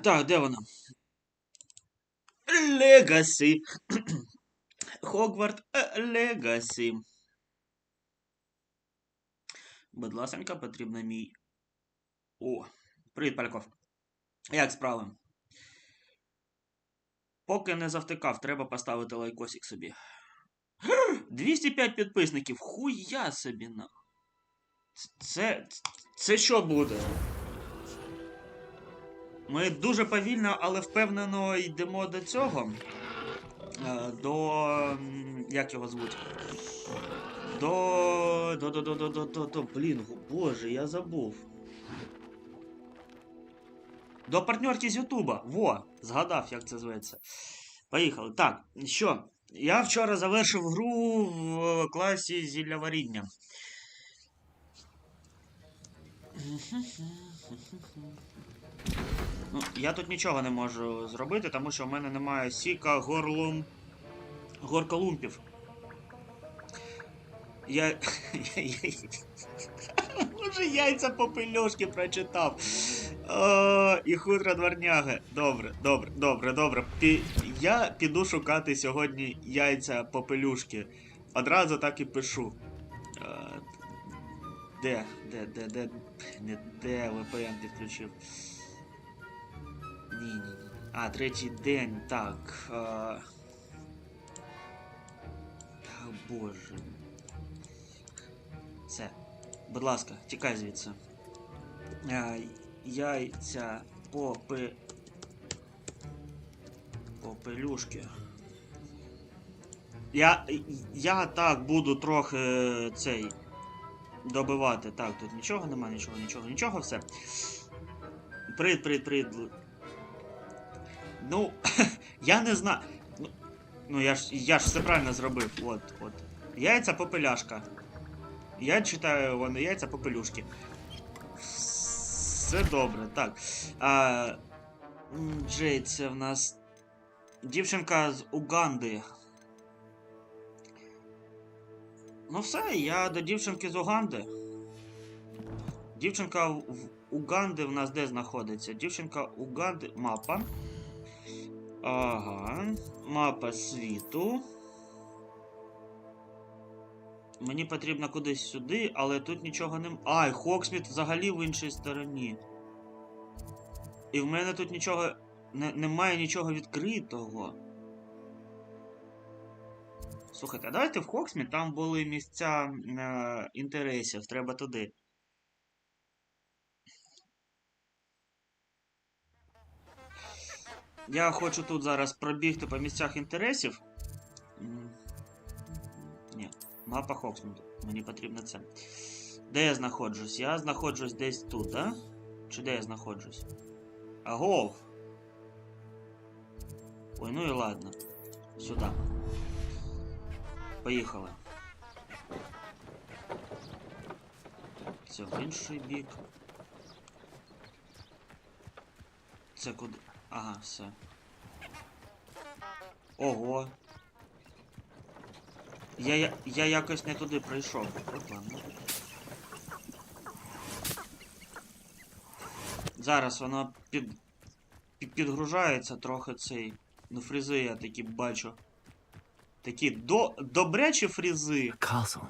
Так, де вона? Legacy. Hogwarts Legacy. Будь ласенька, потрібно мій... О, привіт, Пальков. Як справи? Поки не завтикав, треба поставити лайкосик собі. 205 підписників. Хуя собі на. Це що буде? Ми дуже повільно, але впевнено йдемо до цього. До... Як його звуть? Блін, боже, я забув. До партнерки з ютуба. Во, згадав, як це зветься. Поїхали. Так, що? Я вчора завершив гру в класі зілляваріння. Ну, я тут нічого не можу зробити, тому що в мене немає сіка горколумпів. Може, яйця попелюшки прочитав. І хутро дворняги. Добре. Я піду шукати сьогодні яйця попелюшки. Одразу так і пишу. Де VPN підключив? Ні. А, третій день, так. Боже. Все. Будь ласка, тікай звідси. Яйця попелюшки. Я так буду трохи цей добивати. Так, тут нічого нема, нічого, все. Привіт. Ну, я не знаю. Ну, я ж все правильно зробив. От. Яйця попеляшка. Я читаю, вони яйця попелюшки. Все добре, так. Джей, це в нас дівчинка з Уганди. Ну все, я до дівчинки з Уганди. Дівчинка в Уганди в нас де знаходиться? Дівчинка Уганди... Мапа. Ага. Мапа світу. Мені потрібно кудись сюди, але тут нічого нема. Ай, Хоксміт взагалі в іншій стороні. І в мене тут нічого... Немає нічого відкритого. Слухайте, а давайте в Хоксміт, там були місця інтересів, треба туди. Я хочу тут зараз пробігти по місцях інтересів. Ні, мапа Хоксміту. Мені потрібно це. Де я знаходжусь? Я знаходжусь десь тут, да? Чи де я знаходжусь? Агов! Ой, ну і ладно. Сюди. Поїхали. Це в інший бік. Це куди? Ага, все. Ого. Я якось не туди прийшов. Зараз воно підгружається трохи цей. Ну, фрізи я такі бачу. Такі добрячі фрізи. Castle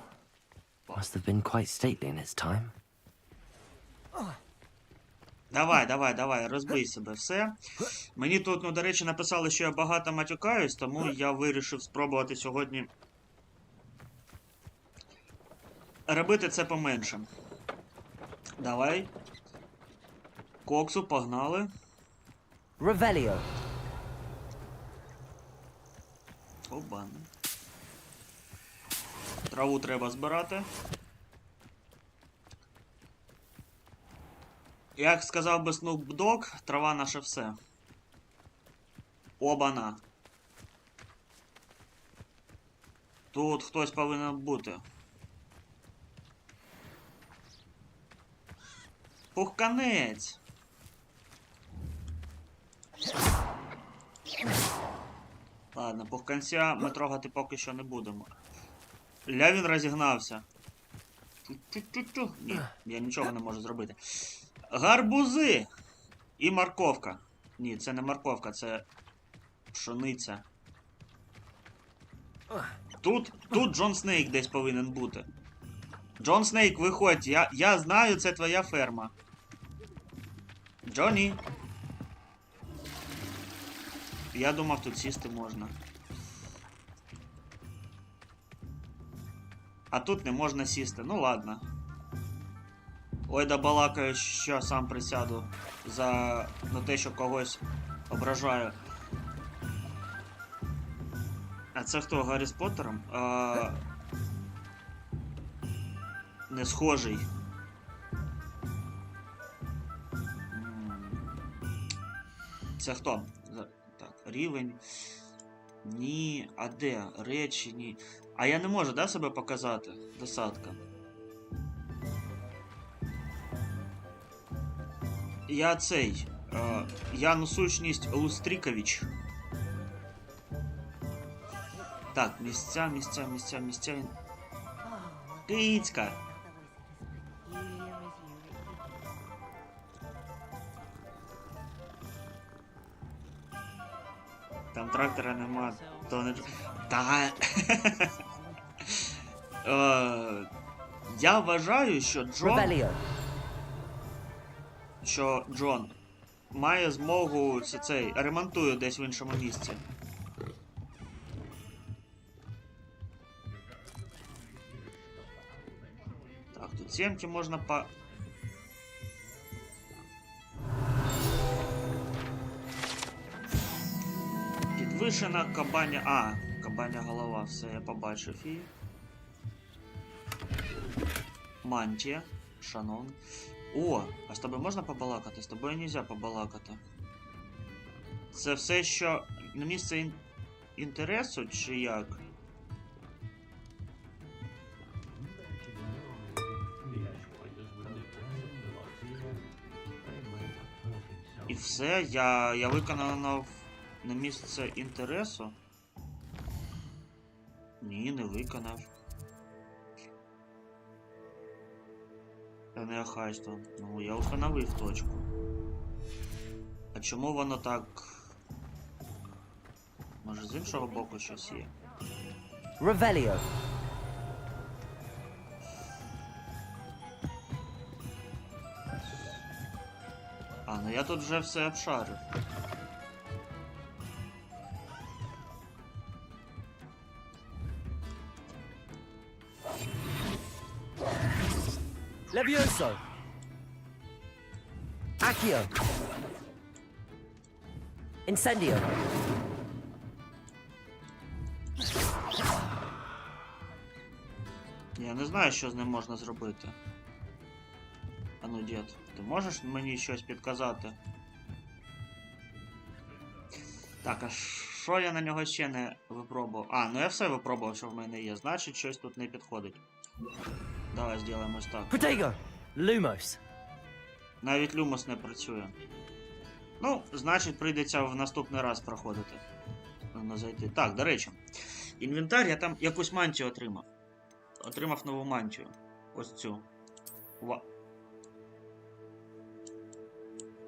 must have been quite stately in its time. Давай, розбий себе, все. Мені тут, ну, до речі, написали, що я багато матюкаюсь, тому я вирішив спробувати сьогодні робити це поменше. Давай. Коксу, погнали. Ревеліо. Обан. Траву треба збирати. Як сказав би Snoop Dogg, трава наше все. Обана. Тут хтось повинен бути. Пухканець. Ладно, пухканця ми трогати поки що не будемо. Ля він розігнався. Ні, я нічого не можу зробити. Гарбузи! І морковка. Ні, це не морковка, це пшениця. Тут Джон Снейк десь повинен бути. Джон Снейк, виходь, я знаю, це твоя ферма. Джонні. Я думав, тут сісти можна. А тут не можна сісти, ну ладно. Ой, да балакаю, що сам присяду за те, що когось ображаю. А це хто, Гаррі з Поттером? Не схожий. Це хто? Так, рівень. Ні. А де? Речі, ні. А я не можу, да, себе показати? Десятка. Я цей. Я сущність Лустрікович. Так, місця. Кицька. Там трактора нема, то не... Та... Я вважаю, що Джон має змогу цей ремонтує десь в іншому місці. Так, тут сімки можна по... Підвишена кабаня... кабаня голова, все, я побачив її. Мантія, шанон. О, а з тобою можна побалакати? З тобою нельзя побалакати. Це все, що на місце інтересу, чи як? І все, я виконав на місце інтересу? Ні, не виконав. Не хайство. Ну, я встановив точку. А чому воно так... Може з іншого боку щось є? Ревеліо. Ну я тут вже все обшарив. Levioso. Accio. Incendio. Я не знаю, що з ним можна зробити. А ну, дід, ти можеш мені щось підказати? Так, а що я на нього ще не випробував? Ну я все випробував, що в мене є. Значить, щось тут не підходить. Давай зробимо ось так. Protego. Lumos. Навіть люмос не працює. Ну, значить, прийдеться в наступний раз проходити. Зайти. Так, до речі. Інвентар, я там якусь мантію отримав. Отримав нову мантію. Ось цю.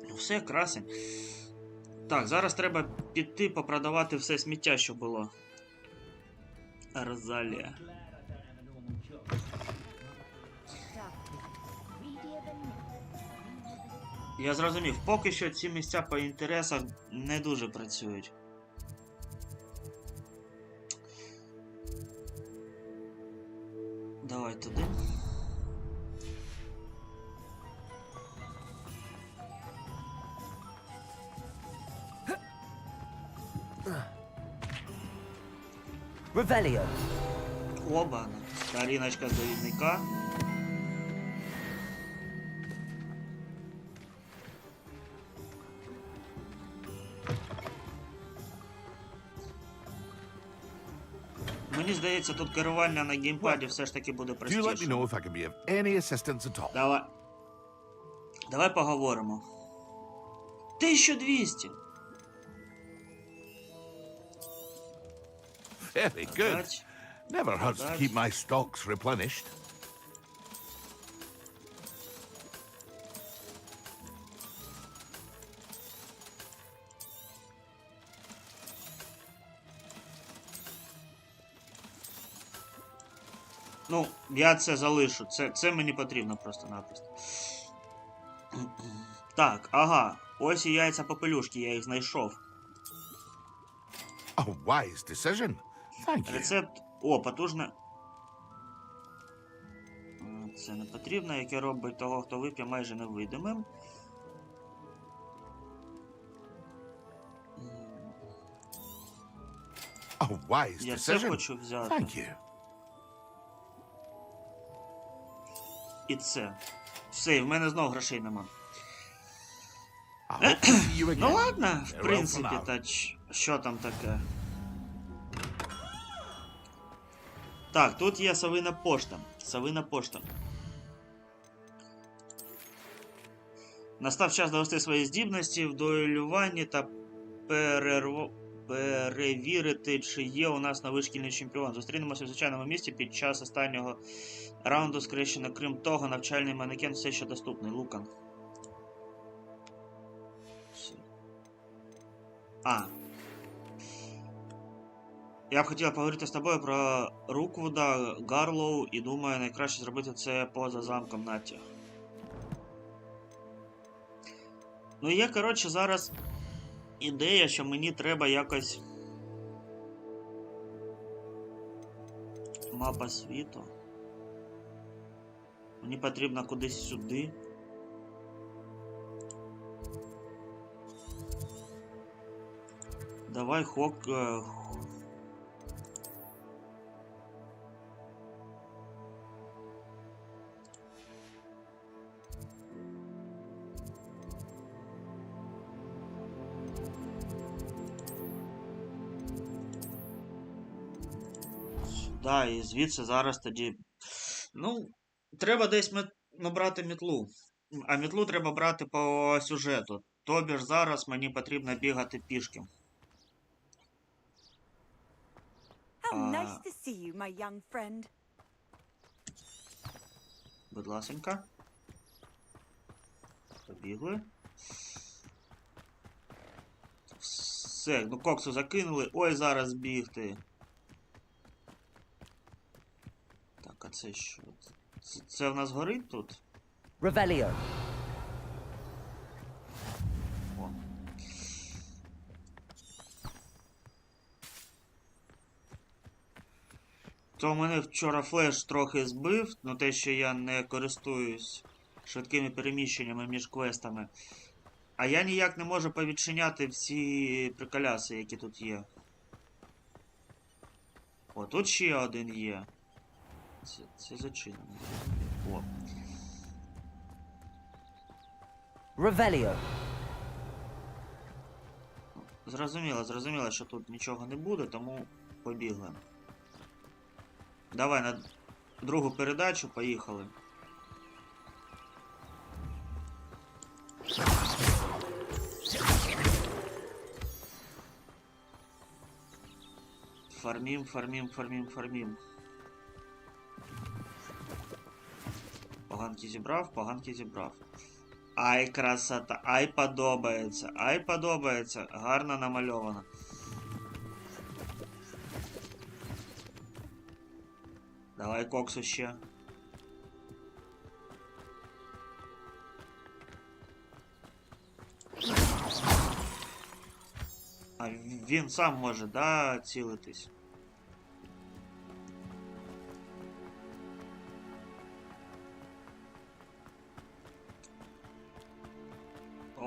Ну все, красень. Так, зараз треба піти попродавати все сміття, що було. Розалія. Я зрозумів, поки що ці місця по інтересах не дуже працюють. Давай туди. Ревеліо. Оба, сторіночка з довідника. Мені здається, тут керування на геймпаді все ж таки буде простіше. Давай поговоримо. 1200! Very good. Never hurts to keep my stocks replenished. Ну, я це залишу. Це мені потрібно просто-напросто. Так, ага. Ось і яйця попелюшки, я їх знайшов. A wise decision. Thank you. Рецепт. О, потужне. Це не потрібно, яке робить того, хто вип'є, майже невидимим. A wise Я це decision. хочу взяти. Thank you. І це. Все, і в мене знов грошей нема. I hope to see you again. Ну ладно, в Farewell принципі, for now. та що там таке? Так, тут є совина пошта. Совина пошта. Настав час довести свої здібності в дуелюванні та перевірити, чи є у нас новий шкільний чемпіон. Зустрінемося в звичайному місці під час останнього раунду скрещено. Крім того, навчальний манекен все ще доступний. Лукан. Я б хотіла поговорити з тобою про Руквуда, Гарлоу, і думаю, найкраще зробити це поза замком Натті. Ну, є, коротше, зараз ідея, що мені треба якось... Мапа світу. Мені потрібно кудись сюди. Давай Да, і звідси зараз тоді... Ну, треба десь набрати мітлу. А мітлу треба брати по сюжету. Тобі ж зараз мені потрібно бігати пішки. How nice to see you, my young friend. Будь ласенька. Побігли. Все, ну коксу закинули. Ой, зараз бігти. Так, а це що? Це в нас горить тут? Revelio. О. То мене вчора флеш трохи збив, ну те, що я не користуюсь швидкими переміщеннями між квестами. А я ніяк не можу повідчиняти всі приколяси, які тут є. О, тут ще один є. Це зачинено. О. Revelio. Зрозуміло, що тут нічого не буде, тому побігли. Давай на другу передачу, поїхали. Фармім. Поганки зібрав. Ай, красота, ай, подобається. Гарно намальовано. Давай коксу ще. А він сам може, да, цілитись?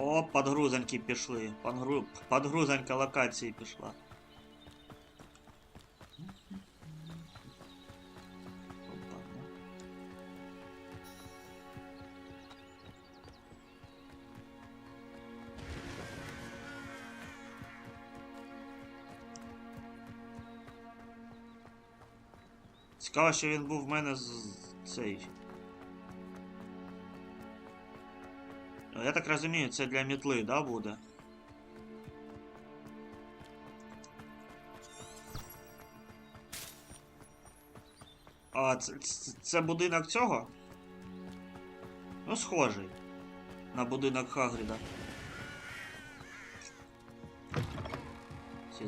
О, подгрузаньки пішли. Подгрузанька локації пішла. Цікаво, що він був в мене з цей. Я так розумію, це для мітли, да, буде? А, це будинок цього? Ну, схожий на будинок Хагріда.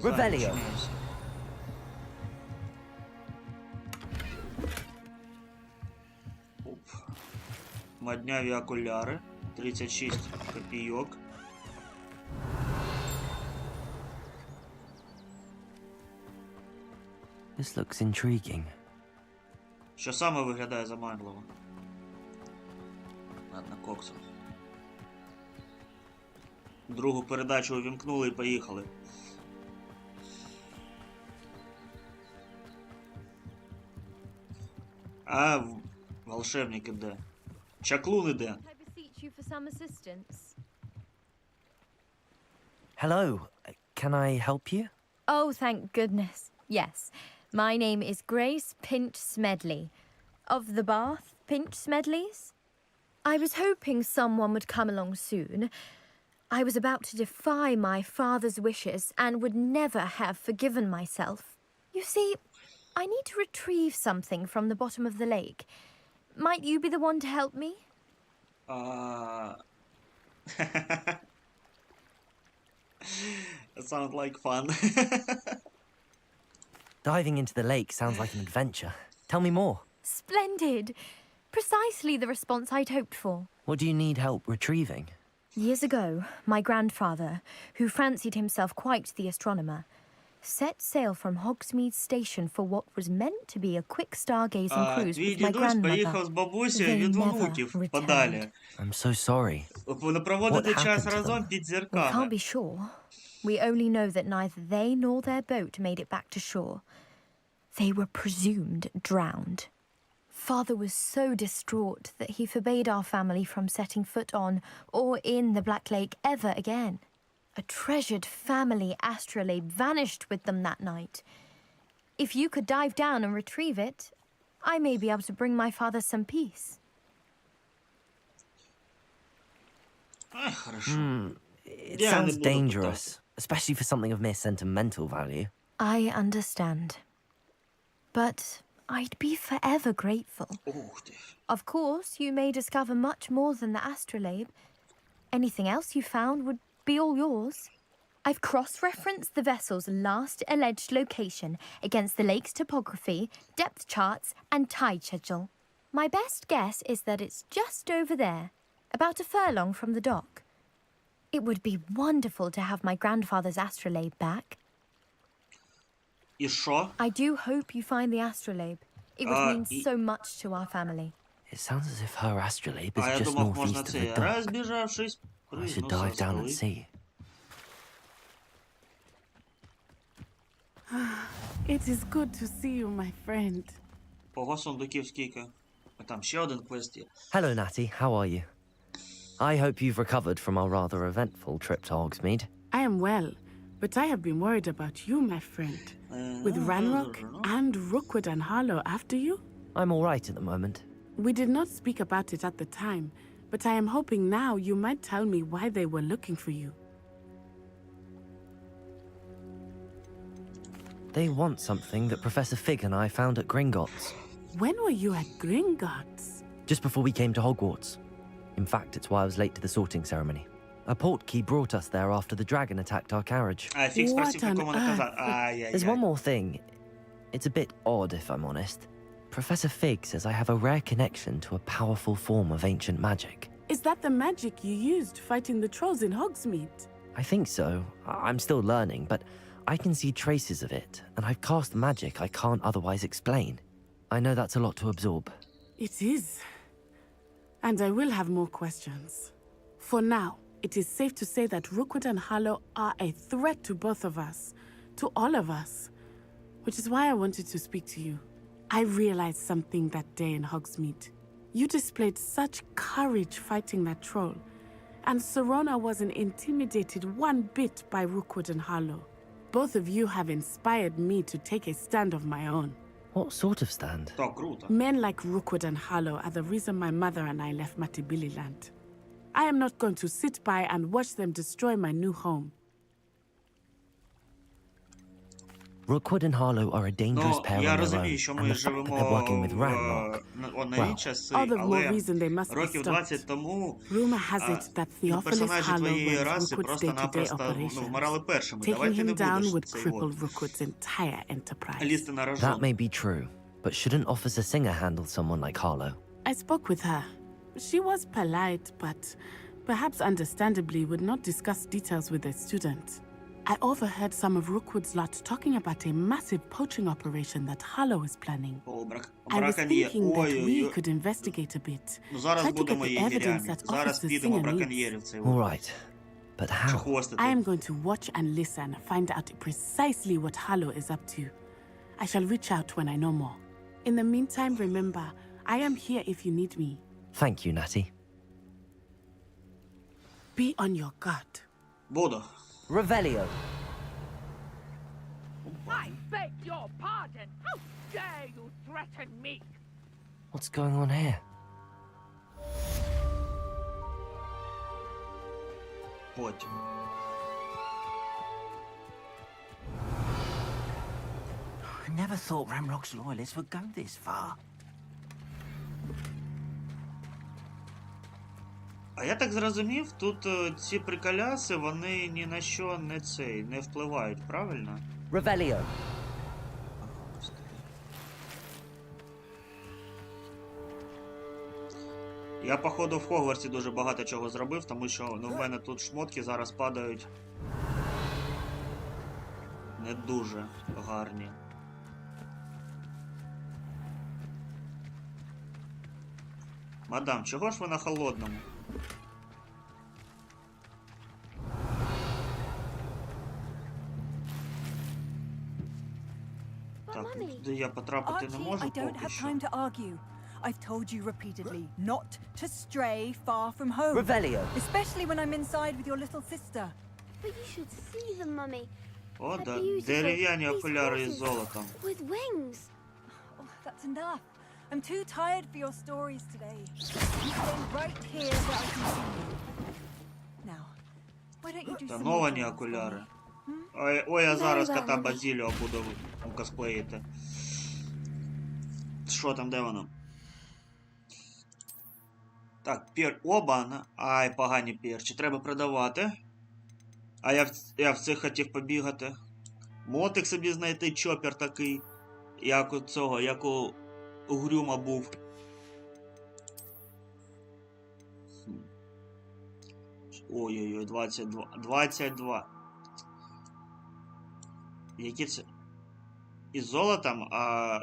Ревеліо. Модняві окуляри. 36 копійок. This looks intriguing. Що саме виглядає заманливо? Ладно, коксом. Другу передачу увімкнули і поїхали. А волшебник іде. Чаклун іде. I beseech you for some assistance. Hello. Can I help you? Oh, thank goodness. Yes. My name is Grace Pinch Smedley. Of the Bath Pinch Smedleys. I was hoping someone would come along soon. I was about to defy my father's wishes and would never have forgiven myself. You see, I need to retrieve something from the bottom of the lake. Might you be the one to help me? That sounds like fun. Diving into the lake sounds like an adventure. Tell me more. Splendid. Precisely the response I'd hoped for. What do you need help retrieving? Years ago, my grandfather, who fancied himself quite the astronomer, set sail from Hogsmeade Station for what was meant to be a quick stargazing cruise Твій with my дідусь поїхав grandmother. з бабусею They від never онуків returned. подалі. I'm so sorry. Проводити What час happened to разом them? під We can't зірками. be sure. We only know that neither they nor their boat made it back to shore. They were presumed drowned. Father was so distraught that he forbade our family from setting foot on or in the Black Lake ever again. A treasured family astrolabe vanished with them that night. If you could dive down and retrieve it, I may be able to bring my father some peace. Ай, хорошо. It Yeah, sounds they will dangerous, especially for something of mere sentimental value. I understand. But I'd be forever grateful. Ух ти. Of course, you may discover much more than the astrolabe. Anything else you found would be all yours. I've cross-referenced the vessel's last alleged location against the lake's topography, depth charts, and tide schedule. My best guess is that it's just over there, about a furlong from the dock. It would be wonderful to have my grandfather's astrolabe back. І що? I do hope you find the astrolabe. It would mean y- so much to our family. It sounds as if her astrolabe А is я just думав, можна northeast of це. the dock. Розбіжавшись, I should пригнувся dive з down and скали. see. It is good to see you, my friend. Ого, сундуків скільки. А там ще один квест є. Hello, Natty. How are you? I hope you've recovered from our rather eventful trip to Hogsmeade. I am well, but I have been worried about you, my friend. With Ranrock and Rookwood and Harlow after you? I'm all right at the moment. We did not speak about it at the time, but I am hoping now you might tell me why they were looking for you. They want something that Professor Fig and I found at Gringotts, When were you at Gringotts? just before we came to Hogwarts. In fact, it's why I was late to the sorting ceremony. A portkey brought us there after the dragon attacked our carriage. А фіг спросив, What on якому наказати. earth? Ай-яй-яй. There's one more thing. It's a bit odd, if I'm honest. Professor Fig says I have a rare connection to a powerful form of ancient magic. Is that the magic you used fighting the trolls in Hogsmeade? I think so. I'm still learning, but I can see traces of it, and I've cast magic I can't otherwise explain. I know that's a lot to absorb. It is. And I will have more questions. For now, it is safe to say that Rookwood and Harlow are a threat to both of us, to all of us, which is why I wanted to speak to you. I realized something that day in Hogsmeade. You displayed such courage fighting that troll, and Serona wasn't intimidated one bit by Rookwood and Harlow. Both of you have inspired me to take a stand of my own. What sort of stand? Так, круто. Men like Rookwood and Harlow are the reason my mother and I left Matibili land. I am not going to sit by and watch them destroy my new home. Rookwood and Harlow are a dangerous Ну, pair я on their own, розумію, що and ми the fact that живемо they're working with Ranrock. в нові часи, all the more але reason they must be років stopped. 20 тому Rumor has it that Theophilus персонажі Harlow твоєї runs раси Rookwood's day-to-day просто-напросто вмирали operations. першими. Taking Давай ти не him down будеш would цей cripple от Rookwood's entire enterprise. лізти на That рожон. may be true, but shouldn't Officer Singer handle someone like Harlow? I spoke with her. She was polite, but perhaps understandably would not discuss details with a student. I overheard some of Rookwood's lot talking about a massive poaching operation that Harlow is planning. О, I was thinking that we Ой-ой-ой. could investigate a bit. Ну зараз Try to get будемо the єгерями. evidence that Зараз Officer підемо Singer needs. браконьєрів цей All right. But Чи how? хвостити. I am going to watch and listen, find out precisely what Harlow is up to. I shall reach out when I know more. In the meantime, remember, I am here if you need me. Thank you, Natty. Be on your guard. Буду. Revelio. I beg your pardon! How dare you threaten me? What's going on here? Потім. I never thought Ramrock's loyalists would go this far. А я так зрозумів, тут ці приколяси, вони ні на що не впливають, правильно? Revelio. Я, походу, в Хогвартсі дуже багато чого зробив, тому що в мене тут шмотки зараз падають не дуже гарні. Мадам, чого ж ви на холодному? Так, де я потрапити не Archie, можу I don't поки have що. time to argue. I've told you repeatedly not to stray far from home. Revelio. Especially when I'm inside with your little sister. But you should see them, Mummy. О, They're да, beautiful. дерев'яні These окуляри із horses золотом. With wings. Oh, that's enough. I'm too tired for your stories today. You stay right here where I can see you. Now, why don't you do some more Тоновані drawings for окуляри. me? Ой, я зараз Дай, кота Мамі. Базіліо буду косплеїти. Що там, де воно? Так, Оба. Ай, погані перчі. Треба продавати. А я в цих хотів побігати. Мотик собі знайти, чопер такий. Як у цього, як у Грюма був. Ой-ой-ой, 22. 22. Які це? Із золотом, а...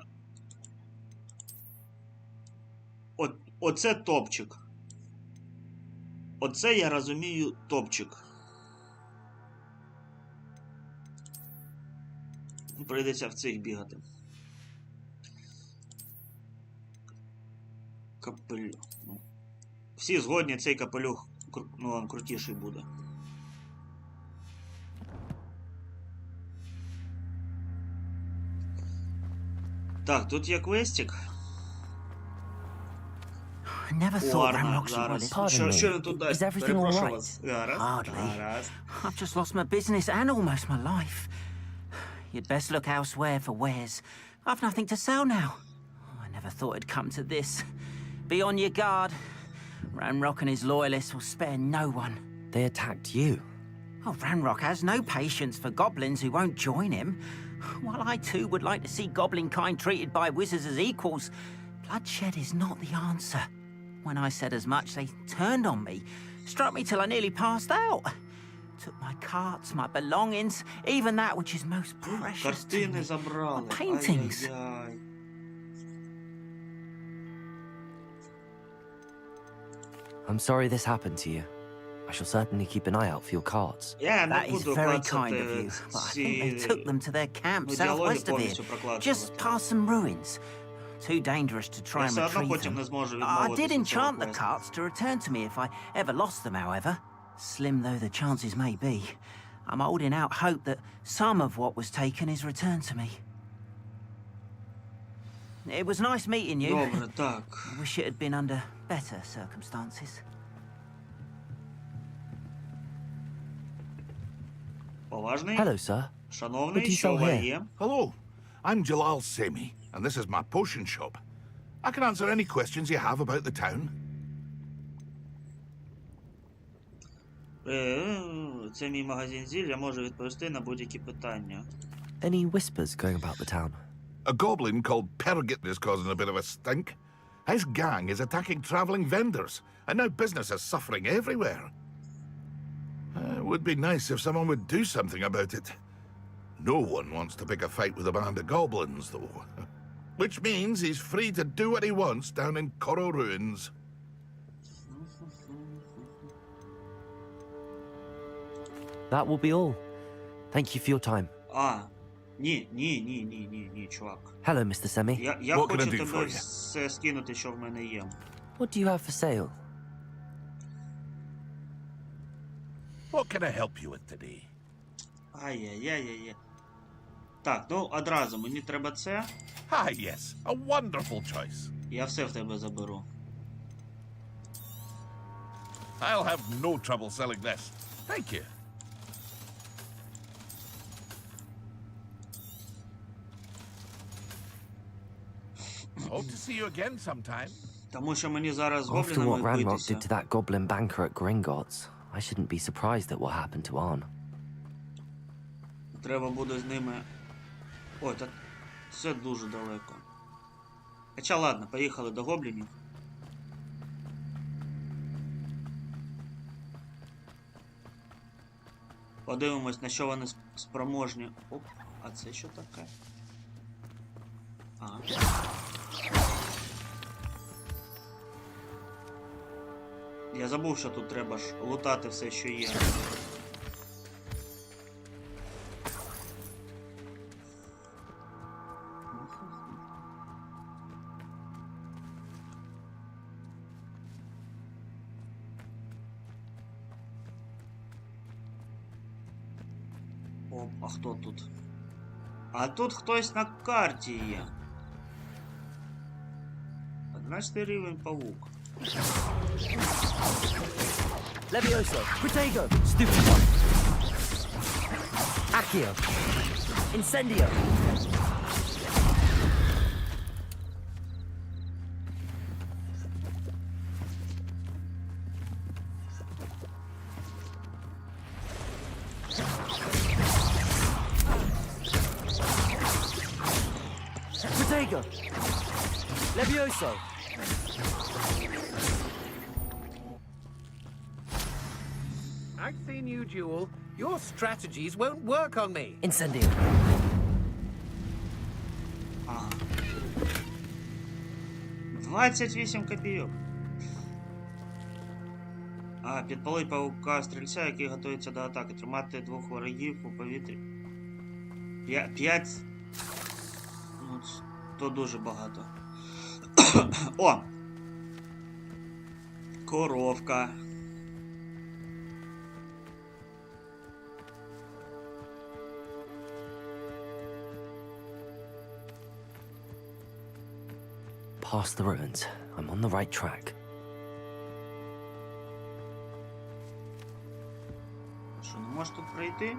Оце топчик. Оце, я розумію, топчик. Прийдеться в цих бігати. Капелюх. Ну. Всі згодні, цей капелюх, ну, він крутіший буде. Так, тут є квестик. I never О, thought Арна, Ramrock's зараз. loyalists... Що він тут Is дасть? everything Перепрошую all right? вас. Гаразд. Hardly. Гаразд. I've just lost my business and almost my life. You'd best look elsewhere for wares. I've nothing to sell now. Oh, I never thought it'd come to this. Be on your guard. Ranrock and his loyalists will spare no one. They attacked you. Oh, Ranrock has no patience for goblins who won't join him. While I too would like to see goblin kind treated by wizards as equals, bloodshed is not the answer. When I said as much, they turned on me, struck me till I nearly passed out. Took my carts, my belongings, even that which is most precious to Картини me. забрали. My paintings. Ай-яй-яй. I'm sorry this happened to you. I shall certainly keep an eye out for your cards. Я не That is буду very kind of клацати you, but I ці... think they took them to their camp ну, діалоги southwest of повністю here, прокладувати. just past some ruins. Too dangerous to try Я and все одно retrieve потім them. не зможу I відмовитися did від цього enchant the квесту. carts to return to me if I ever lost them, however. Slim though the chances may be, I'm holding out hope that some of what was taken is returned to me. It was nice meeting you. Добре, так. I wish it had been under better circumstances. Поважний? Hello, sir. Шановний, What do you що sell у вас here? є? Hello, I'm Jalal Semi, and this is my potion shop. I can answer any questions you have about the town. Це мій магазин зіль, я можу відповісти на будь-які питання. Any whispers going about the town? A goblin called Pergit is causing a bit of a stink. His gang is attacking traveling vendors, and now business is suffering everywhere. It would be nice if someone would do something about it. No one wants to pick a fight with a band of goblins, though. Which means he's free to do what he wants down in Coral Ruins. That will be all. Thank you for your time. Ні, чувак. Hello, Mr. Semi. Я What can I хочу do тебе for you? все скинути, що в мене є. What do you have for sale? What can I help you with today? Ай-яй-яй-яй. Так, ну одразу, мені треба це. Ah, yes, a wonderful choice. Я все в тебе заберу. I'll have no trouble selling this. Thank you. Hope to see you again sometime. Тому що мені зараз з After what гоблінами Ranrock битися. did to that goblin banker at Gringotts, I shouldn't be surprised at what happened to Arn. Треба буде з ними... Ой, так це дуже далеко. Хоча ладно, поїхали до гоблінів. Подивимось, на що вони спроможні. Оп, а це що таке? Ага. Я забув, що тут треба ж лутати все, що є. Оп, а хто тут? А тут хтось на карті є. 11 рівень павук. Levioso! Protego! Stupid one! Accio! Incendio! Protego! Levioso! I've seen you duel. Your strategies won't work on me. Incendio! Ага. 28 копійок. Підпали павука-стрільця, який готується до атаки. Тримати 2 ворогів у повітрі. 5. Ну, то дуже багато. О! Коровка. Past the ruins. I'm on the right track. Що, не можеш тут пройти?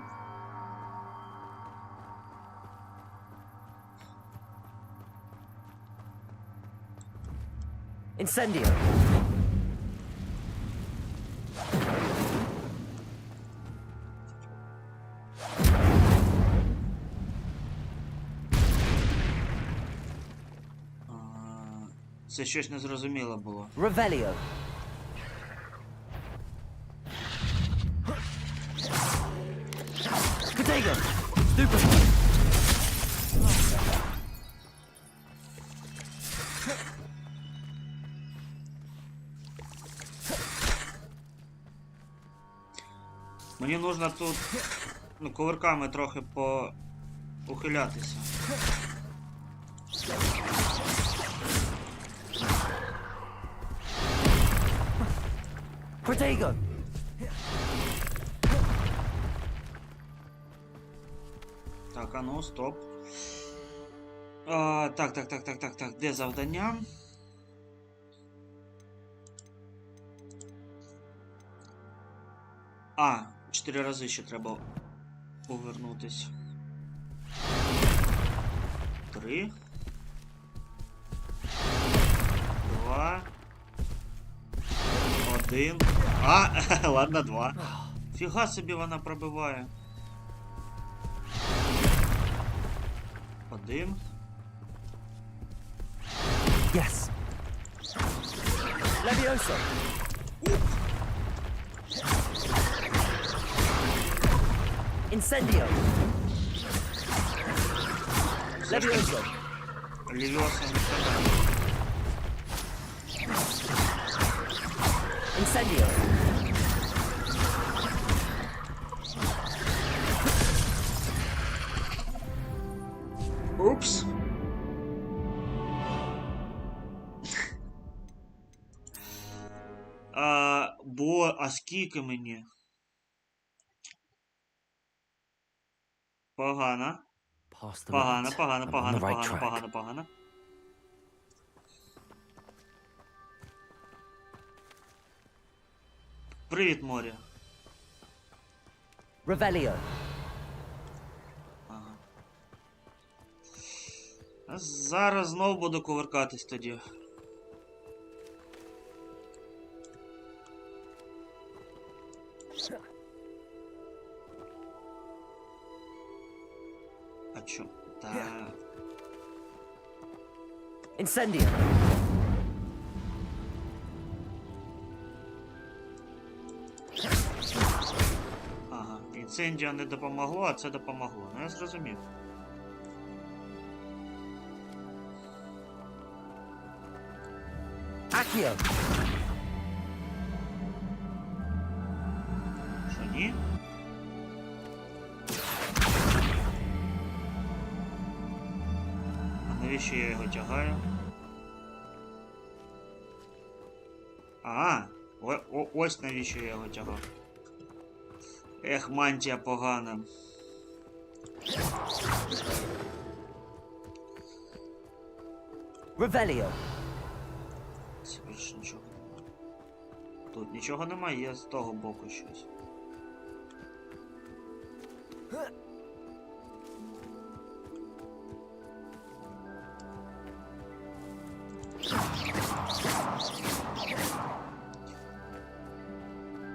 Incendio! Це щось незрозуміло було. Revelio! Protego! Stupid one! Мені нужно тут, ну, кувырками трохи ухилятися. Protego! Так, а ну, стоп. Так. Де завдання? А, 4 рази ще треба повернутись. 3. 2. 1. Ладно, 2. Фіга собі вона пробиває. 1. Yes! Levioso. Incendio. Levioso. Лівіоса не треба. Incendio. Упс. А скільки мені? Погано. Past the Погано, light. погано, I'm on погано, the right погано, track. погано, погано. Привіт, море. Revelio. Ага. А зараз знов буду кувыркатись тоді. А чо? Так. Incendio. Ага. Інцендіо не допомогло, а це допомогло. Ну я зрозумів. Accio. Що ні? А навіщо я його тягаю? Ось навіщо я його тягав. Ех, мантія погана. Revelio. Це більше нічого немає. Тут нічого немає, є з того боку щось.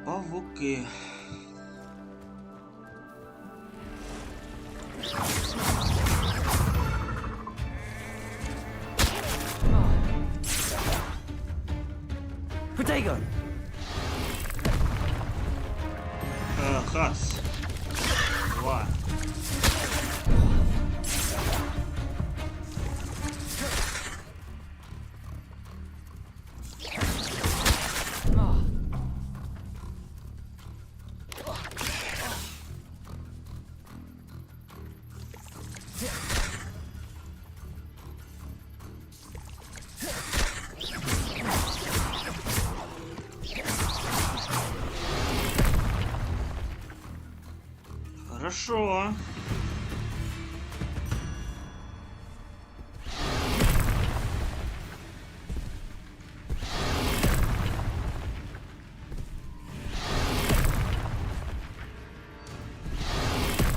Павуки. Protego. Хас. 2. Хорошо.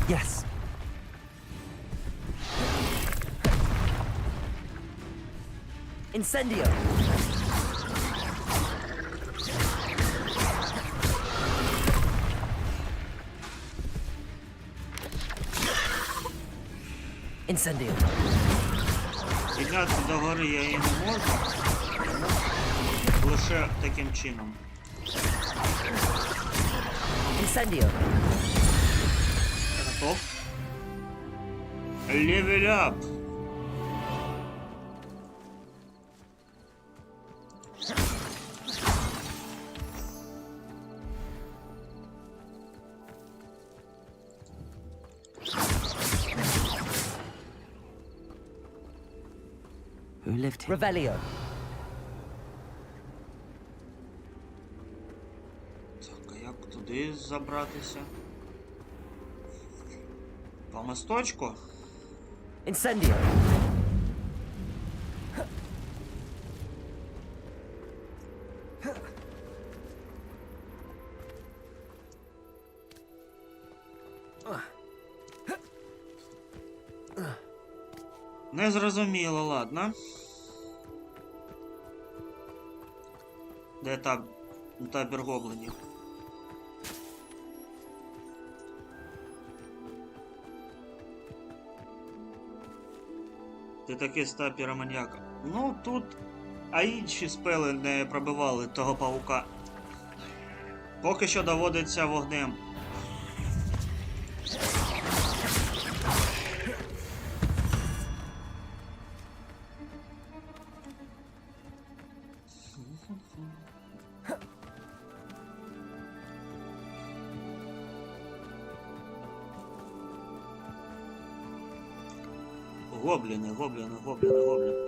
Yes. Incendio. Incendio. Підняти до гори я її не можу. Лише таким чином. Incendio. Готов. Level up. Who lived here? Revelio. Так, а як туди забратися? По мосточку? Incendio. Не зрозуміло, ладно. Де табір гоблинів? Ти таки став піроманьяком. Ну, тут А інші спели не пробивали того павука. Поки що доводиться вогнем. Гобліни, гобліни, гобліни, гобліни.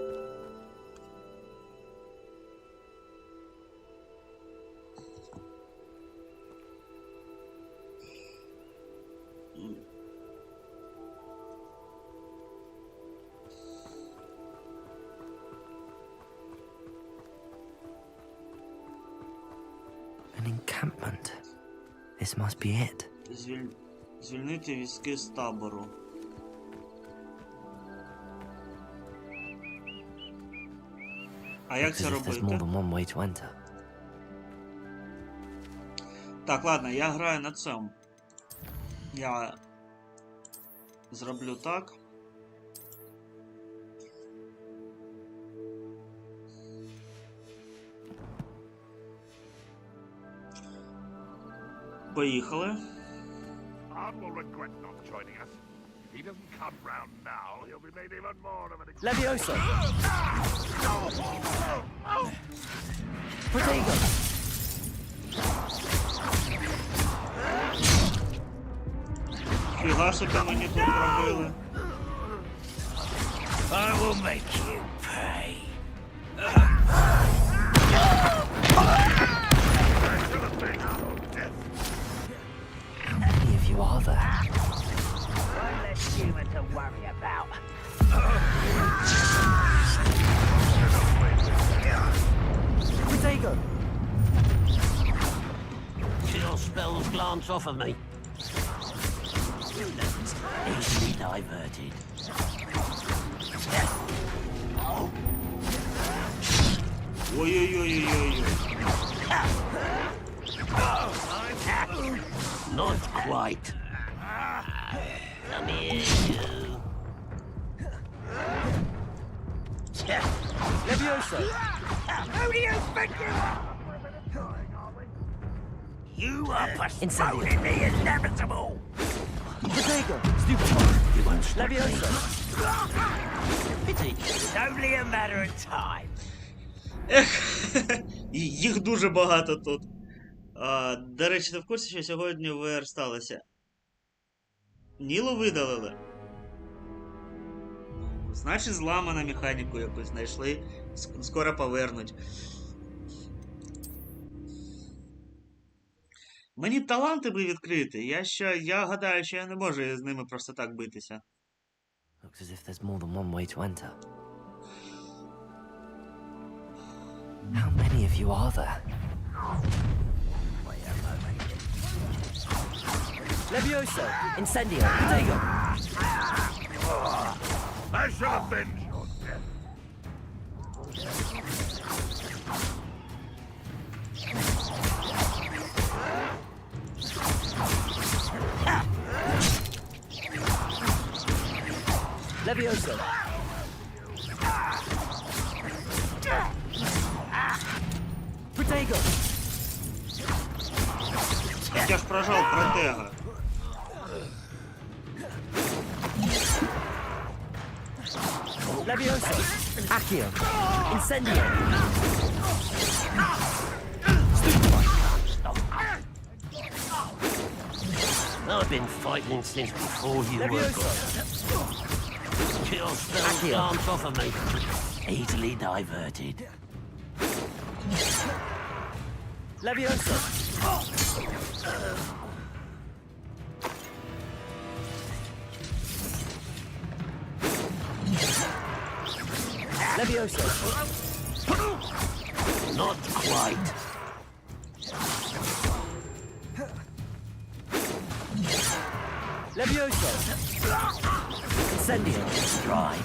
An encampment. This must be it. Звільнити візки з табору. А як Looks це as if there's more робити? than one way to enter. Так, ладно, я граю на цьому. Я зроблю так. Поїхали. Arn will regret not joining us. If he doesn't come round now, he'll be made even more of an Levioso! Protego! Фіга собі мені тут робили. I will make you pay. How many of you are there? One less human to worry about. Protego! Chill spells glance off of me. Easily diverted. Ой-ой-ой-ой-ой. Not quite. Come here, you. Levioso! Who do you think you are? You are Incendio! postponing the inevitable. Protego! Stupid! You won't stop me. Levioso! Pity. It's only a matter of time. Їх дуже багато тут. До речі, ти в курсі, що сьогодні ВР сталося? Нілу видалили. Значить, зламану механіку якусь знайшли. Скоро повернуть. Мені таланти би відкрити. Я гадаю, що я не можу з ними просто так битися. Looks as if there's more than one way to enter. How many of you are there? Levioso! Incendio! Protego! I shall avenge your death. Levioso! Protego! Я ж прожав протега. Levioso! Accio! Incendio! I've been fighting since before you were Levioso! born. Chill spells glance off of me. Easily diverted. Levioso! Levioso! Not quite. Levioso! Incendio! Stride.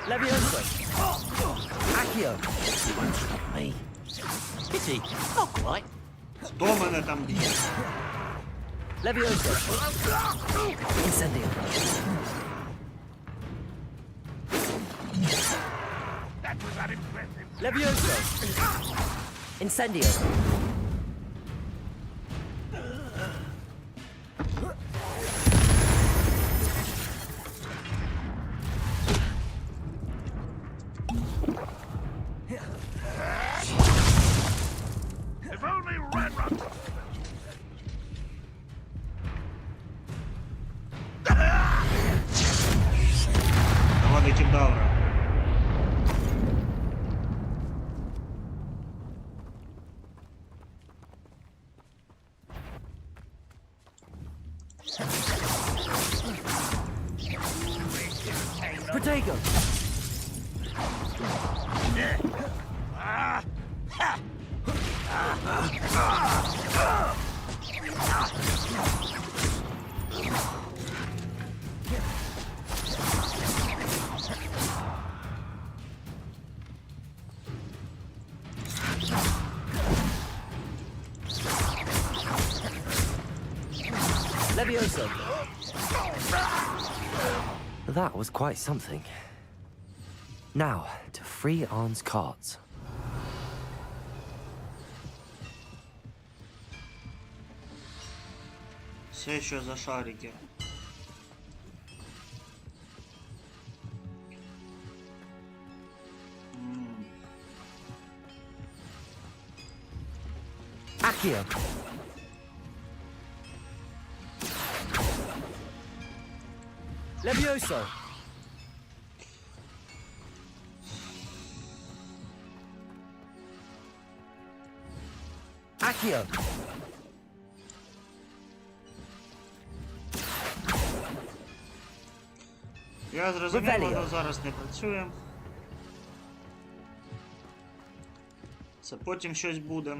Levioso! Accio! You won't stop me. Pity. Not quite. Хто мене там б'є? Levioso. Incendio. Levioso. Incendio. If only Renrock... Давай кидавра. Protego. Levioso. That was quite something. Now, to free Arn's cards. Все еще за шарики. Accio. Levioso. Accio. Я зрозумів, воно зараз не працює. Це потім щось буде.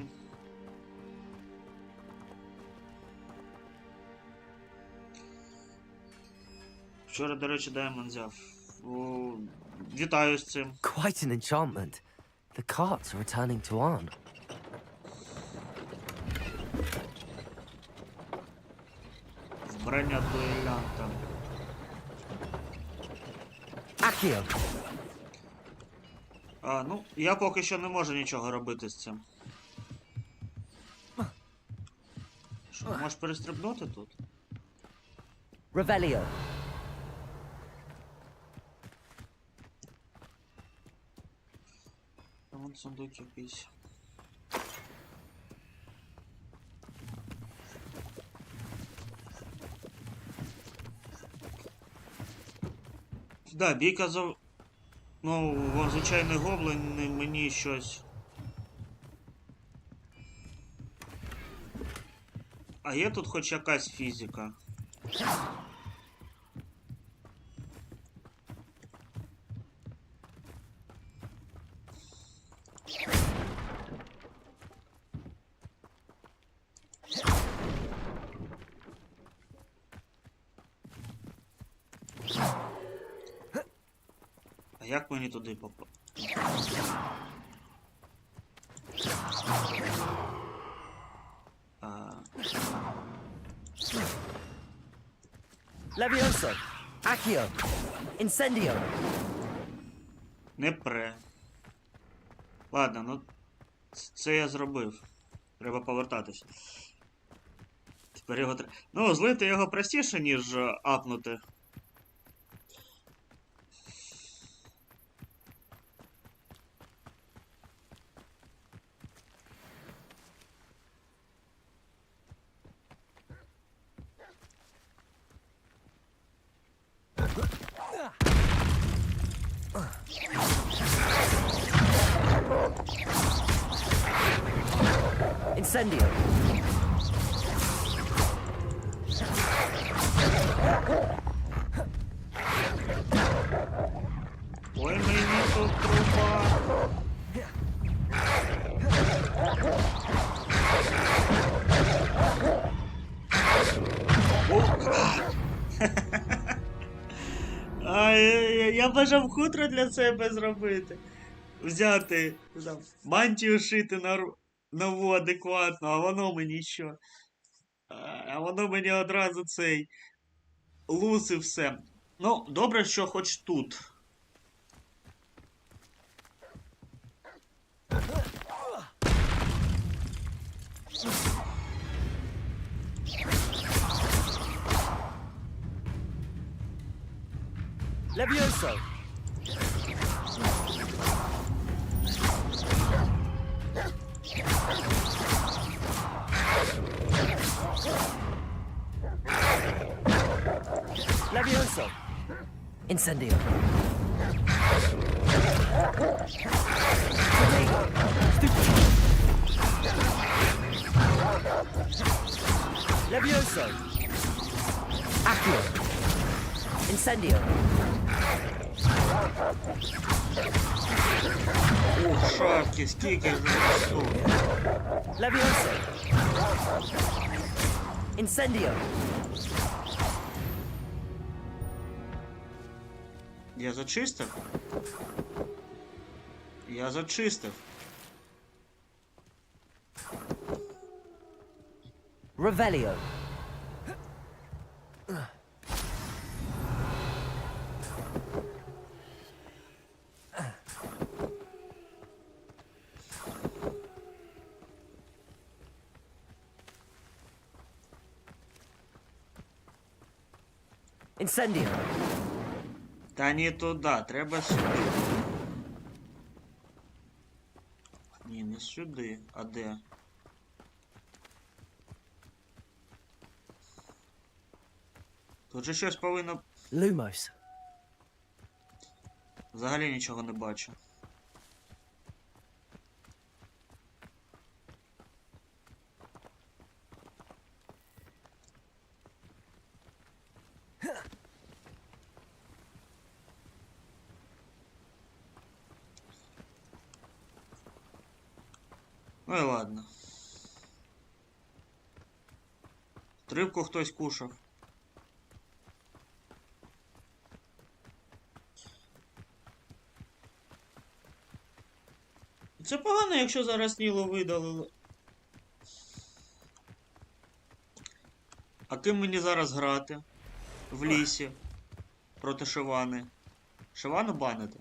Вчора, до речі, Даймон взяв. Вітаю з цим. Quite an enchantment. The carts are returning to Arn. Вбрання дуелянта. Accio. Ну, я поки що не можу нічого робити з цим. Що, можеш перестрибнути тут? Revelio. Вон сундук якийсь. Да, бійка за... Ну, вон звичайний гоблин мені щось. А є тут хоч якась фізика? А як мені туди попав? Levioso. Accio. Incendio. Не пре. Ладно, ну це я зробив. Треба повертатись. Тепер його треба... Ну, злити його простіше, ніж апнути. Incendio. Ой, мені тут труба. Я бажав хутро для себе зробити. Взяти, мантію шити нову адекватну, а воно мені що? А воно мені одразу цей лус і все. Ну, добре, що хоч тут. Levioso! Levioso! Incendio! Levioso! Accio! Incendio! Ух, шапки, скільки ж тут. Levioso! Incendio! Я зачистив? Я зачистив. Revelio! Incendio! Та не туди, треба сюди. Ні, не сюди, а де? Тут же щось повинно... Lumos! Взагалі нічого не бачу. Ну і ладно. Рибку хтось кушав. Це погано, якщо зараз Нілу видалили. А ким мені зараз грати? В лісі. Проти Шивани. Шивану банити?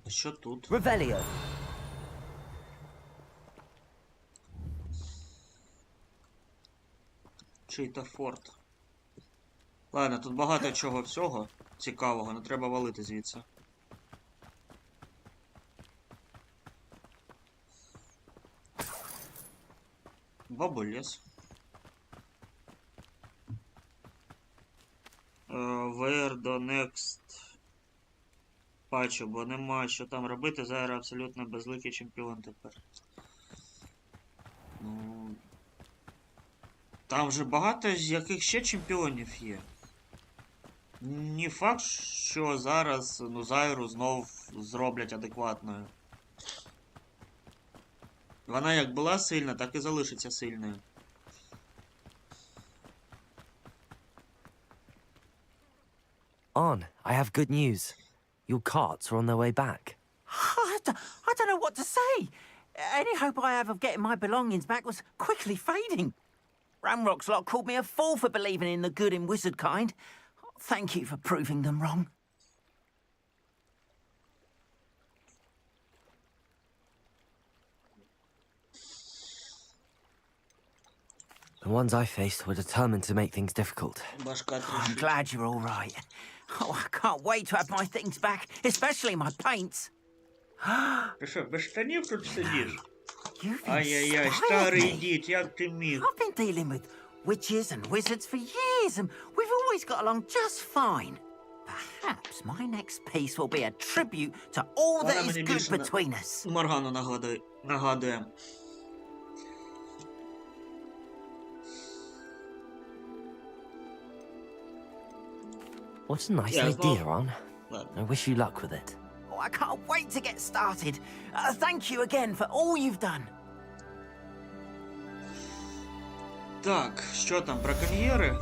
А що тут? Revelio! Чий-то форт. Ладно, тут багато чого всього цікавого, не треба валити звідси. Бабулес. Where до next патчу, бо нема що там робити, зараз абсолютно безликий чемпіон тепер. Ну... Там же багато з яких ще чемпіонів є. Не факт, що зараз Зайру знов зроблять адекватною. Вона як була сильна, так і залишиться сильною. On, I have good news. Your carts are on their way back. I don't know what to say. Any hope I have of getting my belongings back was quickly fading. Ramrock's lot called me a fool for believing in the good in wizard kind. Thank you for proving them wrong. The ones I faced were determined to make things difficult. I'm glad you're all right. Oh, I can't wait to have my things back, especially my paints. Ти що, без штанів тут сидиш? You've Ай-яй-яй, inspired старий me. дід, як ти міг? I've been dealing with witches and wizards for years, and we've always got along just fine. Perhaps my next piece will be a tribute to all that is good between us. Моргану нагадує. What a nice Yeah, idea, well- Ron. I wish you luck with it. Oh, I can't wait to get started. Thank you again for all you've done. Так, що там, браконьєри?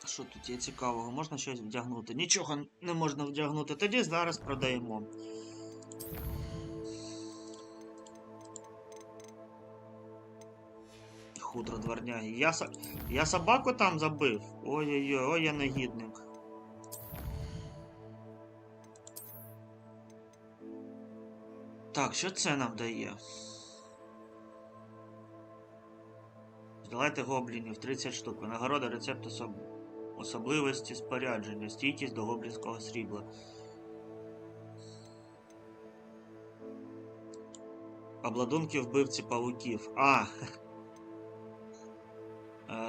Що тут є цікавого? Можна щось вдягнути? Нічого не можна вдягнути. Тоді зараз продаємо. Хутро дворняги. Я собаку там забив? Ой-ой-ой, ой, я негідник. Так, що це нам дає? Здолайте гоблінів 30 штук. Винагорода, рецепт особливості спорядження. Стійкість до гоблінського срібла. Обладунки вбивці павуків.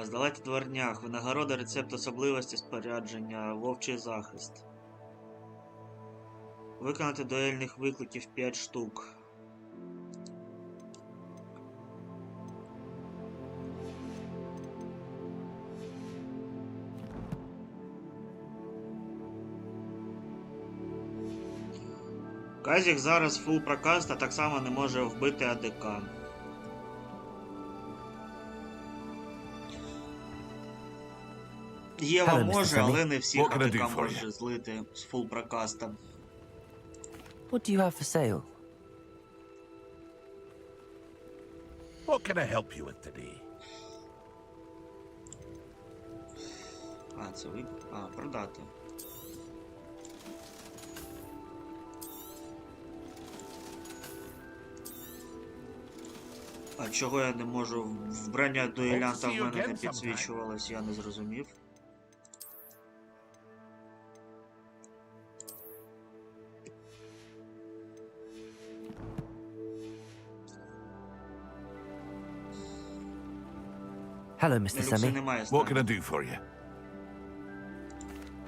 Здолайте дворняг. Винагорода, рецепт особливості спорядження. Вовчий захист. Виконати дуельних викликів 5 штук. Казік зараз фул прокаст, та так само не може вбити АДК. Єва може, але не всіх АДК може злити з фул прокастом. What do you have for sale? What can I help you with today? Це ви... продати. А чого я не можу? Вбрання дуелянта в мене не підсвічувалось, я не зрозумів. Hello, Mr. Semi. What can I do for you?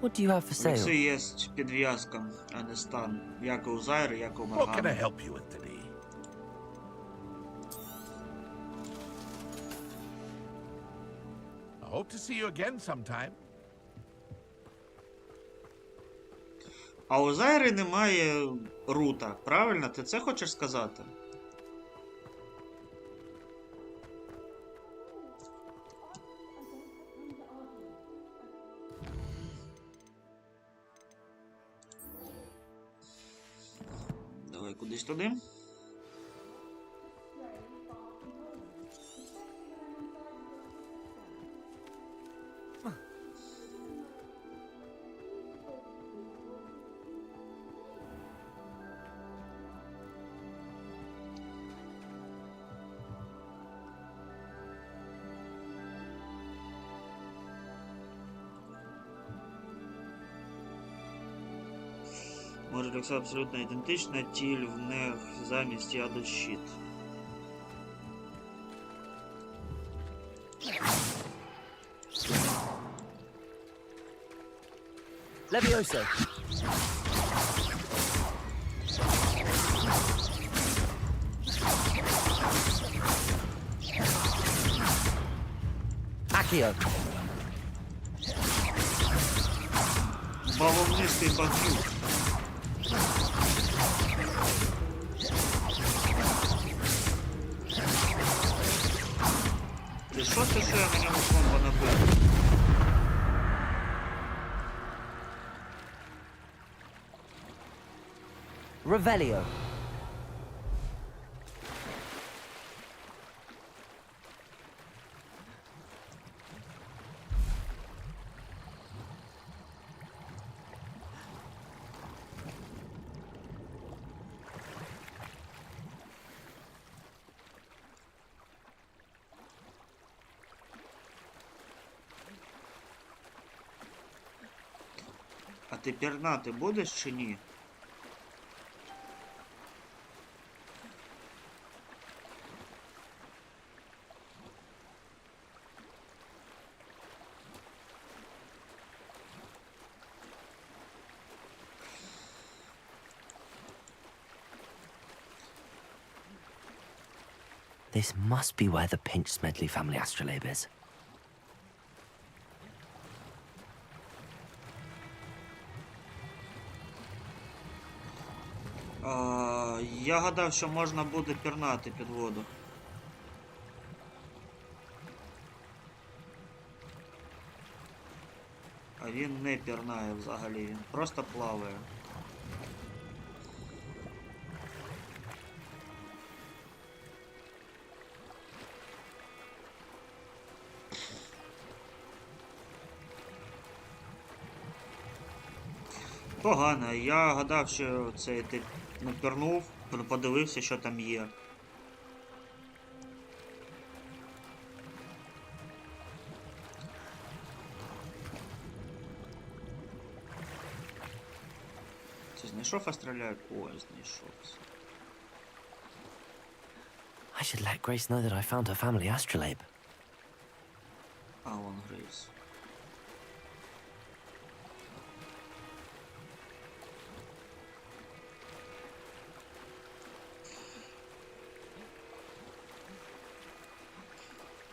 What do you have for Це sale? є підв'язка, а не стан. Як у Зайри, як у What can I Моргани. help you with today? I hope to see you again sometime. А у Зайри немає рута, правильно? Ти це хочеш сказати? Давай кудись туди. Може, Лекса абсолютно ідентична, тіль в них замість яду щит. Levioso. Accio. Бавовнистий багнюк. Ти що це, що я на ньому комбо набив? Revelio. А ти пірнати будеш чи ні? This must be where the Pinch Smedley family astrolabe is. Я гадав, що можна буде пірнати під воду. А він не пірнає взагалі, він просто плаває. Погано, я гадав, що це ти напірнув, подивився, що там є. Це знайшов астралят? Ой, знайшов. I should let Grace know that I found her family astrolabe. А, вон Грейс.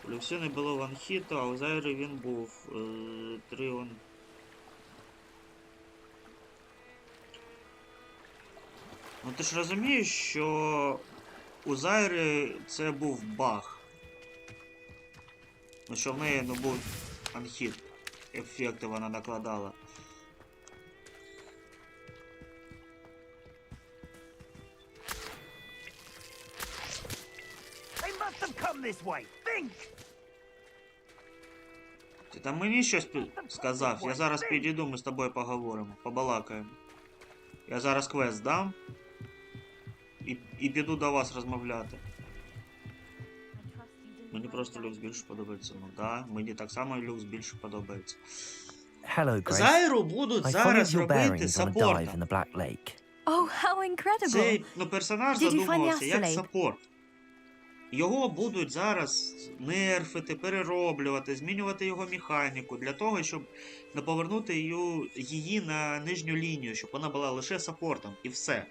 У Люсі не було ванхіту, а у Зайри він був. 3 он. Ну ти ж розумієш, що у Зайри це був баг. Ну що в неї був анхіт. Ефекти вона накладала. Ти там мені щось сказав? Я зараз підійду, ми з тобою поговоримо, побалакаємо. Я зараз квест дам і піду до вас розмовляти. Мені просто люкс більше подобається. Ну да, мені так само люкс більше подобається. Hello, Grace. Зайру будуть I followed зараз your робити bearings on a dive in саппортом. the Black Lake. Oh, how incredible! Цей персонаж Did you find the задумувався як astrolabe? саппорт. Його будуть зараз нерфити, перероблювати, змінювати його механіку для того, щоб не повернути її на нижню лінію, щоб вона була лише саппортом і все.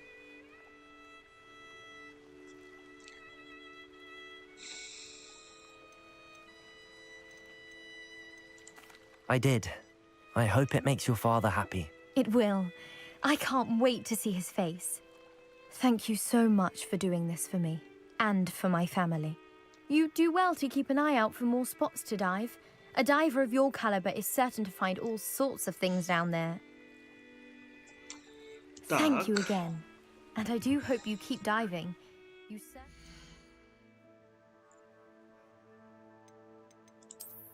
I did. I hope it makes your father happy. It will. I can't wait to see his face. Thank you so much for doing this for me. And for my family. You do well to keep an eye out for more spots to dive. A diver of your caliber is certain to find all sorts of things down there. Thank you again. And I do hope you keep diving. You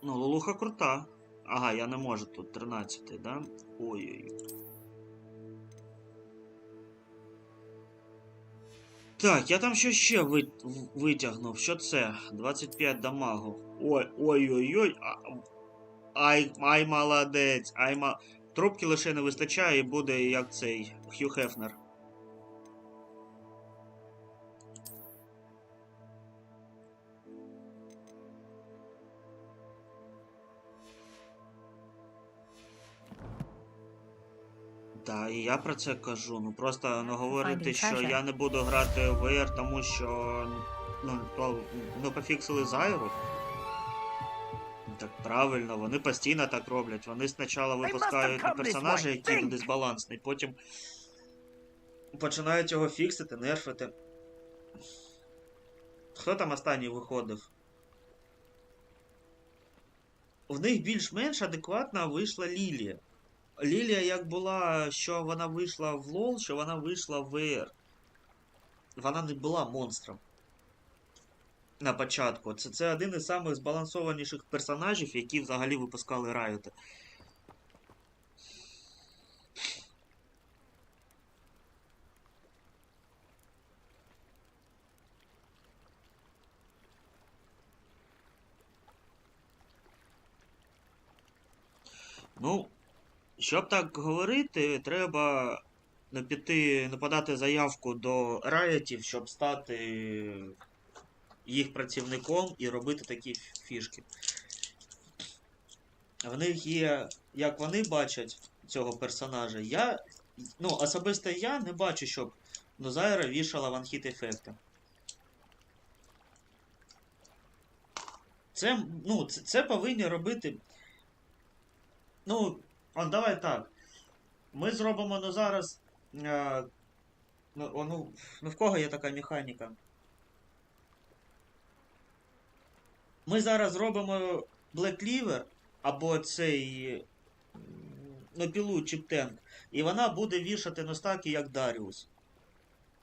Ну, Лулуха крута. Ага, я не можу тут 13-й, да? Ой-ой-ой. Так, я там ще витягнув. Що це? 25 дамагу. Ой-ой-ой. Ай, молодець. Трубки лише не вистачає і буде як цей Хью Хефнер. Так, і я про це кажу. Ну просто говорити, що я не буду грати в VR, тому що ну пофіксили Зайру. Так правильно, вони постійно так роблять. Вони спочатку випускають персонажа, який дисбалансний, потім починають його фіксити, нерфити. Хто там останній виходив? В них більш-менш адекватно вийшла Лілія. Лілія як була, що вона вийшла в LoL, що вона вийшла в VR. Вона не була монстром. На початку. Це один із самих збалансованіших персонажів, які взагалі випускали Riot. Ну, щоб так говорити, треба подати заявку до Riot'ів, щоб стати їх працівником і робити такі фішки. В них є, як вони бачать цього персонажа, особисто я не бачу, щоб Зайра вішала ванхіт ефекти. Це повинні робити. Давай так. Ми зробимо зараз Ну, в кого є така механіка? Ми зараз робимо Black Cleaver, або цей, ну, пілу чіп-тенк, і вона буде вішати на стаки, як Даріус.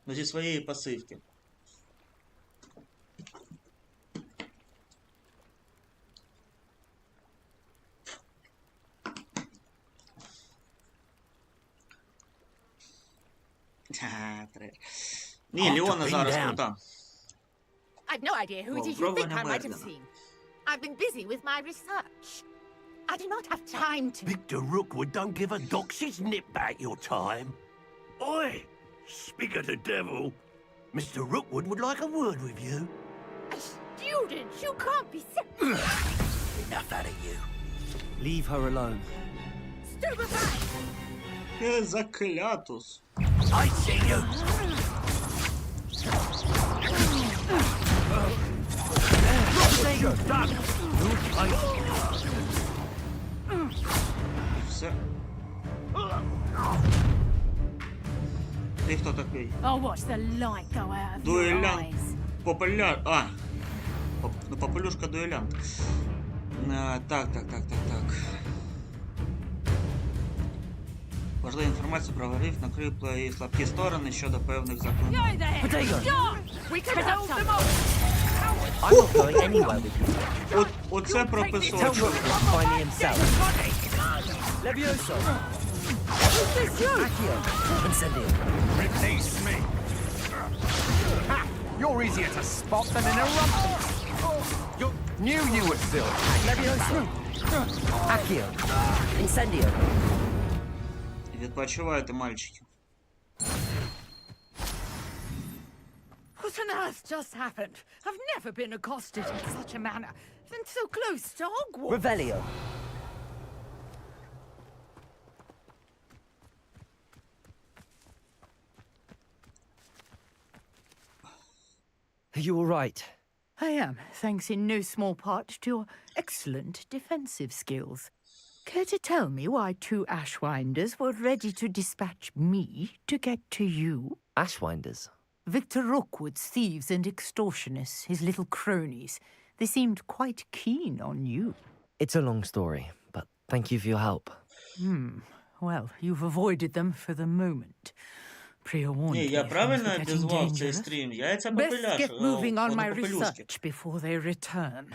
Ну, зі своєї пасивки. Ні, Леона зараз крута. I've no idea who it is you think I might have seen. I've been busy with my research. I do not have time to... Victor Rookwood don't give a doxy's nip back your time. Oi! Speak of the devil. Mr. Rookwood would like a word with you. A student? You can't be so... Enough out of you. Leave her alone. Stupefy! Заклятус. I see you. Все. Ти хто такий? I'll watch the light go out of your Дуелянт. eyes. Попеляр... Ну, Попелюшка дуелянт. Так. Важлива інформація про ворів, накріпла і слабкі сторони щодо певних законів. Go there! Stop! We could hold them off! I'm not going anywhere with you. Оце про Tell писочок. Rookwood to find me himself. Levioso. Accio. Incendio. Release me. You're easier to spot than an eruption. You knew you were still. Levioso. Accio. Incendio. Відпочивайте, мальчики. What on earth just happened? I've never been accosted in such a manner, and so close to Hogwarts. Revelio. Are you all right? I am, thanks in no small part to your excellent defensive skills. Care to tell me why two Ashwinders were ready to dispatch me to get to you? Ashwinders. Victor Rookwood's thieves and extortionists, his little cronies. They seemed quite keen on you. It's a long story, but thank you for your help. Well, you've avoided them for the moment. Pre-warned Ні, me я things правильно were getting обізвав цей dangerous. стрім? Яйця Best Попелюшки. get moving on my Попелюшки. research before they return.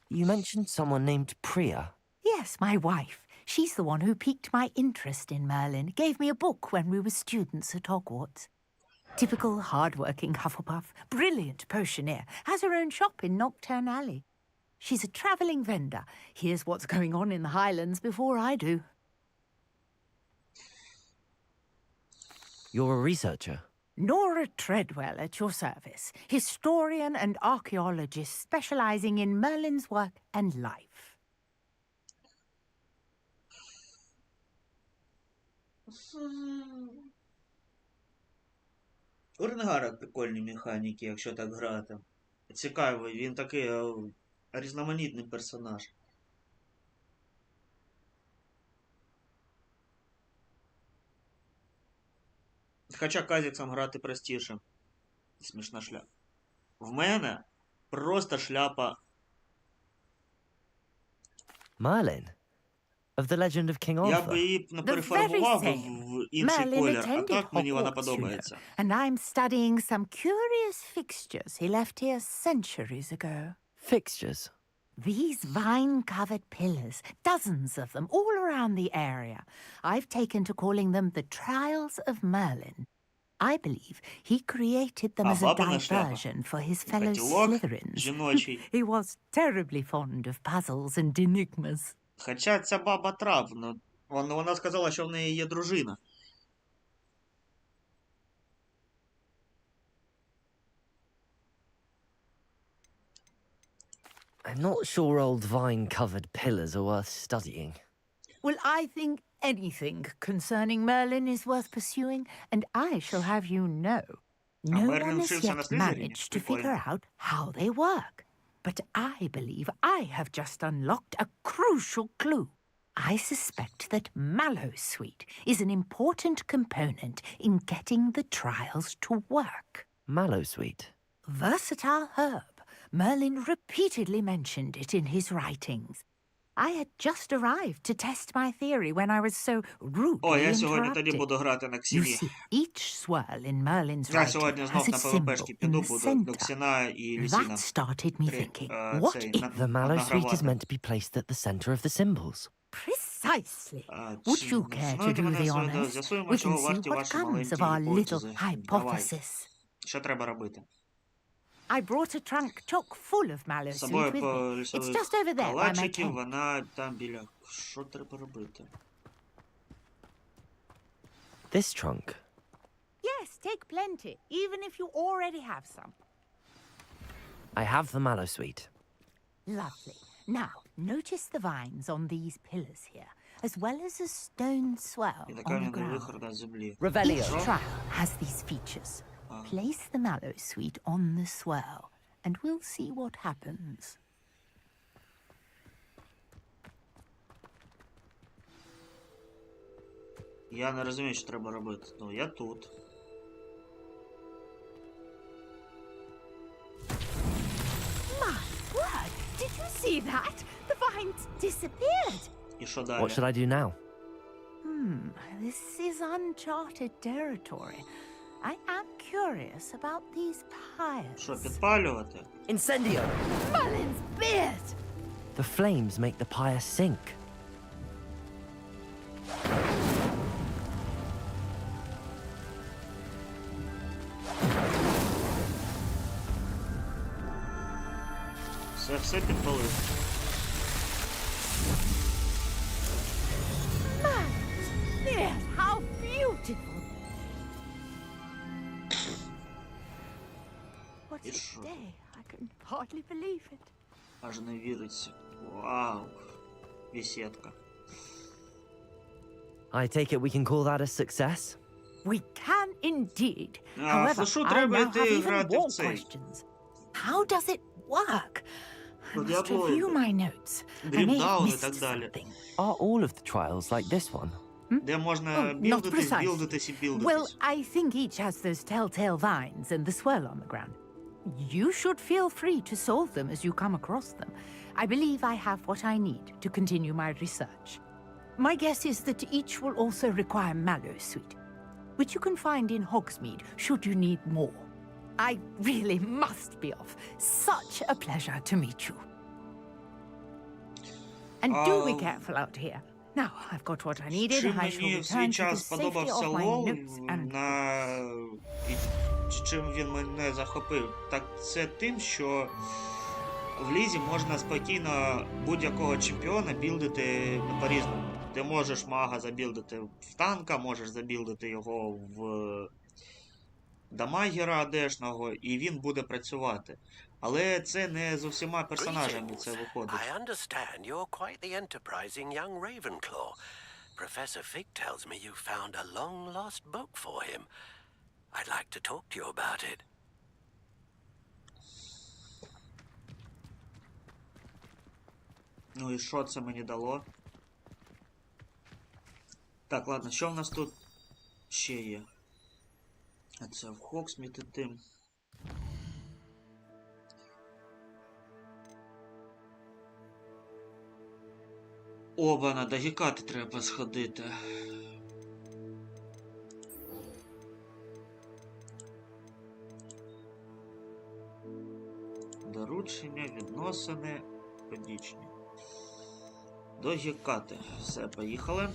You mentioned someone named Priya. Yes, my wife. She's the one who piqued my interest in Merlin, gave me a book when we were students at Hogwarts. Typical hard-working Hufflepuff, brilliant potioneer, has her own shop in Knockturn Alley. She's a travelling vendor, hears what's going on in the Highlands before I do. You're a researcher. Nora Treadwell at your service, historian and archaeologist specialising in Merlin's work and life. У Ренгара прикольні механіки, якщо так грати. Цікавий, він такий різноманітний персонаж. Хоча Казіксом грати простіше. Смішна шляпа. В мене просто шляпа. Merlin? Of the legend of King Я Arthur? би її перефарбував в інший колір, а так мені вона подобається. And I'm studying some curious fixtures he left here centuries ago. Fixtures? These vine-covered pillars, dozens of them, all around the area. I've taken to calling them the Trials of Merlin. I believe he created them as a diversion for his fellow Slytherins. He was terribly fond of puzzles and enigmas. Хоча ця баба травна. Вона сказала, що в неї є дружина. I'm not sure old vine-covered pillars are worth studying. Well, I think anything concerning Merlin is worth pursuing, and I shall have you know, no one has yet managed to figure out how they work. But I believe I have just unlocked a crucial clue. I suspect that mallow sweet is an important component in getting the trials to work. Mallow sweet? Versatile herb. Merlin repeatedly mentioned it in his writings. I had just arrived to test my theory when I was so rudely я сьогодні тоді interrupted. буду грати на You ксіні. see, each swirl in Merlin's Я writing сьогодні has знов a на symbol ПВПшки in піду, the буду до center. Ксіна і That Лісіна. started me thinking, what цей, if... The mallow sweet is награвати. meant to be placed at the center of the symbols. Precisely. Would Чи- you care to давайте do мене the з'ясуємо, honors? з'ясуємо, We чого can see варті what ваші comes маленькі of our little гіпотези. Давай. hypothesis. Що треба робити? I brought a trunk chock full of mallow З sweet собою with по me. It's лісових just over there by my калачиків, tent. вона там біля... Що треба робити? This trunk. Yes, take plenty, even if you already have some. I have the mallow sweet. Lovely. Now, notice the vines on these pillars here, as well as a stone swell І on the кам'яний ground. вихор на землі. Each trial has these features. Place the mallow sweet on the swirl, and we'll see what happens. Я не розумію, що треба робити. Ну, я тут. My word! Did you see that? The vines disappeared. І що далі? What should I do now? This is uncharted territory. I am curious about these Що, pyres. підпалювати? Incendio! Merlin's beard! The flames make the pyre sink. Все підпалив. Merlin's beard! How beautiful! What І a що? day! I can hardly believe it. Аж не віриться. Вау. Бесідка. I take it we can call that a success? We can indeed. А, However, Фушу I треба now have йти even грати в more цей. questions. How does it work? I Ну, must діаблоїди. review my notes. I may have Дріпдаун і missed так далі. something. Are all of the trials like this one? Де можна Oh, not білдитись, precise. білдитись і Well, білдитись. I think each has those telltale vines and the swirl on the ground. You should feel free to solve them as you come across them. I believe I have what I need to continue my research. My guess is that each will also require mallow sweet, which you can find in Hogsmeade should you need more. I really must be off. Such a pleasure to meet you. And do be careful out here. Now, I've got what I needed. Чим I shall мені в свій return to the час safety сподобався of my лол, notes and... і чим він мене захопив, так це тим, що в лізі можна спокійно будь-якого чемпіона білдити по-різному. Ти можеш мага забілдити в танка, можеш забілдити його в дамагера адешного, і він буде працювати. Але це не з усіма персонажами це виходить. I understand you're quite the enterprising young Ravenclaw. Professor Fig tells me you found a long-lost book for him. I'd like to talk to you about it. Ну і що це мені дало? Так, ладно, що в нас тут ще є? А це в Хоксмід іти. Оба, до Гекати треба сходити. Доручення, відносини, подічні. До Гекати. Все, поїхали.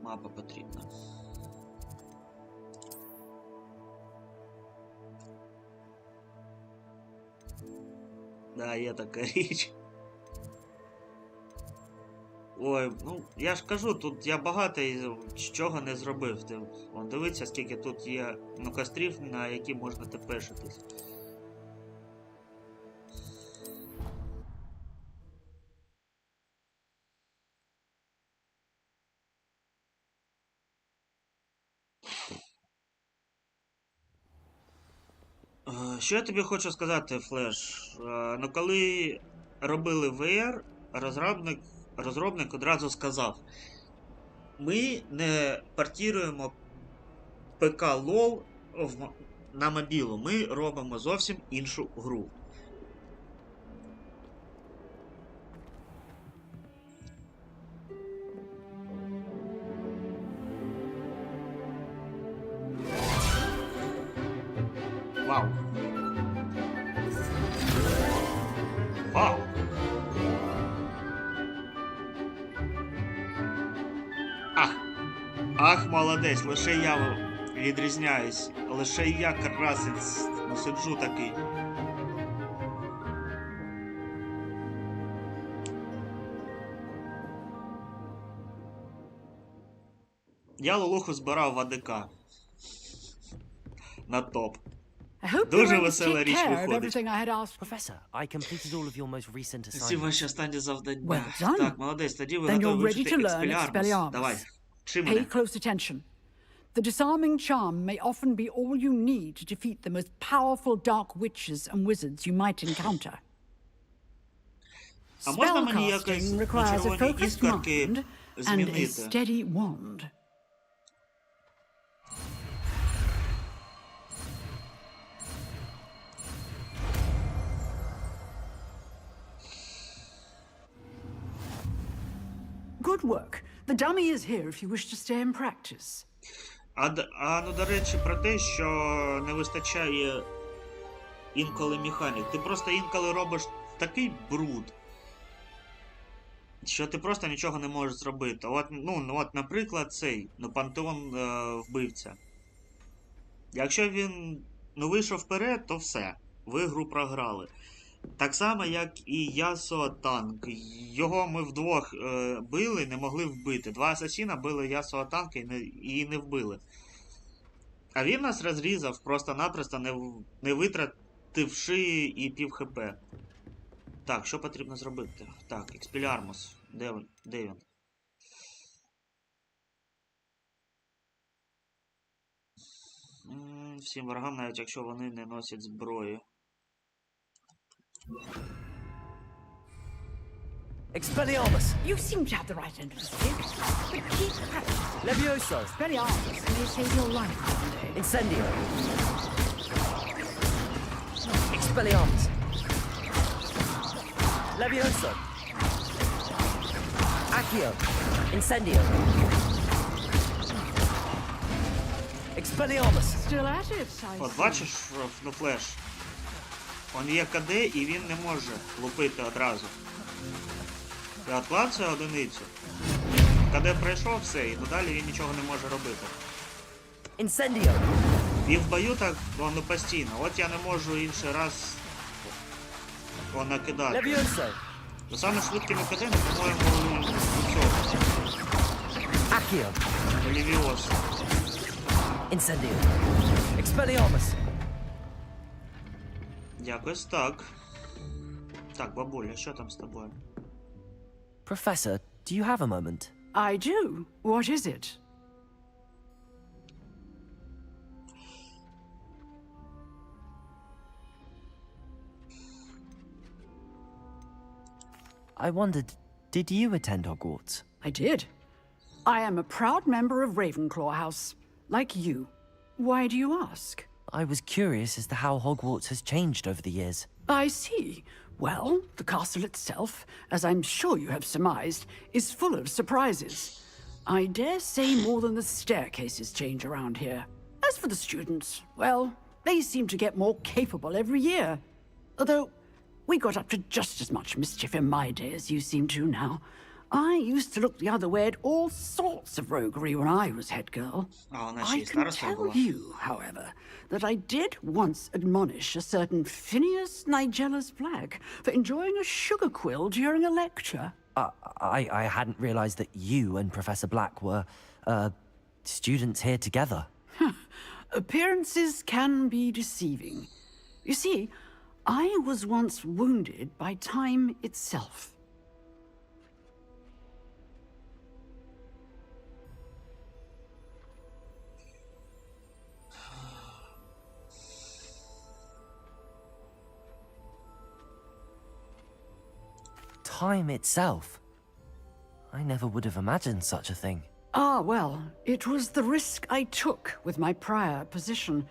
Мапа потрібна. Да, є така річ. Ой, ну, я ж кажу, тут я багато чого не зробив. Вон, дивіться, скільки тут є кострів, на які можна тепешитись. Що я тобі хочу сказати, Флеш? Ну, коли робили VR, розробник одразу сказав: ми не портіруємо ПК LOL на мобілу, ми робимо зовсім іншу гру. Вау. Вау. Ах, молодець, лише я відрізняюсь. Лише я красець, не сиджу такий. Я лолуху збирав в АДК. На топ. Дуже весела річ виходить. Professor, I completed all of your most recent Всі assignments. ваші останні завдання. Well done. Так, молодець, тоді ви Then готові you're ready вивчити to learn експеліармус. Давай, Expelliarmus. вчи Pay мене. close attention. The disarming charm may often be all you need to defeat the most powerful dark witches and wizards you might encounter. А можна мені якось Spellcasting на requires a червоні focused іскорки mind and a змінити? steady wand. Good work. The dummy is here if you wish to stay and practice. Ну, до речі, про те, що не вистачає інколи механік. Ти просто інколи робиш такий бруд, що ти просто нічого не можеш зробити. От, наприклад, цей, пантеон вбивця. Якщо він вийшов вперед, то все. Ви гру програли. Так само, як і Ясо танк. Його ми вдвох били, не могли вбити. Два асасіна били Ясо танк і не вбили. А він нас розрізав, просто-напросто не витративши і пів хп. Так, що потрібно зробити? Так, експеліармус. Де він? Всім ворогам, навіть якщо вони не носять зброї. Expelliarmus! You seem to have the right end of the stick, but keep practicing. Levioso! Expelliarmus may save your life one day. Incendio! Expelliarmus! Levioso! Accio! Incendio! Expelliarmus! Still at it, I От see. бачиш, Флеш? Он є КД і він не може лупити одразу. Я відклацаю одиницю. КД пройшов все, і далі він нічого не може робити. Incendio! І в бою так воно постійно. От я не можу інший раз накидати. Levioso! Бо саме швидкими КД не по-моєму цього. Accio! Левіос. Incendio! Expelliarmus! Якось так. Так, бабуля, що там з тобою? Professor, do you have a moment? I do. What is it? I wondered, did you attend Hogwarts? I did. I am a proud member of Ravenclaw House, like you. Why do you ask? I was curious as to how Hogwarts has changed over the years. I see. Well, the castle itself, as I'm sure you have surmised, is full of surprises. I dare say more than the staircases change around here. As for the students, well, they seem to get more capable every year. Although, we got up to just as much mischief in my day as you seem to now. I used to look the other way at all sorts of roguery when I was head girl. I can tell you, however, that I did once admonish a certain Phineas Nigella's Black for enjoying a sugar quill during a lecture. I hadn't realized that you and Professor Black were, students here together. Appearances can be deceiving. You see, I was once wounded by time itself. time itself. I never would have imagined such a thing. Ah, well, it was the risk I took with my prior position.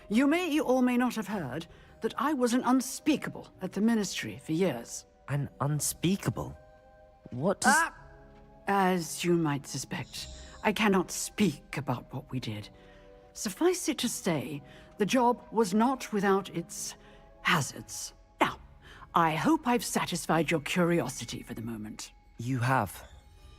You may or may not have heard that I was an unspeakable at the ministry for years. An unspeakable? What does... As you might suspect, I cannot speak about what we did. Suffice it to say, the job was not without its hazards. Now, I hope I've satisfied your curiosity for the moment. You have.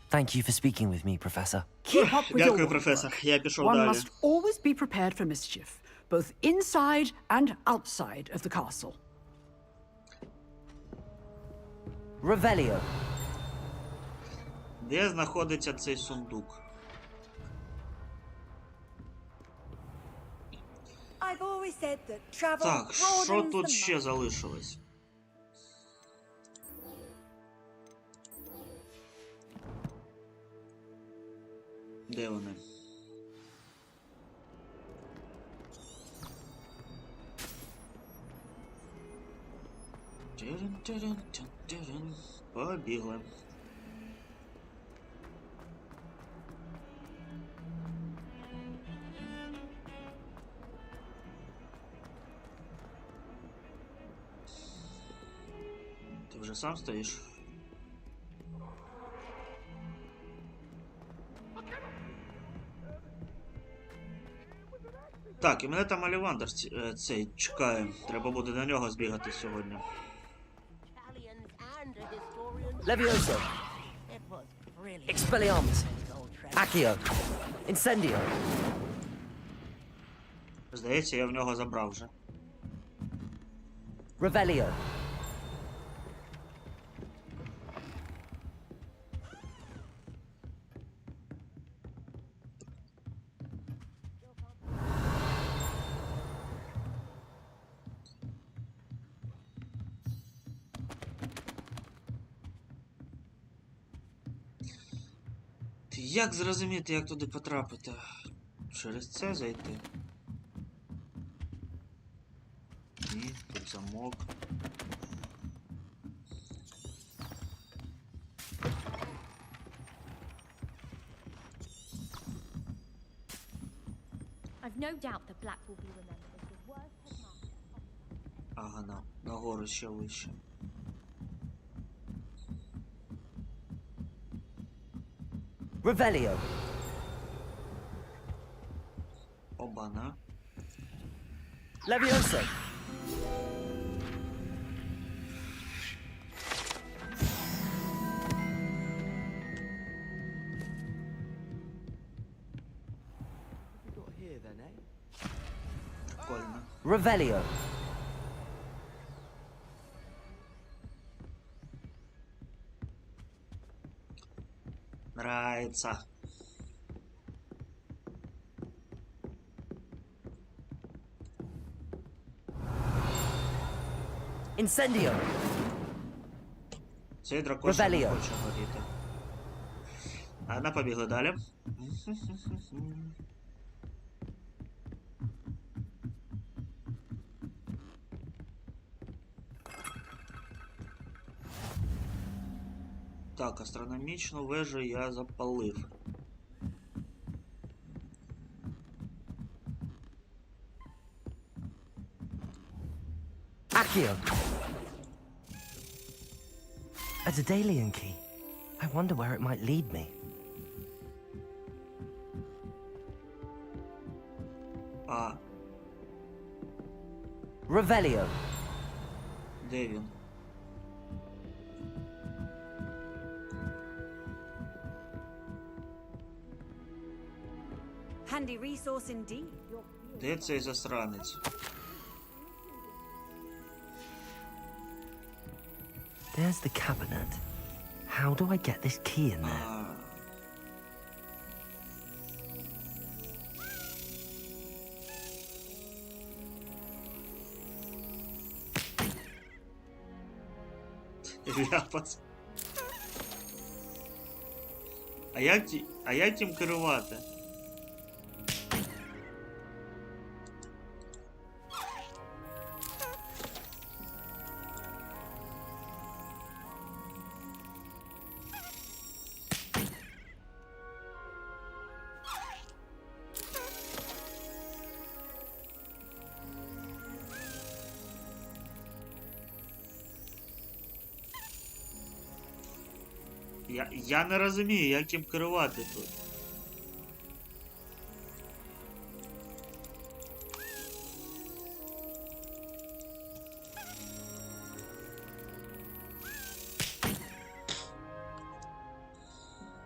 Thank you for speaking with me, Professor. Keep up with your Дякую, work. професор. Я пішов One далі. must always be prepared for mischief, both inside and outside of the castle. Revelio. Де знаходиться цей сундук? I've always said that travel Так, що broadens тут the ще mind. залишилось? Де вони? Тирин-тирин-тирин-тирин. Побігли. Ти вже сам стоїш? Так, і мене там Олівандр цей чекає. Треба буде на нього збігати сьогодні. Levioso. Expelliarmus. Accio. Incendio. Здається, я в нього забрав вже. Revelio. Як зрозуміти, як туди потрапити? Через це зайти? Ні, тут замок. I've no doubt that Black will be remembered as the worst headmaster. Ага, нагору ще вище. Revelio. Оба-на. Levioso. Прикольно. Revelio. Нравится. Incendio. Цей дракон ще не Revelio. хоче горіти. Ладно, побігли далі. Так, астрономічну вежу я запалив. Accio. A Daedalian key. I wonder where it might lead me. А, Revelio. де він? Handy resource indeed. Де цей засранець? There's the cabinet. How do I get this key in there? А, ляпас. А як тим керувати? Я не розумію, як їм керувати тут.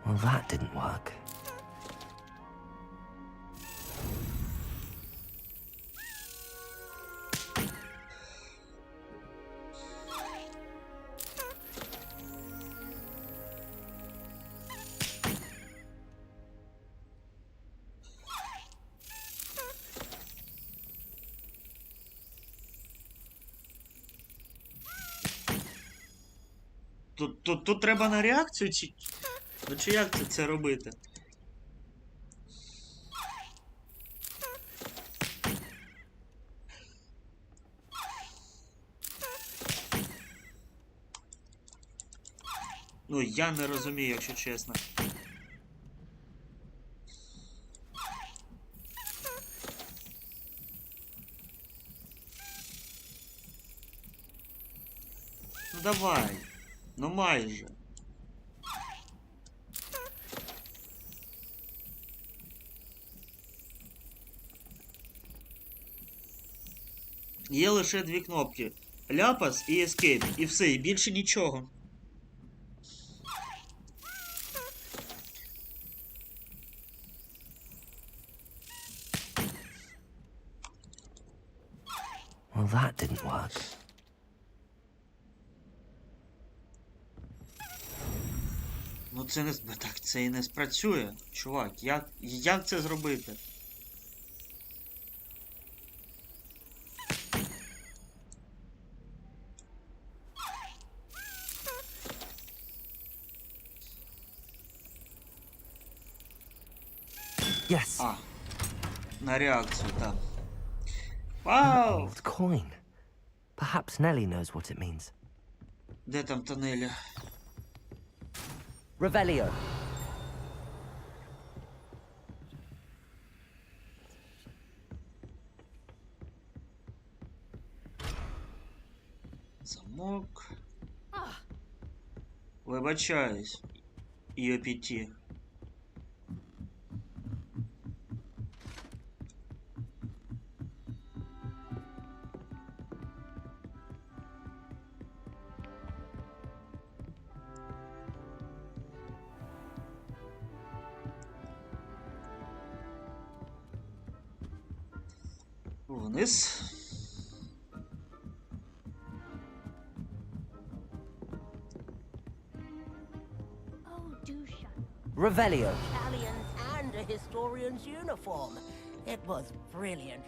Well, that didn't work. Тут треба на реакцію, чи... Ну чи як це робити? Ну, я не розумію, якщо чесно. Ну давай. Ну майже. Є лише дві кнопки. Ляпас і Escape. І все, і більше нічого. Well, that didn't work. Ну це не... Так, це і не спрацює. Чувак, як це зробити? Yes. А. На реакцію, так. Вау! Old coin. Perhaps Nellie knows what it means. Де там тунелі? Revelio. Замок. Вибачаюсь. Йопіті. Вниз. Oh, do shut. Revelio. Italians and a historian's uniform. It was brilliant.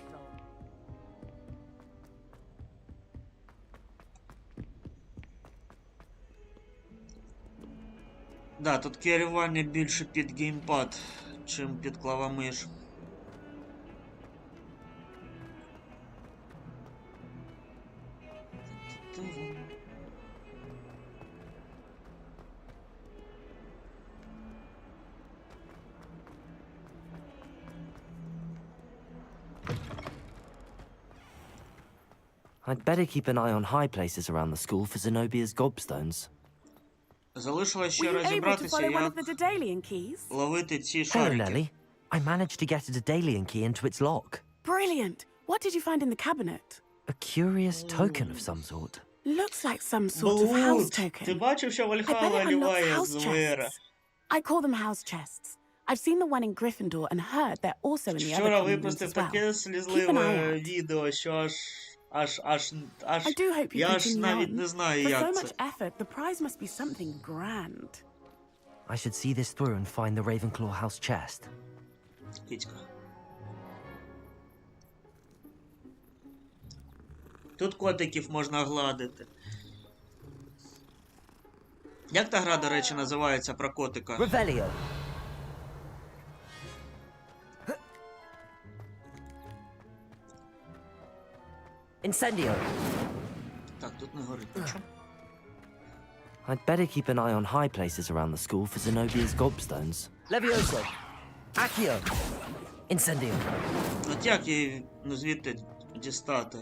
Да, тут керування більше під геймпад, чим під клавомиш. I'd better keep an eye on high places around the school for Zenobia's gobstones. Залишилось ще Were you able to розібратися, follow one of як the Dedalian keys? ловити ці Hello, шарики. Nellie. I managed to get a Dedalian key into its lock. Brilliant. What did you find in the cabinet? A curious token of some sort. Looks like some sort of house Блуд! Ти token. бачив, що I bet Вальхалла it unlocks ліває house з Вера? chests. I call them house chests. I've seen the one in Gryffindor and heard they're also in the other Вчора common rooms випустив as well. таке Keep an eye слізливе out. відео, що аж I do hope you я ж continue навіть on. не знаю, For so як much це. effort, the prize must be something grand. I should see this through and find the Ravenclaw house chest. Кицька. Тут котиків можна гладити. Як та гра, до речі, називається про котика? Revelio. Incendio. Так, тут не горить нічого. I'd better keep an eye on high places around the school for Zenobia's gobstones. Levioso. Accio. Incendio. От як її, ну, звідти дістати?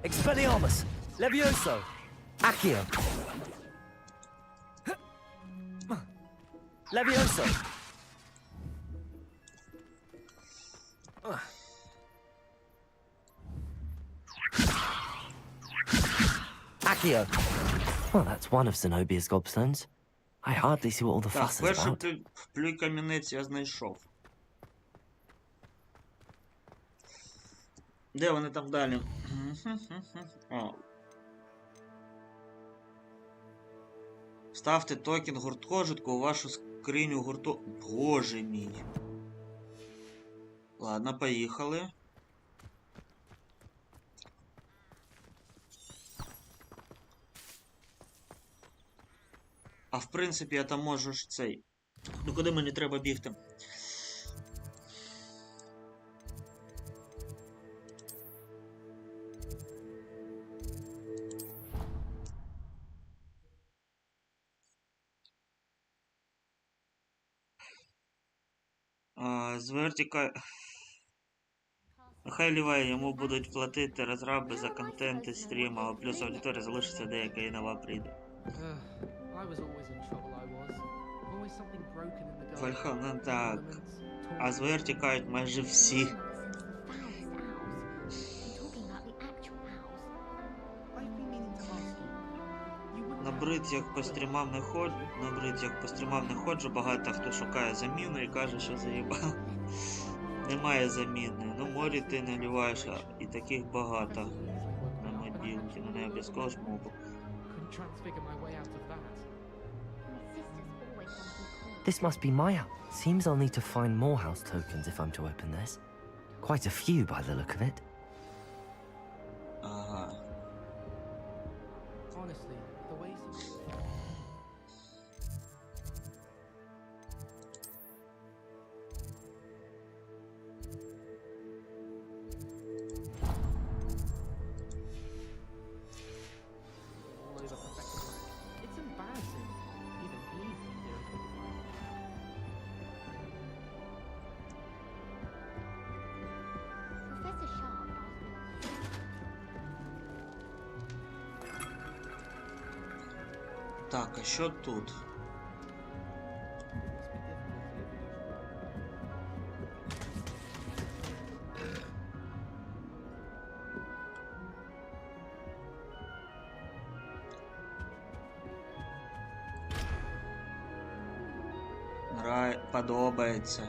Expelliarmus! Levioso! Accio! Levioso! Accio! Well, that's one of Zenobia's gobstones. I hardly see what all the Так, fuss is перший about. плюй камінець я знайшов. Де вони там далі? О. Ставте токен гуртожитку у вашу скриню гурту... Боже мій. Ладно, поїхали. А в принципі я там можу ж цей... Ну куди мені треба бігти? З вертіка... Нехай ліває, йому будуть платити розраби за контент і стрім, а плюс аудиторія залишиться деяка і нова прийде. Вальхална, так. А з ВР тікають майже всі. Набрид, як по стрімам не ходжу, багато хто шукає заміну і каже, що заїбав. Немає заміни. Ну, морі ти не ліваєш, і таких багато на мобілці, ну не обов'язково ж мобу. This must be my house. Seems I'll need to find more house tokens if I'm to open this. Quite a few by the look of it. Ага. Honestly, the way it's embarrassing. Even he seems irritated by it. Professor Sharp asked Так, а що тут? Подобається.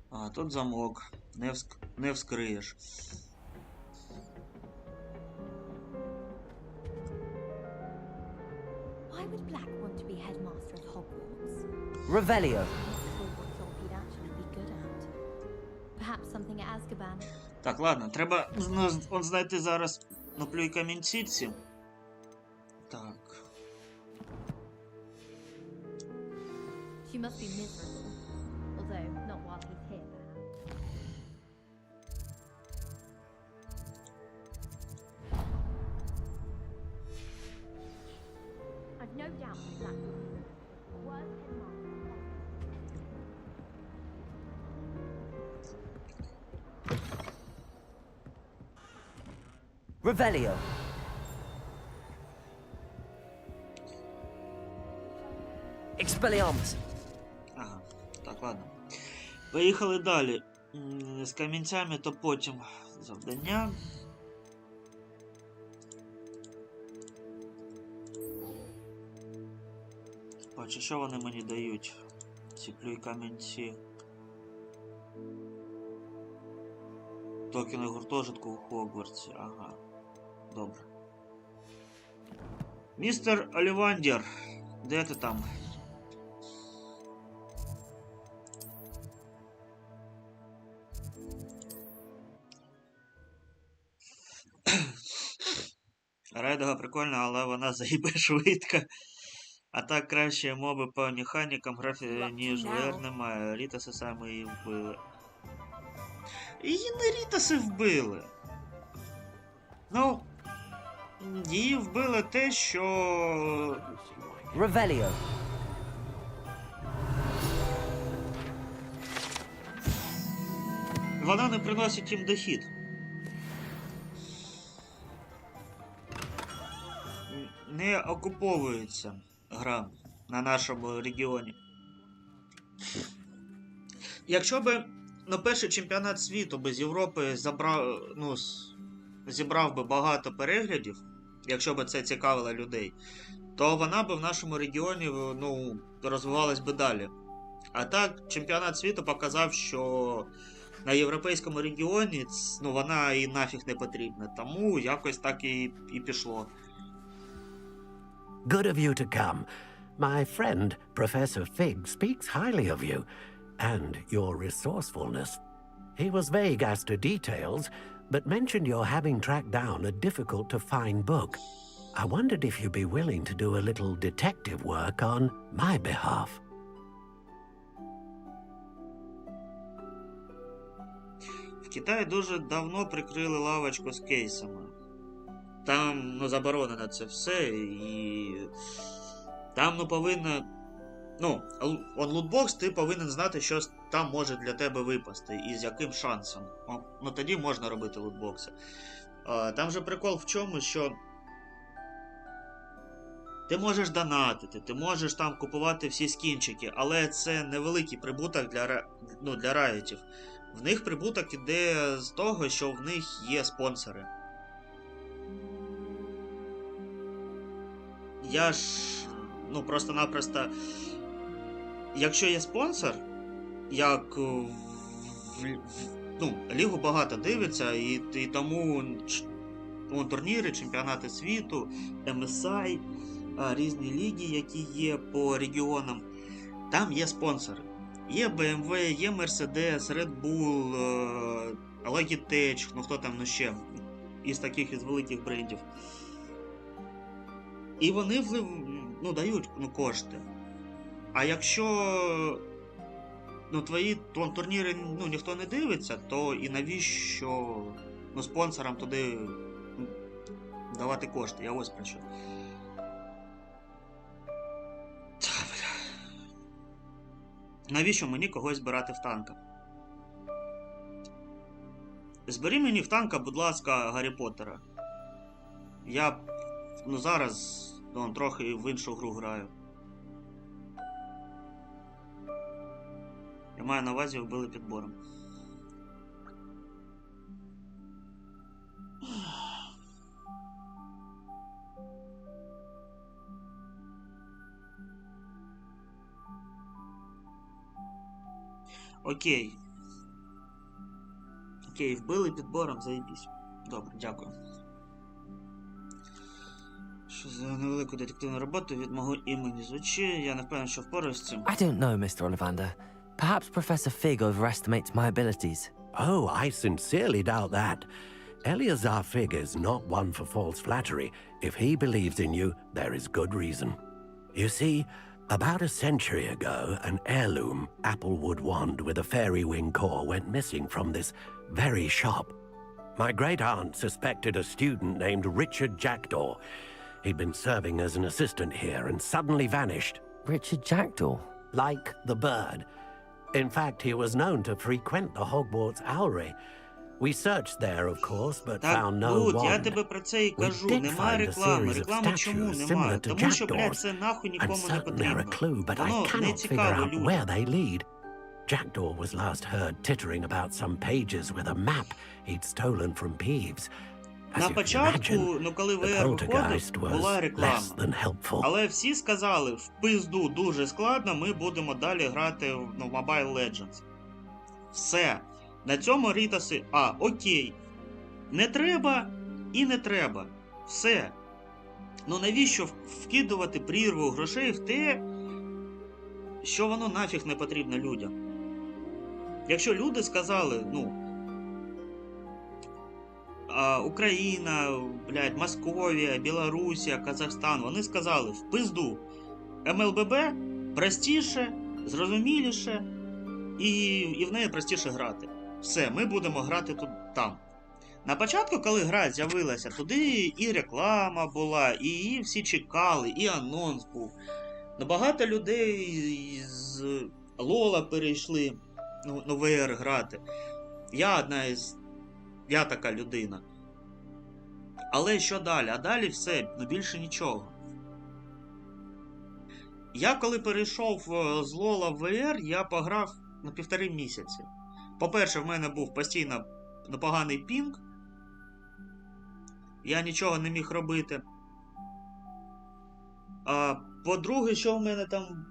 А, тут замок. Не вскриєш. Why would Black want to be headmaster of Hogwarts? Revelio! Hogwarts thought he'd actually be good at. Perhaps something at Azkaban. Так, ладно, треба знайти зараз на плюй камінці ці. Так. She must be miserable. Although, not while he's here, perhaps. I've no doubt that Black will be the worst headmaster. Revelio! Expelliarmus! Ага, так, ладно. Поїхали далі. З камінцями, то потім завдання. Бачу, що вони мені дають? Ці плюй камінці. Токени гуртожитку у Хогвартсі. Ага. Добре. Містер Олівандер, де ти там? Райдога прикольна, але вона заїбе швидко. А так краще моби по механікам графіки, ніж ВР немає. Рітаси саме її вбили. Її не Рітаси вбили. Ну, Її вбило те, що... Revelio. Вона не приносить їм дохід. Не окуповується гра на нашому регіоні. Якщо би перший чемпіонат світу без Європи зібрав би багато переглядів, якщо б це цікавило людей, то вона би в нашому регіоні розвивалась би далі. А так, чемпіонат світу показав, що на європейському регіоні вона і нафіг не потрібна. Тому якось так і пішло. Good of you to come. My friend, Professor Fig, speaks highly of you and your resourcefulness. He was vague as to details, but mentioned your having tracked down a difficult-to-find book. I wondered if you'd be willing to do a little detective work on my behalf. В Китаї дуже давно прикрили лавочку з кейсами. Там, заборонено це все, і там, повинно... лутбокс, ти повинен знати, що там може для тебе випасти, і з яким шансом. Тоді можна робити лутбокси. Там же прикол в чому, що ти можеш донатити, ти можеш там купувати всі скінчики, але це невеликий прибуток для райотів. В них прибуток іде з того, що в них є спонсори. Я ж, просто-напросто, якщо є спонсор, як лігу багато дивиться, і тому турніри, чемпіонати світу, MSI, різні ліги, які є по регіонам, там є спонсори. Є BMW, є Mercedes, Red Bull, Logitech, хто там ще, із великих брендів. І вони дають кошти. А якщо твої турніри ніхто не дивиться, то і навіщо спонсорам туди давати кошти? Я ось про що. Навіщо мені когось збирати в танка? Збери мені в танка, будь ласка, Гаррі Поттера. Я зараз трохи в іншу гру граю. Я маю на увазі, вбили підбором. Окей. Вбили підбором, заєбісь. Добре, дякую. Що за невелику детективну роботу від мого імені звучить, я не впевнений, що впораюсь з цим. I don't know, Mr. Ollivander. Perhaps Professor Fig overestimates my abilities. Oh, I sincerely doubt that. Eleazar Fig is not one for false flattery. If he believes in you, there is good reason. You see, about a century ago, an heirloom applewood wand with a fairy wing core went missing from this very shop. My great-aunt suspected a student named Richard Jackdaw. He'd been serving as an assistant here and suddenly vanished. Richard Jackdaw? Like the bird. In fact, he was known to frequent the Hogwarts Owlry. We searched there, of course, but found no wand. Я тебе про це і кажу. Немає реклами. Реклами чому немає? Тому що, це нахуй нікому не потрібно. Воно не цікаво людям. Jackdaw was last heard tittering about some pages with a map he'd stolen from Peeves. На початку, коли VR виходив, була реклама. Але всі сказали, в пизду дуже складно, ми будемо далі грати в Mobile Legends. Все. На цьому рітаси, окей. Не треба і не треба. Все. Навіщо вкидувати прірву грошей в те, що воно нафіг не потрібно людям? Якщо люди сказали, Україна, Московія, Білорусія, Казахстан, вони сказали, в пизду. МЛББ простіше, зрозуміліше, і в неї простіше грати. Все, ми будемо грати там. На початку, коли гра з'явилася, туди і реклама була, і її всі чекали, і анонс був. Но багато людей з Лола перейшли на VR грати. Я така людина. Але що далі? А далі все, більше нічого. Я коли перейшов з Лола в VR, я пограв на 1,5 місяці. По-перше, в мене був постійно непоганий пінг. Я нічого не міг робити. А по-друге, що в мене там...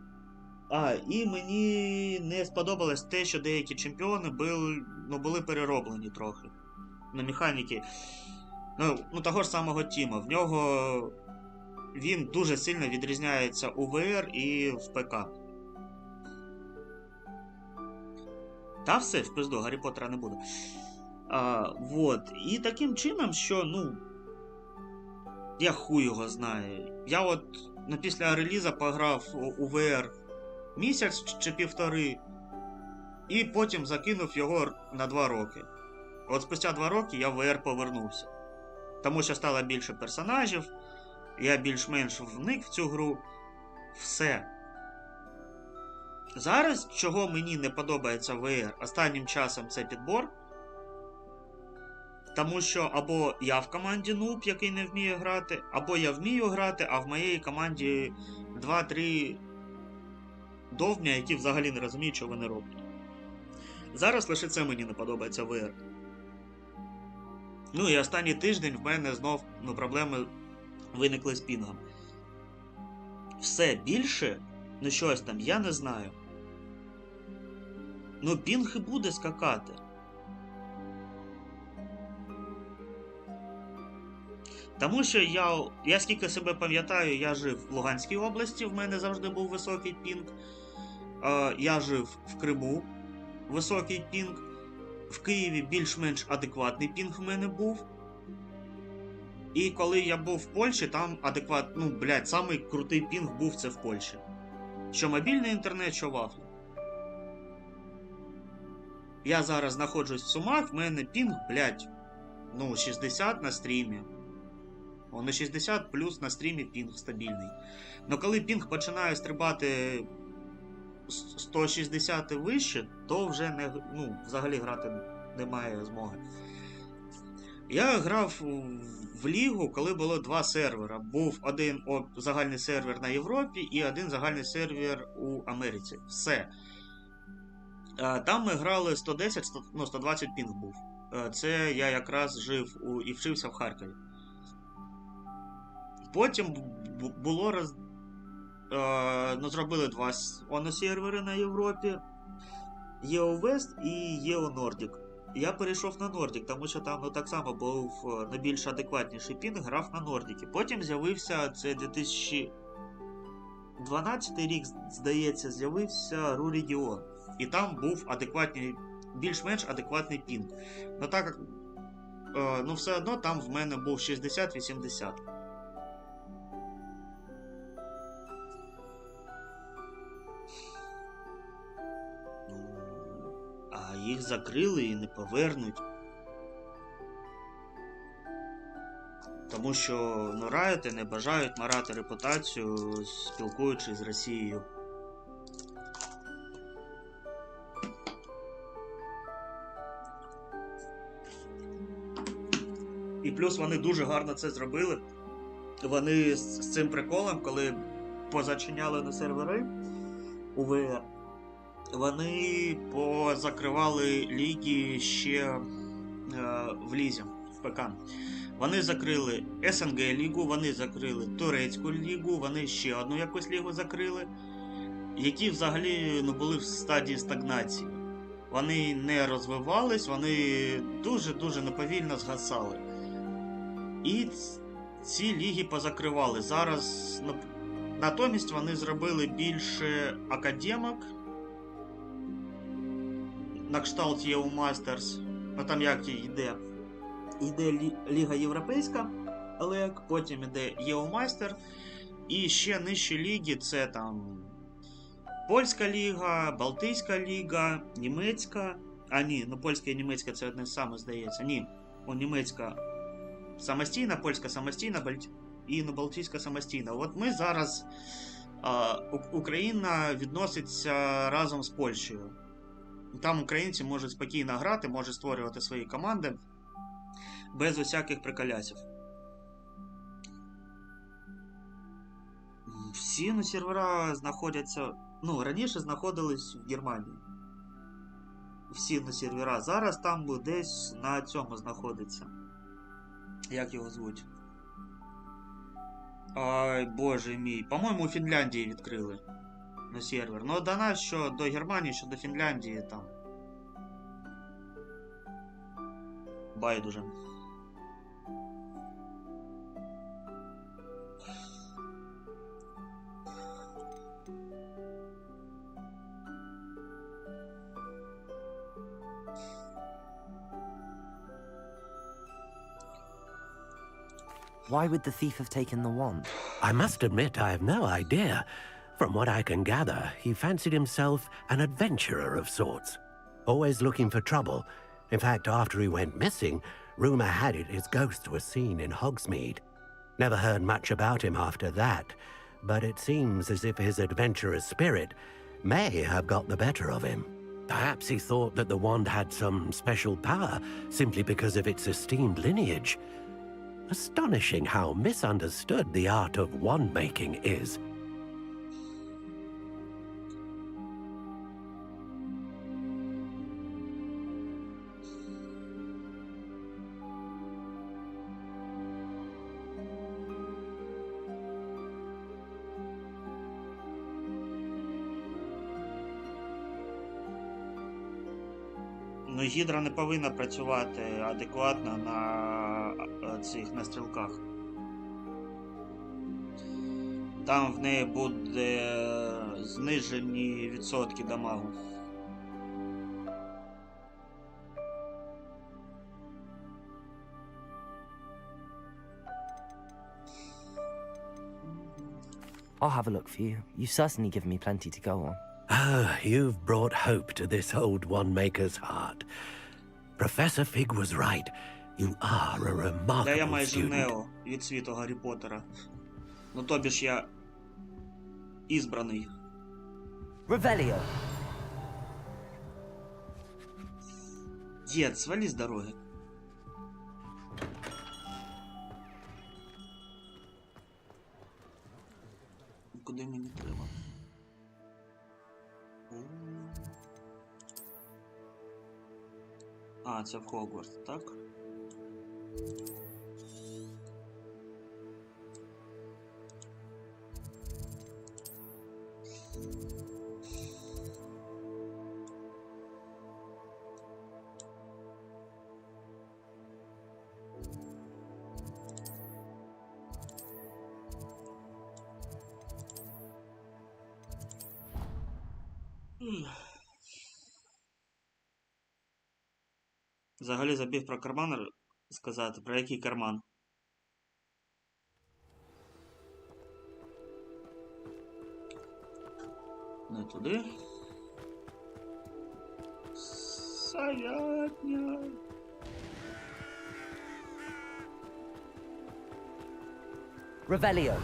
і мені не сподобалось те, що деякі чемпіони були перероблені трохи. На механіки. Того ж самого Тіма. В нього... Він дуже сильно відрізняється у VR і в ПК. Та все, в пизду, Гаррі Поттера не буде. І таким чином, що, я хуй його знаю. Я після реліза пограв у VR місяць чи 1,5, і потім закинув його на 2 роки. Спустя 2 роки я в VR повернувся. Тому що стало більше персонажів, я більш-менш вник в цю гру. Все. Зараз, чого мені не подобається в VR останнім часом, це підбор. Тому що або я в команді нуб, який не вміє грати, або я вмію грати, а в моїй команді 2-3 довбня, які взагалі не розуміють, що вони роблять. Зараз лише це мені не подобається в VR. І останній тиждень в мене знов проблеми виникли з пінгом. Все більше, щось там, я не знаю. Пінг і буде скакати. Тому що я скільки себе пам'ятаю, я жив в Луганській області, в мене завжди був високий пінг. Я жив в Криму, високий пінг. В Києві більш-менш адекватний пінг в мене був. І коли я був в Польщі, там самий крутий пінг був це в Польщі. Що мобільний інтернет, що вафлі. Я зараз знаходжусь в Сумах, в мене пінг, 60 на стрімі. Не 60 плюс на стрімі пінг стабільний. Но коли пінг починає стрибати 160 і вище, то вже взагалі грати немає змоги. Я грав в лігу, коли було 2 сервера. Був один загальний сервер на Європі і один загальний сервер у Америці. Все. Там ми грали 120 пінг був. Це я якраз жив і вчився в Харкові. Потім було зробили 2 сервери на Європі. EO West і EO Nordic. Я перейшов на Nordic, тому що там так само був найбільш адекватніший пінг, грав на Nordic. Потім з'явився, це 2012 рік, здається, з'явився Ру-регіон. І там був більш-менш адекватний пінг. Все одно там в мене був 60-80. А їх закрили і не повернуть. Тому що Riot не бажають марати репутацію, спілкуючись з Росією. І плюс вони дуже гарно це зробили. Вони з цим приколом, коли позачиняли на сервери у VR, вони позакривали ліги ще в лізі, в ПК. Вони закрили СНГ лігу, вони закрили турецьку лігу, вони ще одну якусь лігу закрили, які взагалі були в стадії стагнації. Вони не розвивались, вони дуже-дуже неповільно згасали. І ці ліги позакривали. Зараз натомість вони зробили більше академок, на кшталт EO Masters. Там як йде Ліга Європейська, потім йде EO Master, і ще нижчі ліги це там Польська ліга, Балтійська ліга, німецька. Польська і німецька це одне саме, здається. Ні. німецька самостійна, польська самостійна і балтійська самостійна. От ми зараз... Україна відноситься разом з Польщею. Там українці можуть спокійно грати, можуть створювати свої команди без усяких приколясів. Всі сервера знаходяться... раніше знаходились в Германії. Всі сервера. Зараз там десь на цьому знаходиться. Як його звуть? Ай, боже мій. По-моєму, у Фінляндії відкрили на сервер. До нас, що до Германії, що до Фінляндії там. Байдуже. Why would the thief have taken the wand? I must admit I have no idea. From what I can gather, he fancied himself an adventurer of sorts. Always looking for trouble. In fact, after he went missing, rumor had it his ghost was seen in Hogsmeade. Never heard much about him after that, but it seems as if his adventurous spirit may have got the better of him. Perhaps he thought that the wand had some special power simply because of its esteemed lineage. Astonishing how misunderstood the art of wand-making is. Гідра не повинна працювати адекватно на стрілках. Там в неї буде знижені відсотки дамагу. I'll have a look for you. You've certainly given me plenty to go on. Ah, you've brought hope to this old one-maker's heart. Professor Fig was right. You are a remarkable Я майже student. Нео від світу Гаррі Поттера. Тобі ж я ізбраний. Revelio. Дід, свалі з дороги. Куди мені треба? Це в Хогвартс, так? Взагалі забіг про карман сказати. Про який карман? Не туди. Салятня. Revelio.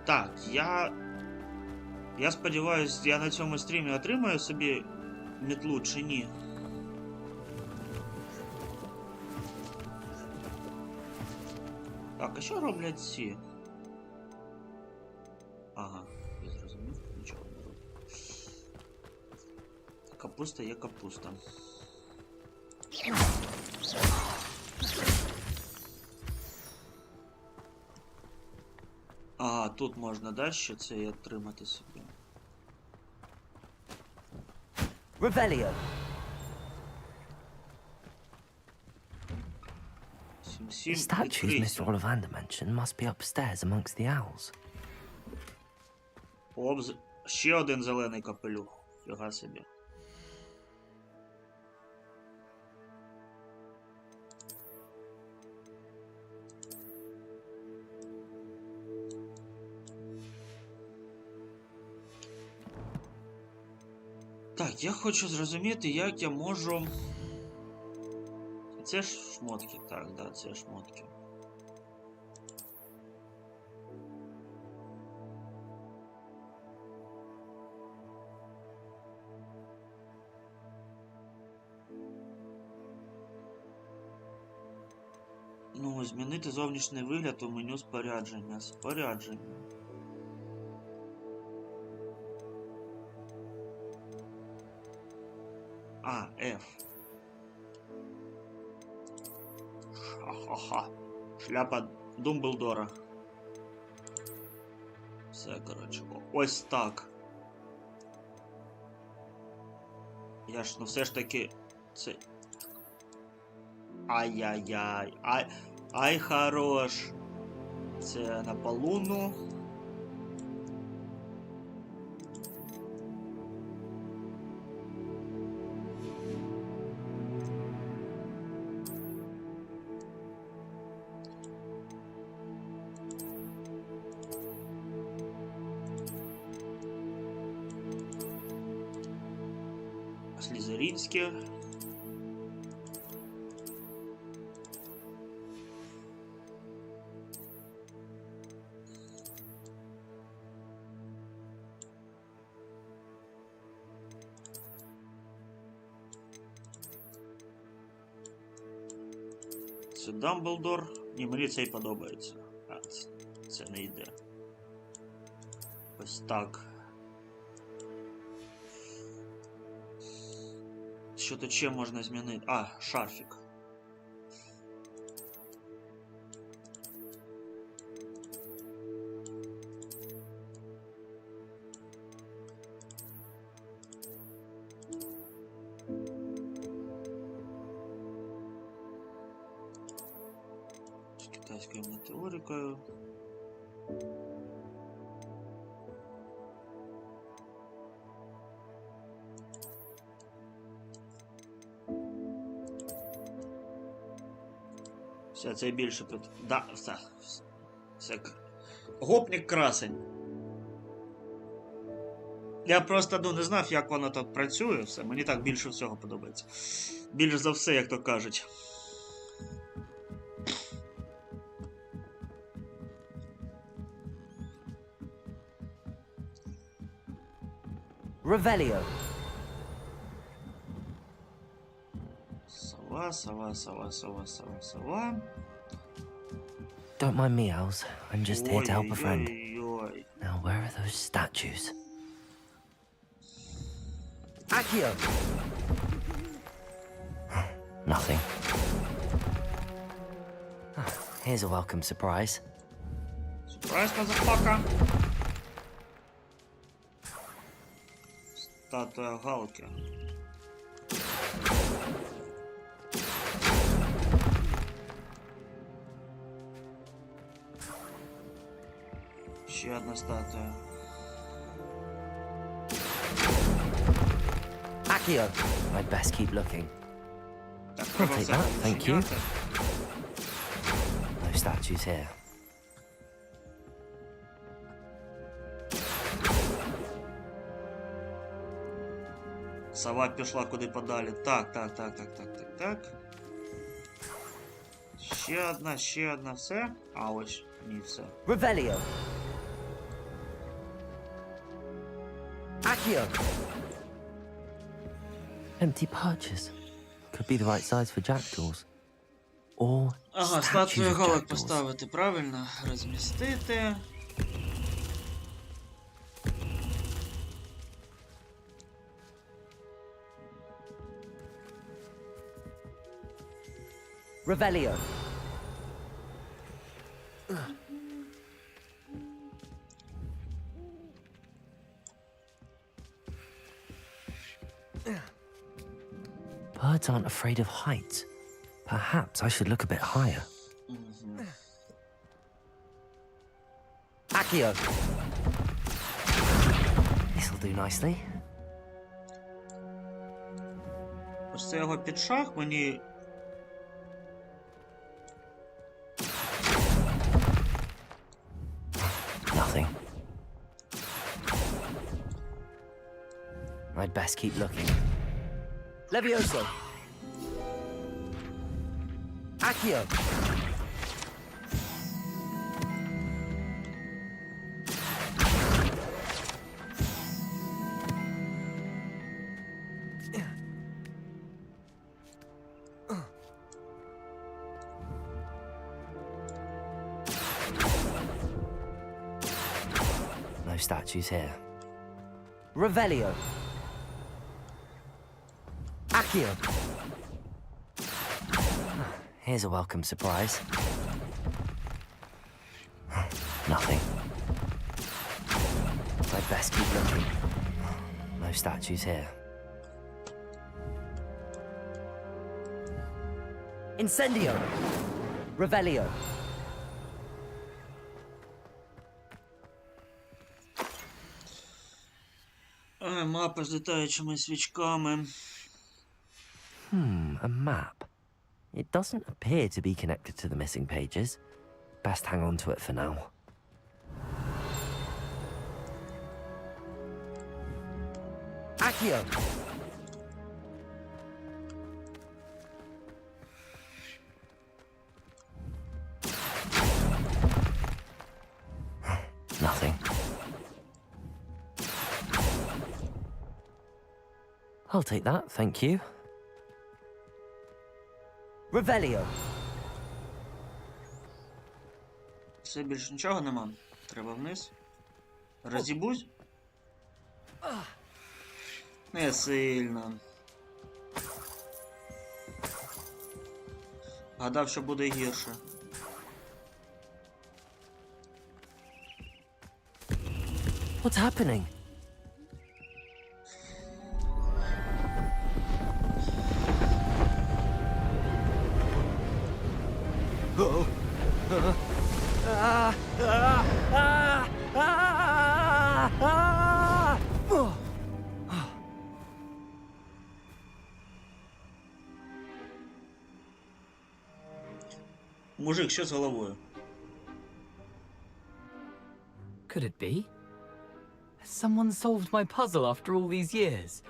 Так, я сподіваюсь, я на цьому стрімі отримаю собі метлу чи ні. Так, а що роблять ці? Ага, я зрозумів, нічого не роблю. Капуста є капуста. Ага, тут можна, да, що це і отримати собі. Revelio. The statues Mr. Ollivander mentioned must be upstairs amongst the owls. Ще один зелений капелюх. Фіга собі. Так, я хочу зрозуміти, як я можу... Це ж шмотки, так, да, це шмотки. Ну, змінити зовнішній вигляд у меню спорядження. Спорядження. А, F. Ха-ха-ха. Шляпа Думблдора. Все, коротше. Ось так. Я ж, ну все ж таки... Це... Ай-яй-яй. Ай, хорош. Це на полуну. Слізеринське. Це Дамблдор. Ні, мені цей подобається. А, це не йде. Ось так. Що тут ще можна змінити? А, шарфік. З китайською метеорикою. Все, це більше тут. Да, все. Все. Гопник красень. Я просто, ну, не знав, як воно тут працює. Все, мені так більше всього подобається. Більш за все, як то кажуть. Revelio. Сова. Don't mind me, Owls. I'm just here to help a friend. Now, where are those statues? Accio! Nothing. Ah, here's a welcome surprise. Surprise, motherfucker! Статуя Галки. Ще одна статуя. Accio! I'd best keep looking. I'll take that, thank you. No statues here. Сова пішла куди подалі. Так. Ще одна, все. А ось, ні, все. Revelio! Accio! Empty perches. Could be the right size for jackdaws. Or Ага, statues статую of галок jackdaws. поставити правильно, розмістити. Revelio! Birds aren't afraid of heights. Perhaps I should look a bit higher. Accio! This'll do nicely. Ось це його підшах мені... Nothing. I'd best keep looking. Levioso! Accio! No statues here. Revelio! Accio! Here's a welcome surprise. Nothing. I'd best keep looking. No statues here. Incendio! Revelio! Мапа з літаючими свічками. A map. It doesn't appear to be connected to the missing pages. Best hang on to it for now. Accio! Nothing. I'll take that, thank you. Revelio. Все, більше нічого нема. Треба вниз. Розібусь? Не сильно. Гадав, що буде гірше. What's happening? Мужик, що з головою? Could it be? Has someone solved my puzzle after all these years?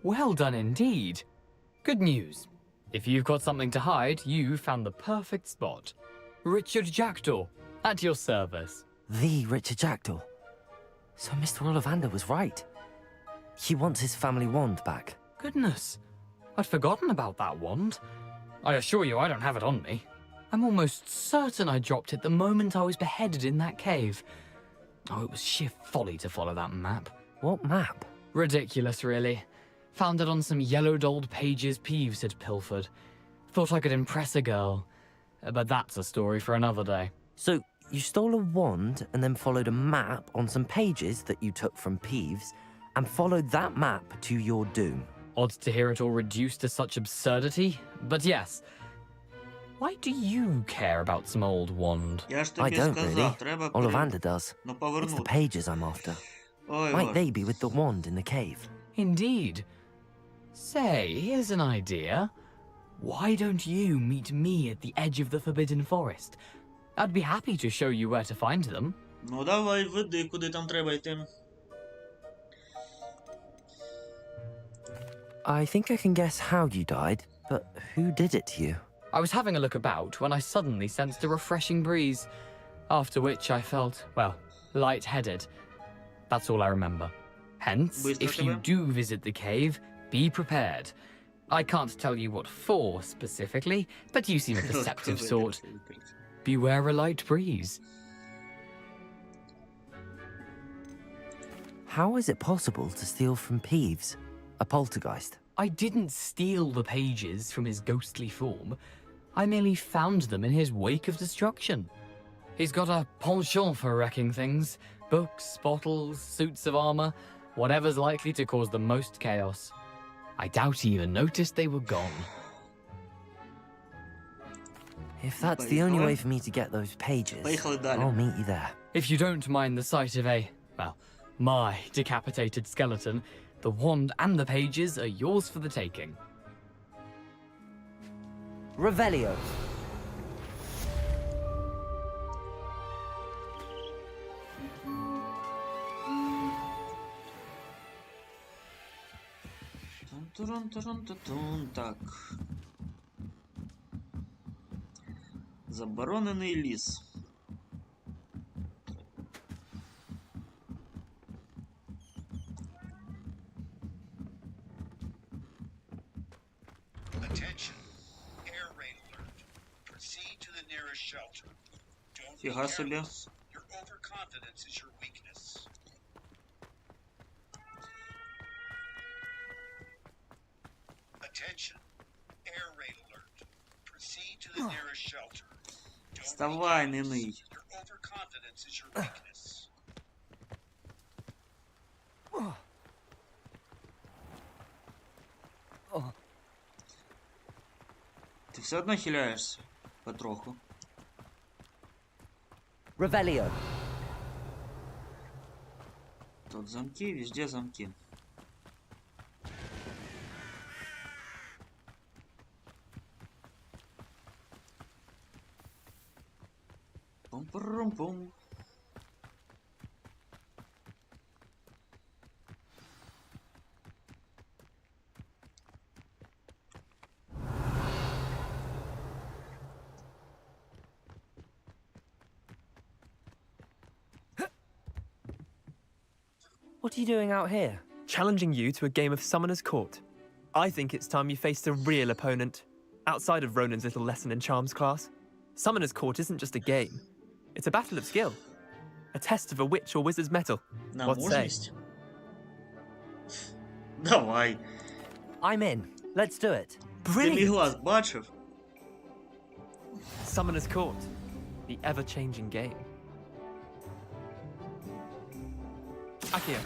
Well done indeed. Good news. If you've got something to hide, you found the perfect spot. Richard Jackdaw, at your service. The Richard Jackdaw. So Mr. Ollivander was right. He wants his family wand back. Goodness, I'd forgotten about that wand. I assure you I don't have it on me. I'm almost certain I dropped it the moment I was beheaded in that cave. Oh, it was sheer folly to follow that map. What map? Ridiculous, really. Found it on some yellowed old pages Peeves had pilfered. Thought I could impress a girl. But that's a story for another day. So, you stole a wand and then followed a map on some pages that you took from Peeves and followed that map to your doom. Odd to hear it all reduced to such absurdity, but yes. Why do you care about some old wand? I don't really. Ollivander does. It's the pages I'm after. Might they be with the wand in the cave? Indeed. Say, here's an idea. Why don't you meet me at the edge of the Forbidden Forest? I'd be happy to show you where to find them. Ну давай, веди, куди там треба йти. I think I can guess how you died, but who did it to you? I was having a look about when I suddenly sensed a refreshing breeze, after which I felt, well, lightheaded. That's all I remember. Hence, if you do visit the cave, be prepared. I can't tell you what for specifically, but you seem a perceptive sort. Beware a light breeze. How is it possible to steal from Peeves, a poltergeist? I didn't steal the pages from his ghostly form. I merely found them in his wake of destruction. He's got a penchant for wrecking things. Books, bottles, suits of armor, whatever's likely to cause the most chaos. I doubt he even noticed they were gone. If that's the only way for me to get those pages, I'll meet you there. If you don't mind the sight of a, well, my decapitated skeleton, the wand and the pages are yours for the taking. Revelio. Так. Заборонений ліс. Фіга собі. Вставай, не ний. Ти все одно хиляєшся потроху. Revelio. Тут замки, везде замки. Пум-пум-пум. What are you doing out here? Challenging you to a game of Summoner's Court. I think it's time you faced a real opponent, outside of Ronan's little lesson in charms class. Summoner's Court isn't just a game. It's a battle of skill. A test of a witch or wizard's mettle. What say? Давай. I'm in. Let's do it. Ти мій глаз бачив? Summoner's Court. The ever-changing game. Akio.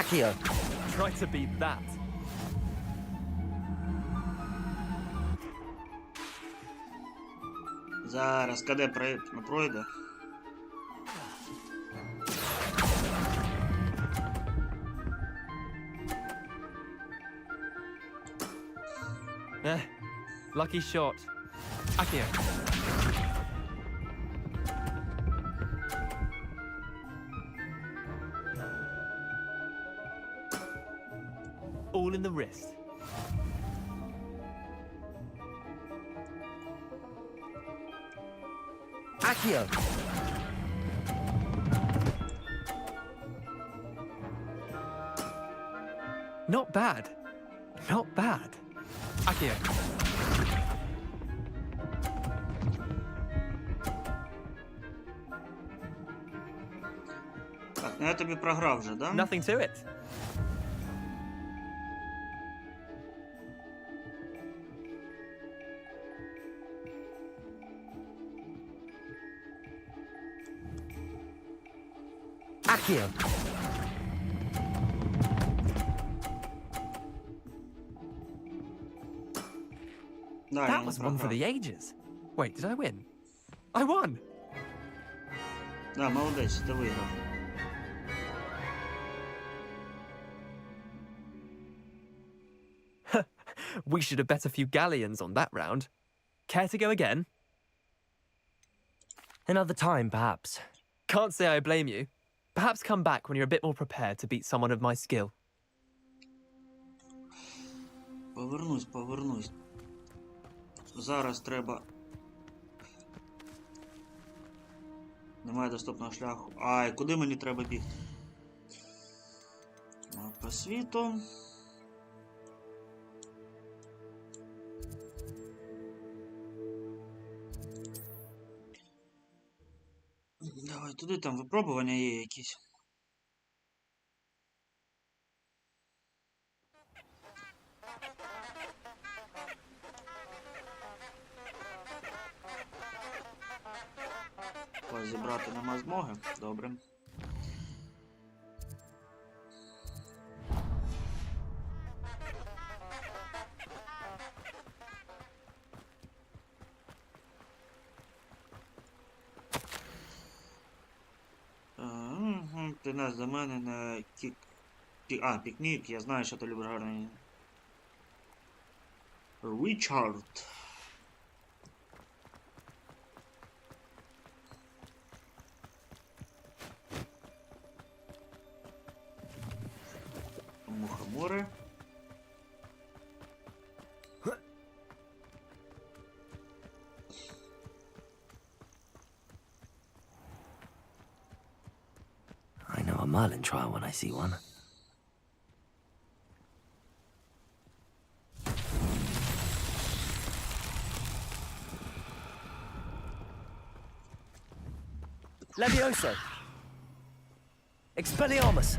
Akio. Try to beat that. Зараз, КД пройде. Lucky shot. Akio. All in the wrist. Akio. Not bad. Not bad. Akio. Так, ну я тобі програв вже, да? Nothing to it. Akio. That was one for the ages. Wait, did I win? I won! Да, молодець, ти виграв. We should have bet a few galleons on that round. Care to go again? Another time, perhaps. Can't say I blame you. Perhaps come back when you're a bit more prepared to beat someone of my skill. Повернусь. Зараз треба... Немає доступного шляху. Ай, куди мені треба бігти? Мапа світу. Давай туди, там випробування є якісь. Ось зібрати нема змоги. Добре. Ти нас за мене на пікнік. Я знаю, що ти любиш гарний. Річард. Мухомори. I know a Merlin trial when I see one. Levioso! Expelliarmus!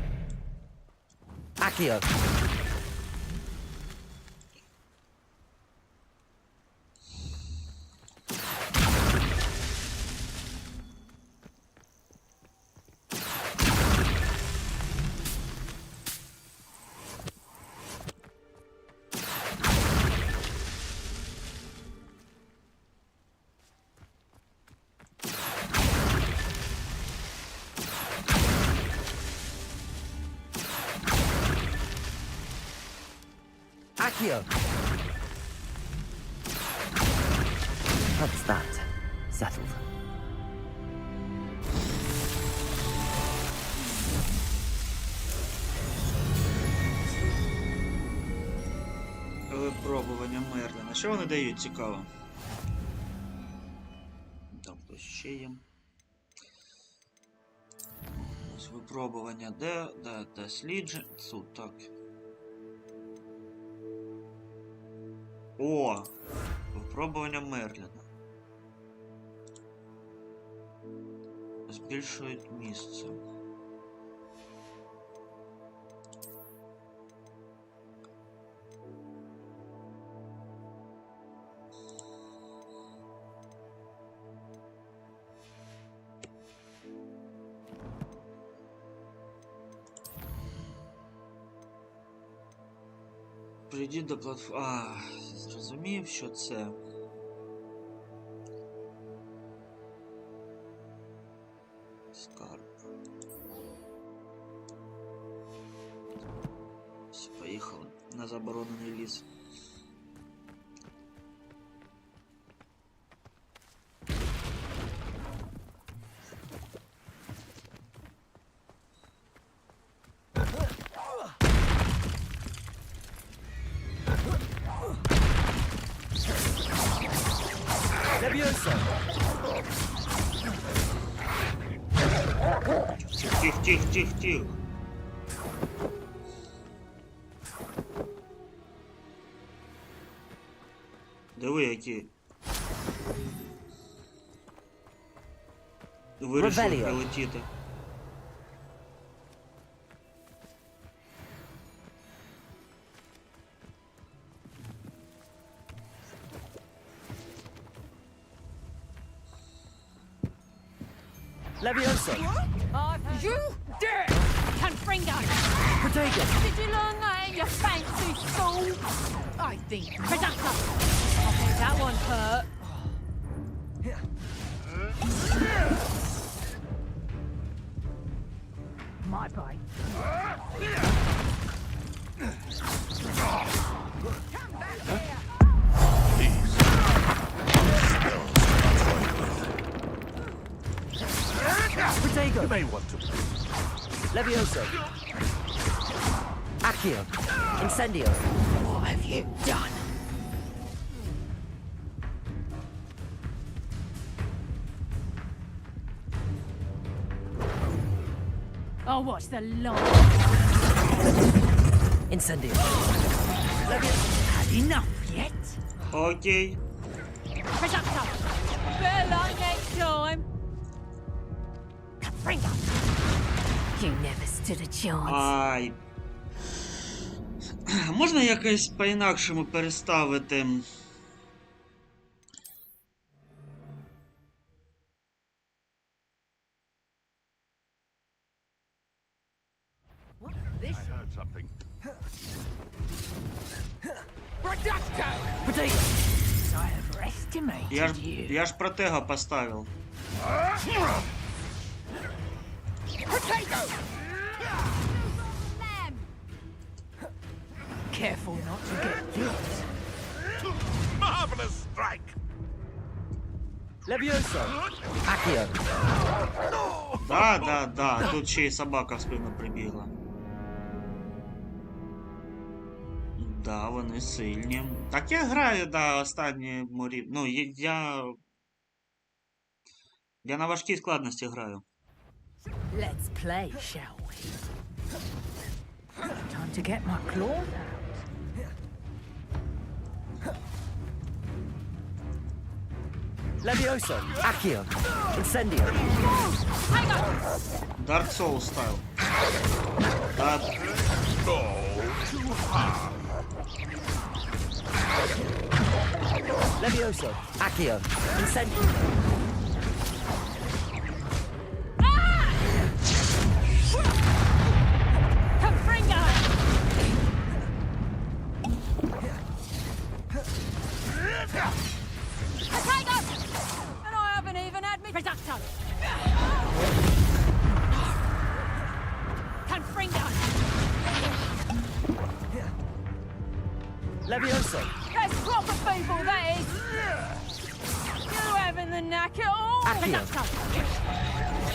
Accio! Accio! That's that. Settled. Випробування Мерліна. Що вони дають, цікаво? Там хтось ще є. Ось випробування досліджень. Суд, так. О! Випробування Мерліна. Збільшують місце. Прийдіть до платформи. А, зрозумів, що це. Скарб. Все, поїхали на заборонений ліс. Тих. Диви, які вирішили прилетіти. Levioso! You dare! Confringo! Protego! Did you learn that in your fancy school? I think. Presumption! I think that one hurt. My boy. Come back here! Protego! You may want to. Levioso! Accio! Incendio! What have you done? I'll watch the light. Incendio! Had enough yet? Окей. Presumption! Better luck next time. Confringo! You never stood a chance. Ай. Можна якось по-інакшому переставити? I heard something. I overestimated you. Я ж протега поставил. Careful not to get killed. Marvelous strike! Levioso! Accio! Да. Тут ще й собака в спину прибігла. Да, вони сильні. Так я граю, да, останні морі. Ну, я на важкій складності граю. Let's play, shall we? Time to get my claws out. Levioso, Accio, Incendio. Dark Souls style. Так. Levioso, Accio, Incendio. And I haven't even had me reducto. Confringo. Levioso. That's proper people, that is. You having the knack at all? Accio.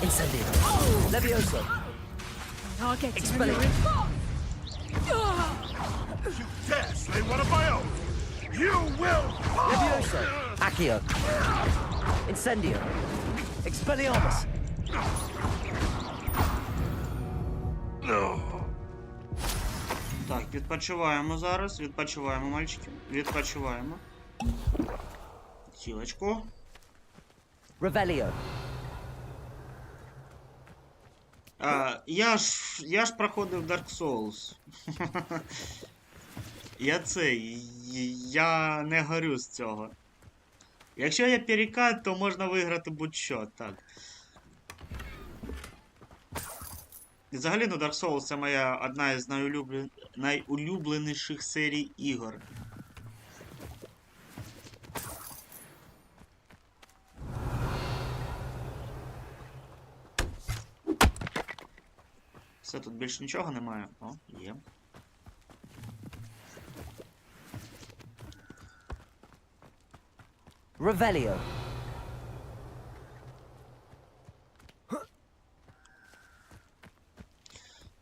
Incendio. Levioso. I'll get Expelliarmus. You dare slay one of my own! You will! Levioso. Accio. Incendio. Expelliarmus. Так, відпочиваємо зараз. Відпочиваємо, мальчики. Відпочиваємо. Хілочку. Revelio. Я ж проходив Dark Souls. Я не горю з цього. Якщо є перекат, то можна виграти будь-що, так. І взагалі, ну, Dark Souls це моя одна із найулюбленіших серій ігор. Все, тут більше нічого немає. О, є. Revelio.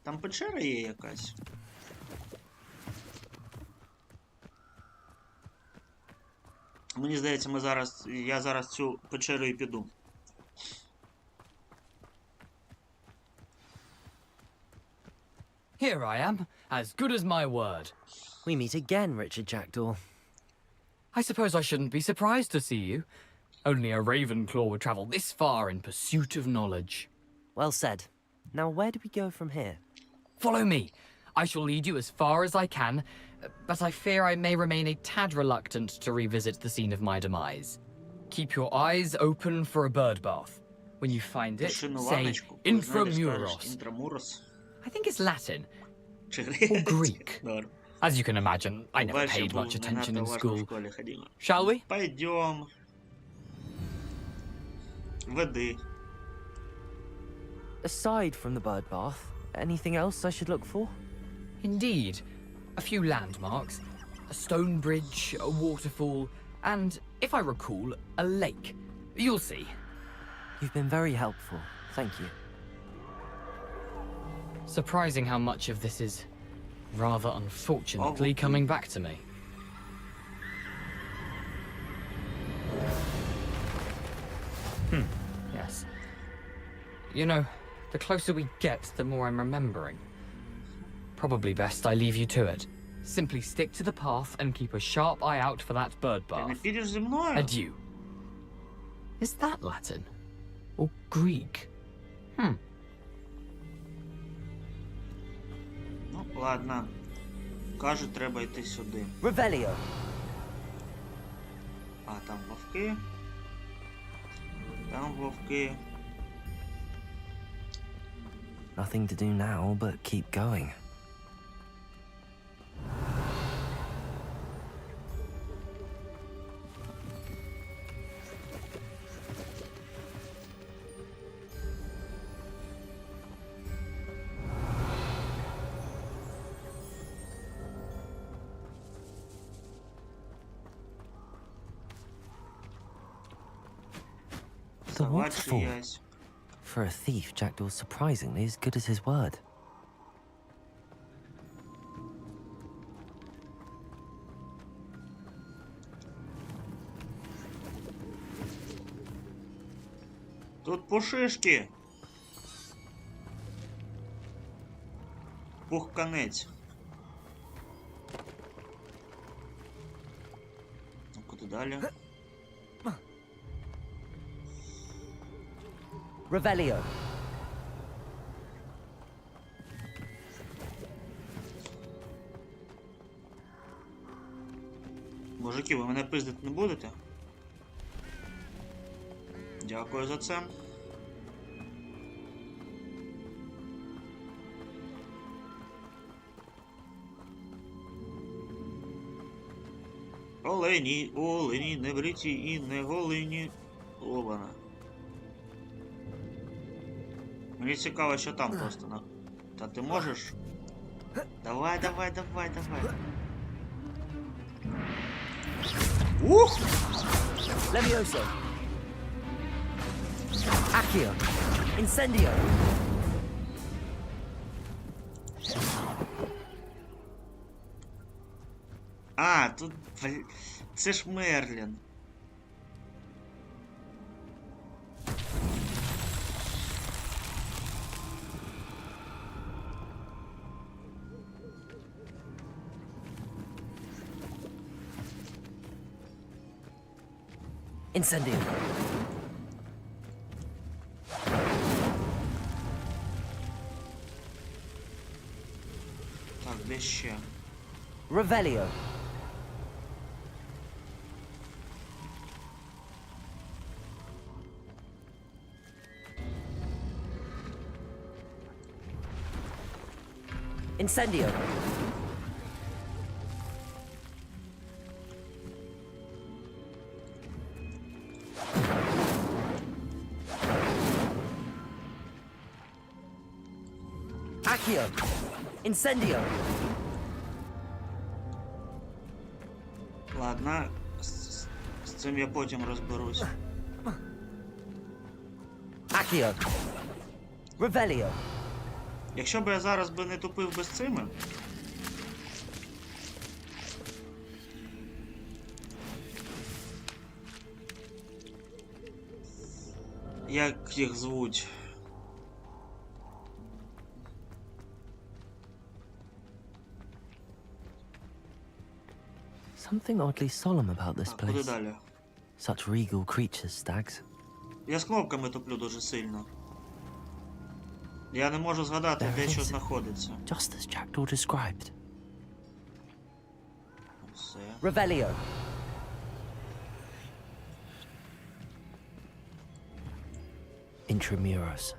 Там печера є якась. Мені здається, я зараз цю печеру і піду. Here I am, as good as my word. We meet again, Richard Jackdaw. I suppose I shouldn't be surprised to see you. Only a Ravenclaw would travel this far in pursuit of knowledge. Well said. Now, where do we go from here? Follow me. I shall lead you as far as I can, but I fear I may remain a tad reluctant to revisit the scene of my demise. Keep your eyes open for a bird bath. When you find it, say Intramuros. I think it's Latin. Or Greek. As you can imagine, I never paid much attention in school. Shall we? Пойдем. Веди. Aside from the bird bath, anything else I should look for? Indeed. A few landmarks. A stone bridge, a waterfall, and, if I recall, a lake. You'll see. You've been very helpful. Thank you. Surprising how much of this is, rather unfortunately, coming back to me. Yes. You know, the closer we get, the more I'm remembering. Probably best I leave you to it. Simply stick to the path and keep a sharp eye out for that bird bath. Adieu. Is that Latin? Or Greek? Ну, ладно. Кажуть, треба йти сюди. Revelio. А, там вовки. Там вовки. Nothing to do now but keep going. The waterfall. For a thief, Jackdaw's surprisingly as good as his word. Тут пушишки. Пухканець. Ну, куди далі? Revelio. Мужики, ви мене пиздити не будете? Дякую за це. Олені, олені, не бриті і не голені. Обана. Мені цікаво, що там просто на... Та ти можеш? Давай, давай, давай, давай. Ух! Levioso. Accio. Incendio. А, тут... Це ж Мерлін. Incendio. Так, де ще? Revelio. Incendio. Accio. Incendio. Ладно, з цим я потім розберусь. Accio. Revelio. Якщо б я зараз би не тупив без цими... Як їх звуть? Something oddly solemn about this Куди place. далі? Such regal creatures, stags. Я з кнопками туплю дуже сильно. Я не можу згадати, де що знаходиться. Just as Jackdaw described. Все. Revelio. Intramuros.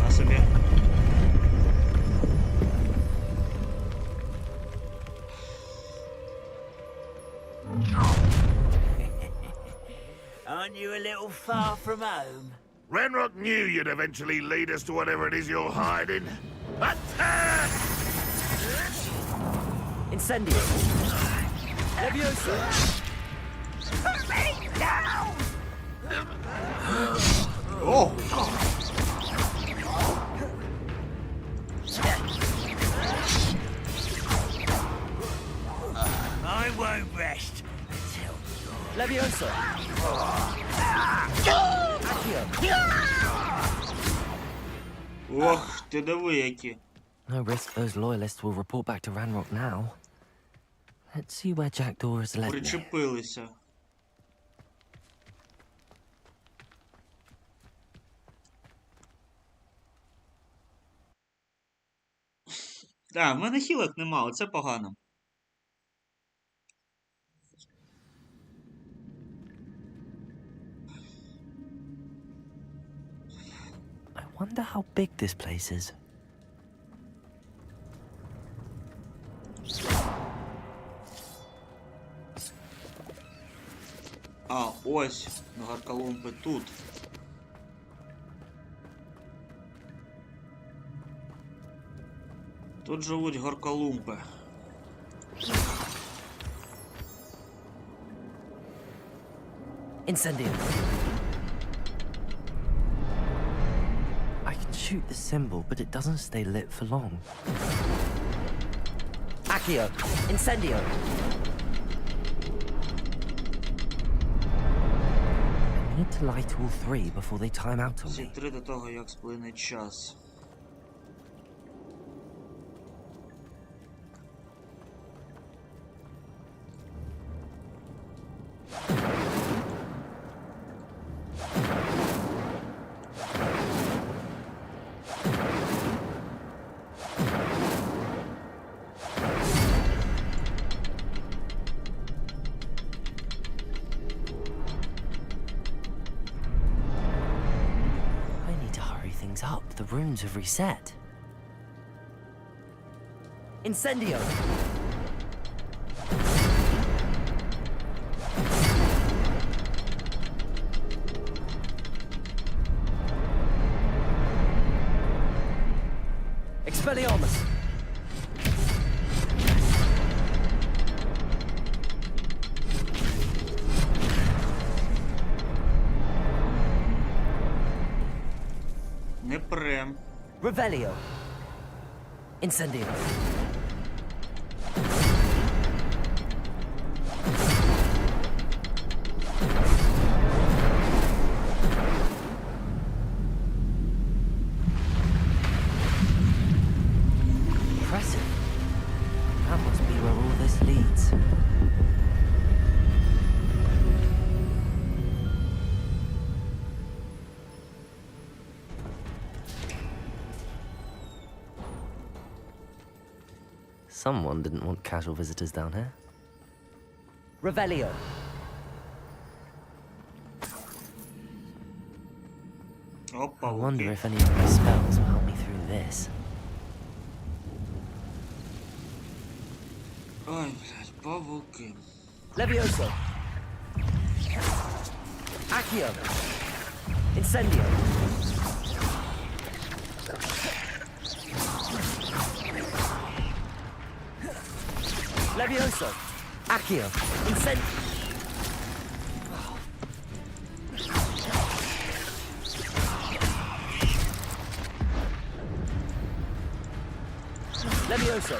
На собі. Aren't you a little far from home? Renrock knew you'd eventually lead us to whatever it is you're hiding. Attack! Incendio. Levioso. Put me down! Oh! I won't rest until Levioso. Ох, ти диви які. No risk those loyalists will report back to Ranrock now. Let's see where Jackdaw has led me. Причепилися. Так, в мене хілок нема, оце погано. I wonder how big this place is. А, ось, Горколомпи тут. Тут живуть горколумпи. Incendio. I can shoot the symbol, but it doesn't stay lit for long. Accio. Incendio. I need to light all three before they time out on Всі me. 3 до того, як сплине час. Up. The runes have reset. Incendio! Expelliarmus! Не прем. Revelio. Incendio. Impressive. That must be where all this leads. Someone didn't want casual visitors down here. Revelio. I wonder if any of my spells will help me through this. Ой, блядь, павуки. Levioso. Accio. Incendio. Levioso. Accio. Incendio. Levioso.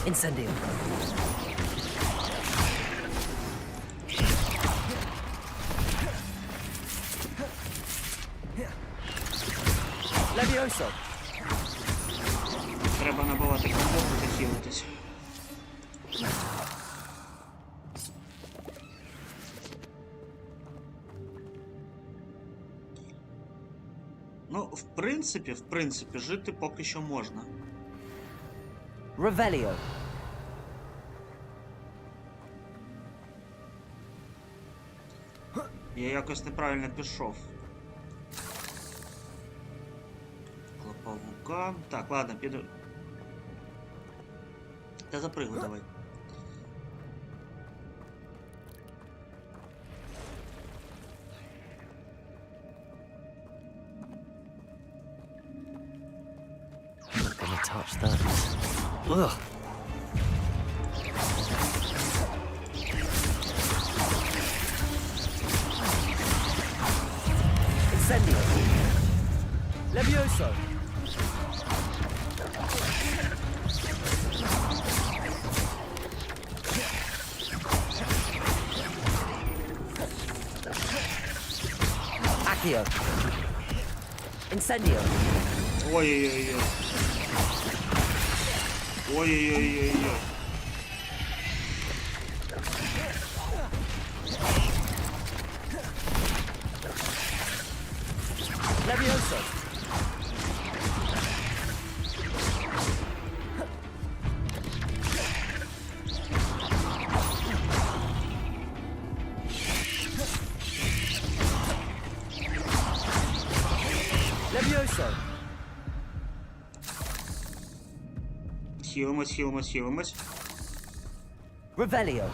Incendio. Levioso. Треба набивати комбо та хілитись. Ну, в принципі, жити поки що можна. Revelio. Я якось неправильно пішов. Клопавука. Так, ладно, піду. Та запригуй давай. Not gonna touch those. Ugh. Incendio. Levioso. Accio. Incendio. Ой-ой-ой-ой. Ой-ой-ой-ой-ой. Levioso. Levioso. Хілимось. Revelio.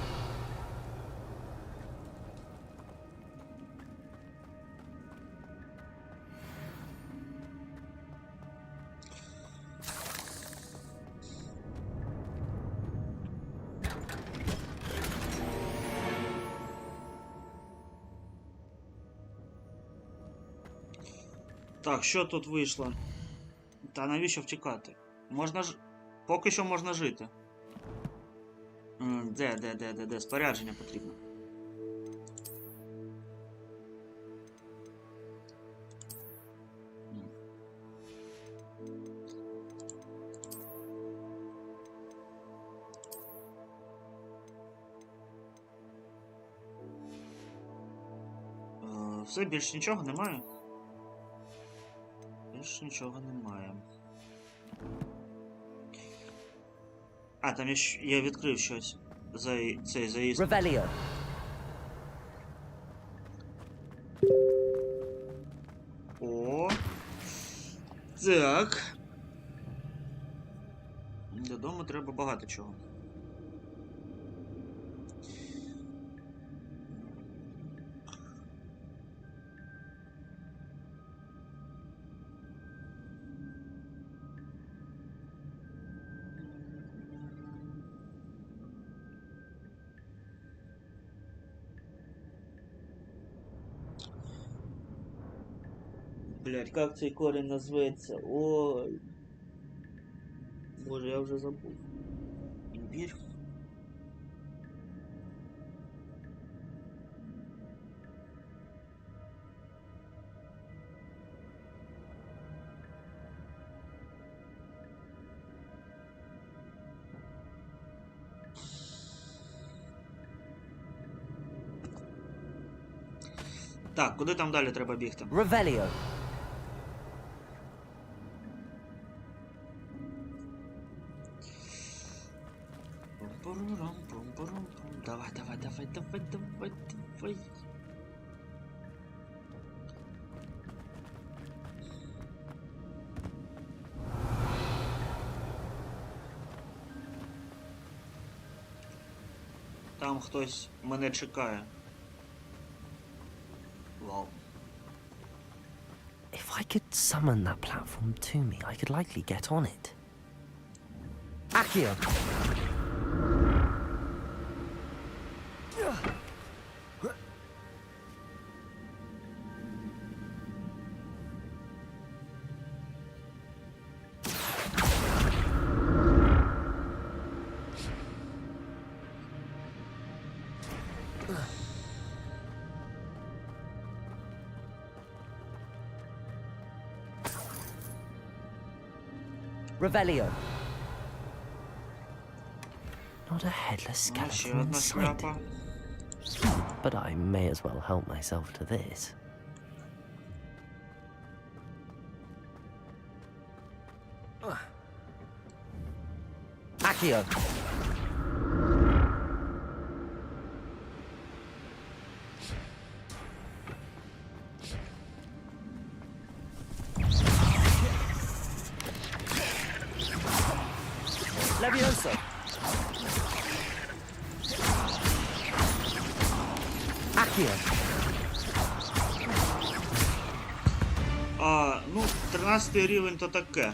Так, що тут вийшло? Та навіщо втікати? Можна ж... Поки що можна жити. Де? Спорядження потрібно. Все, більше нічого немає? Більше нічого немає. А, там я відкрив щось. Цей заїзд. Revelio. О. Так. Додому треба багато чого. Блять, как цей корень называется? Ой. Боже, я уже забыл. Имбирь. Так, куди там далі треба бігти? Revelio. Давай, давай, давай, давай, давай, давай. Там хтось мене чекає. Вау. If I could summon that platform to me, I could likely get on it. Accio! Revelio. Not a headless skeleton in sight. But I may as well help myself to this. Accio. Levioso. Accio. Ну, 13-й рівень то таке.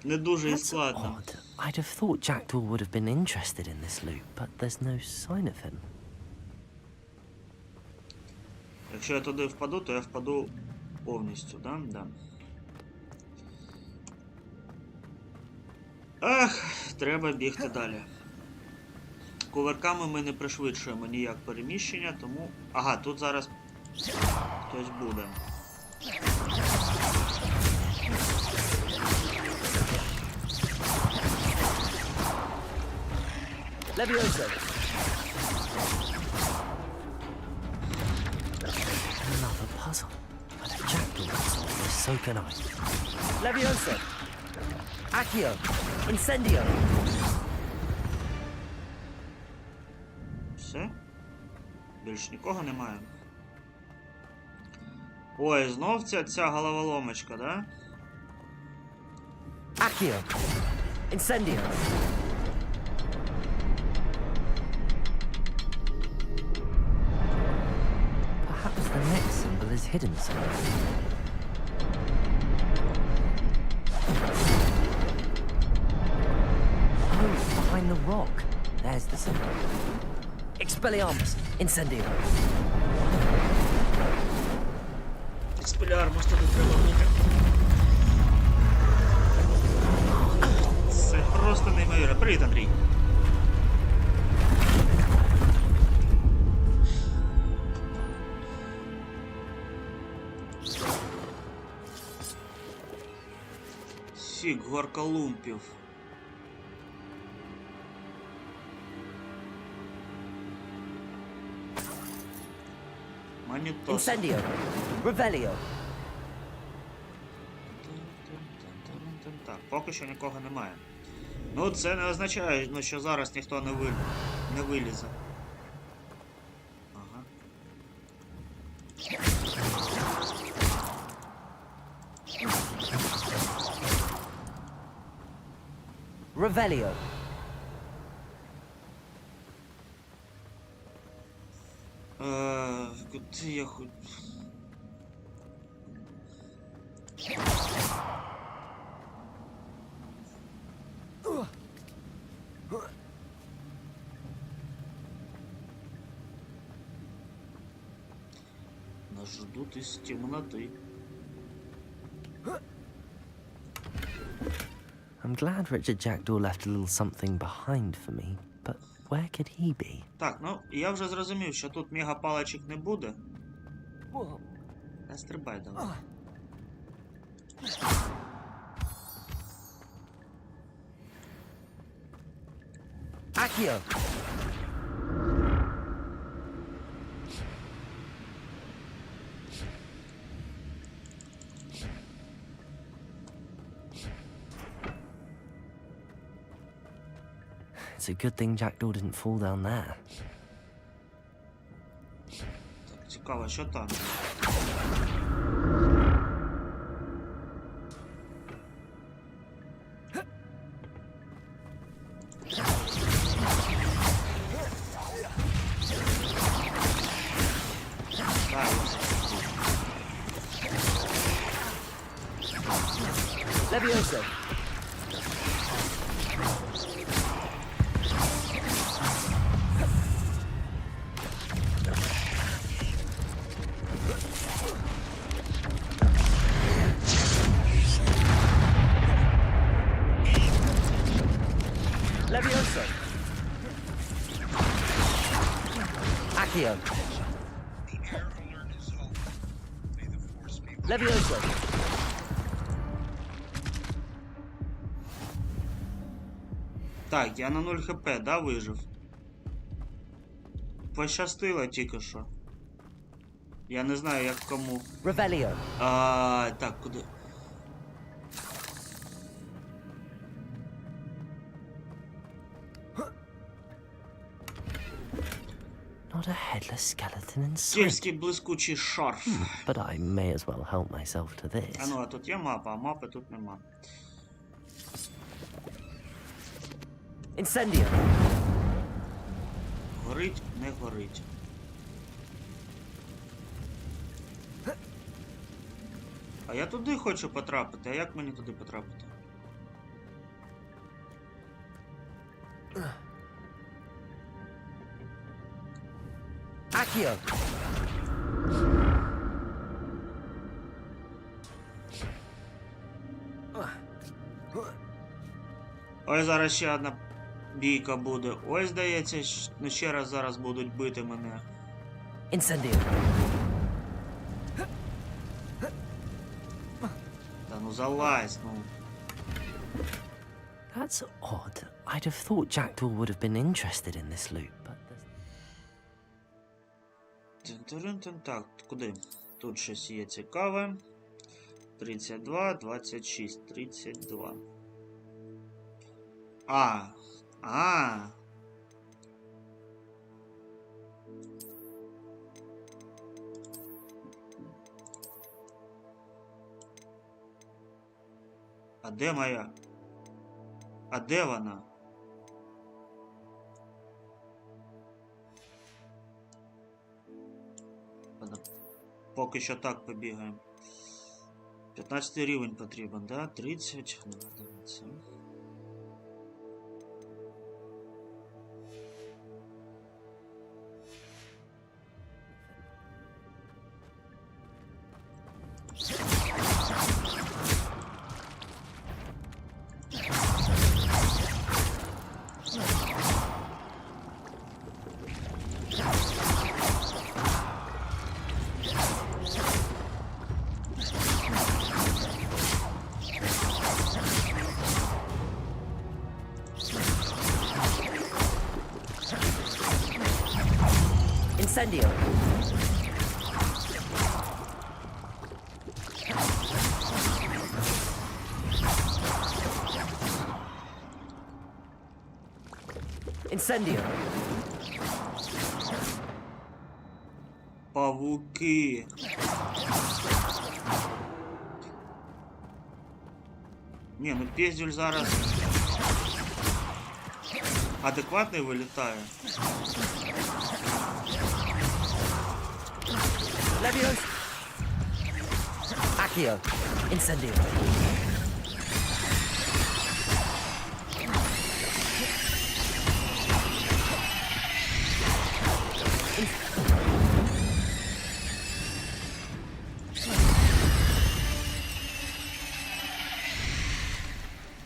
Не дуже і складно. I'd have thought Jackdaw would have been interested in this loot, but there's no sign of him. Якщо я туди впаду, то я впаду повністю, да? Да. Ах, треба бігти далі. Кувырками ми не пришвидшуємо ніяк переміщення, тому... Ага, тут зараз хтось буде. Levioso. Another puzzle. But if Jackdaw can solve this, so can I. Levioso. Accio. Incendio. Все? Більш нікого немає. Ой, знов ця головоломочка, да? Accio. Incendio. Perhaps the next symbol is hidden somewhere. Oh, behind the rock. There's the symbol. Expelliarmus. Incendio. Expelliarmus туди треба бути. Це просто неймовірно. Привіт, Андрій. Фіг, горка лумпів. Магнітоса. Incendio. Revelio. Так, поки що нікого немає. Ну, це не означає, ну, що зараз ніхто не вилізе. Ага. Revelio. Куди я хоч... Нас ждут из темноты. I'm glad Richard Jackdaw left a little something behind for me, but where could he be? Так, ну, я вже зрозумів, що тут мегапалочок не буде. Не стрибай давай. Accio! It's a good thing Jackdaw didn't fall down there. Так, цікаво, що там? Levioso! Levioso! Accio! Levioso! Так, я на 0 хп, да, вижив? Пощастило тільки що. Я не знаю, як кому. Revelio. Так, куди? Not a headless skeleton in sight. Кільський блискучий шарф. But I may as well help myself to this. А ну, а тут є мапа, а мапи тут нема. Incendio. Горить, не горить. А я туди хочу потрапити. А як мені туди потрапити? Accio. Ой, зараз ще одна бійка буде. Ой, здається, ну ще раз зараз будуть бити мене. Incendio. Та ну залазь, ну. That's odd. I'd have thought Jackdaw would have been interested in this loop, but Так, куди? Тут щось є цікаве. 32, 26, 32. А. А де моя? А де вона? Поки що так побігаємо. 15 рівень потрібен, да? 30. Дивіться. Incendio. Incendio. Павуки. Ні, ну піздюль зараз адекватний вилітає. Leviosa. Accio. Incendio.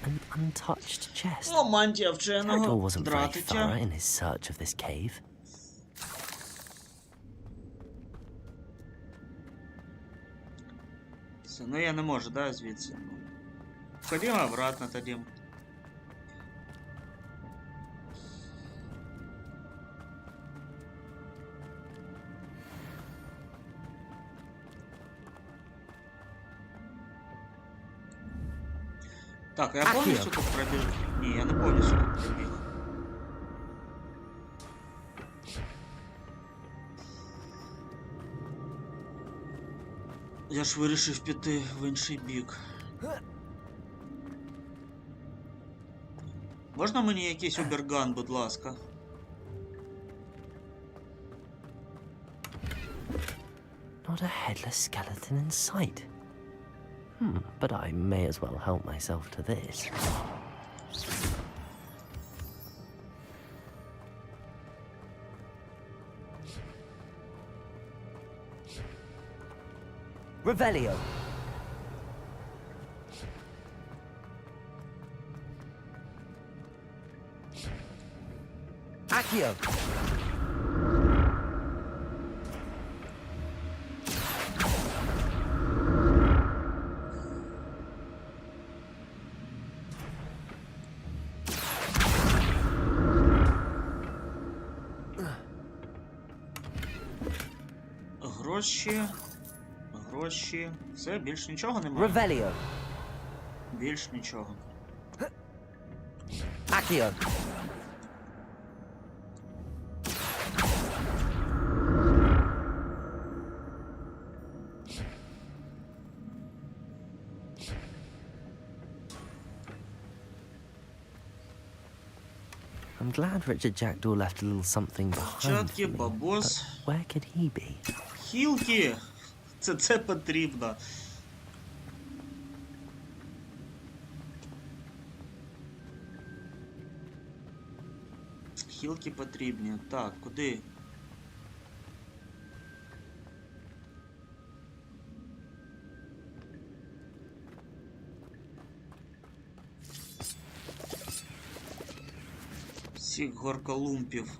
An untouched chest. О, мантія Jackdaw вченого wasn't very дратича. thorough in his search of this cave. Все, ну я не можу, да, звідси. Ходімо обратно тоді. Так, а я повністю тут пробіг? Ні, я не повністю тут пробіг. Я ж вирішив піти в інший бік. Можна мені якийсь оберган, будь ласка? Not a headless skeleton in sight. But I may as well help myself to this. Revelio. Accio. Гроші. Гроші. Все, більш нічого немає. Revelio. Більш нічого. Accio. I'm glad Richard Jackdaw left a little something behind Чатки, for me, бабос. but where could he be? Хілки! Це потрібно. Хілки потрібні. Так, куди? Всіх горколумпів.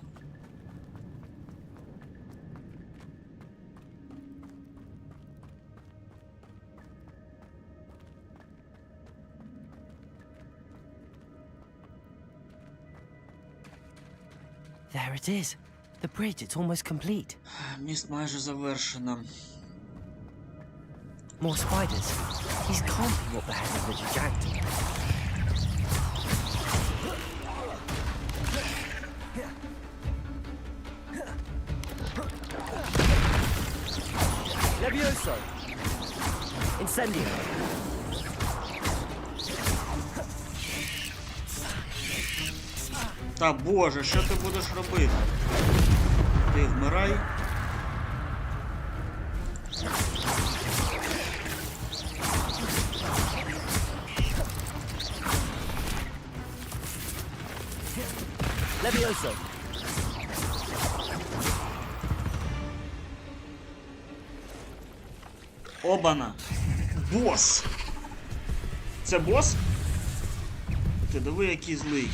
There it is. The bridge, it's almost complete. Міст майже завершено. More spiders. These can't be what the heck of Richard Jackdaw. Levioso. Incendio. Та боже, що ти будеш робити? Ти вмирай. Levioso. Обана. Бос! Це бос? Ти диви, який злий.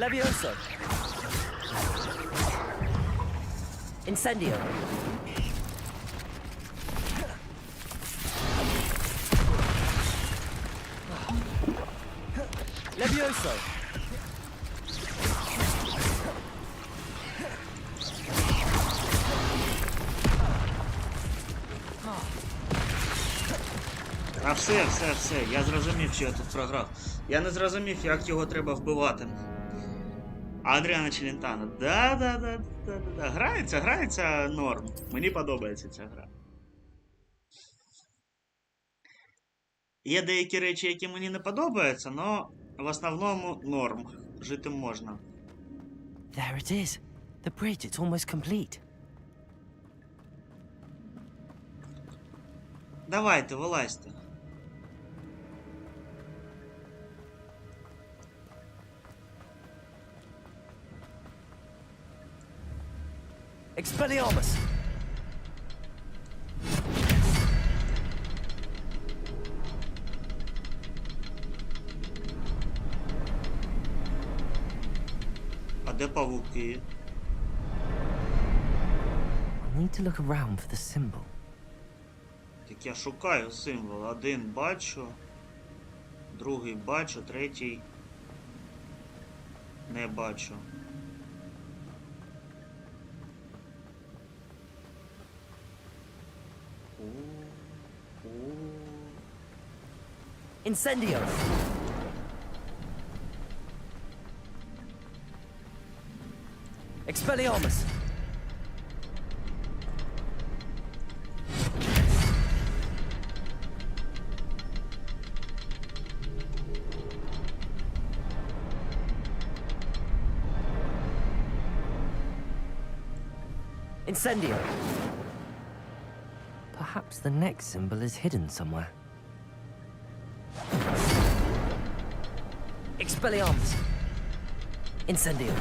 Levioso. Incendio. Levioso. А все, я зрозумів, що я тут програв. Я не зрозумів, як його треба вбивати. Адріана Челентано. Да. Грається норм. Мені подобається ця гра. Є деякі речі, які мені не подобаються, але в основному норм. Жити можна. There it is. The bridge, it's almost complete. Давайте, вилазьте. Expelliarmus! А де павуки? I need to look around for the symbol. Так я шукаю символ. Один бачу, другий бачу, третій не бачу. Incendio! Expelliarmus! Incendio! Perhaps the next symbol is hidden somewhere. Expelliarmus! Incendio!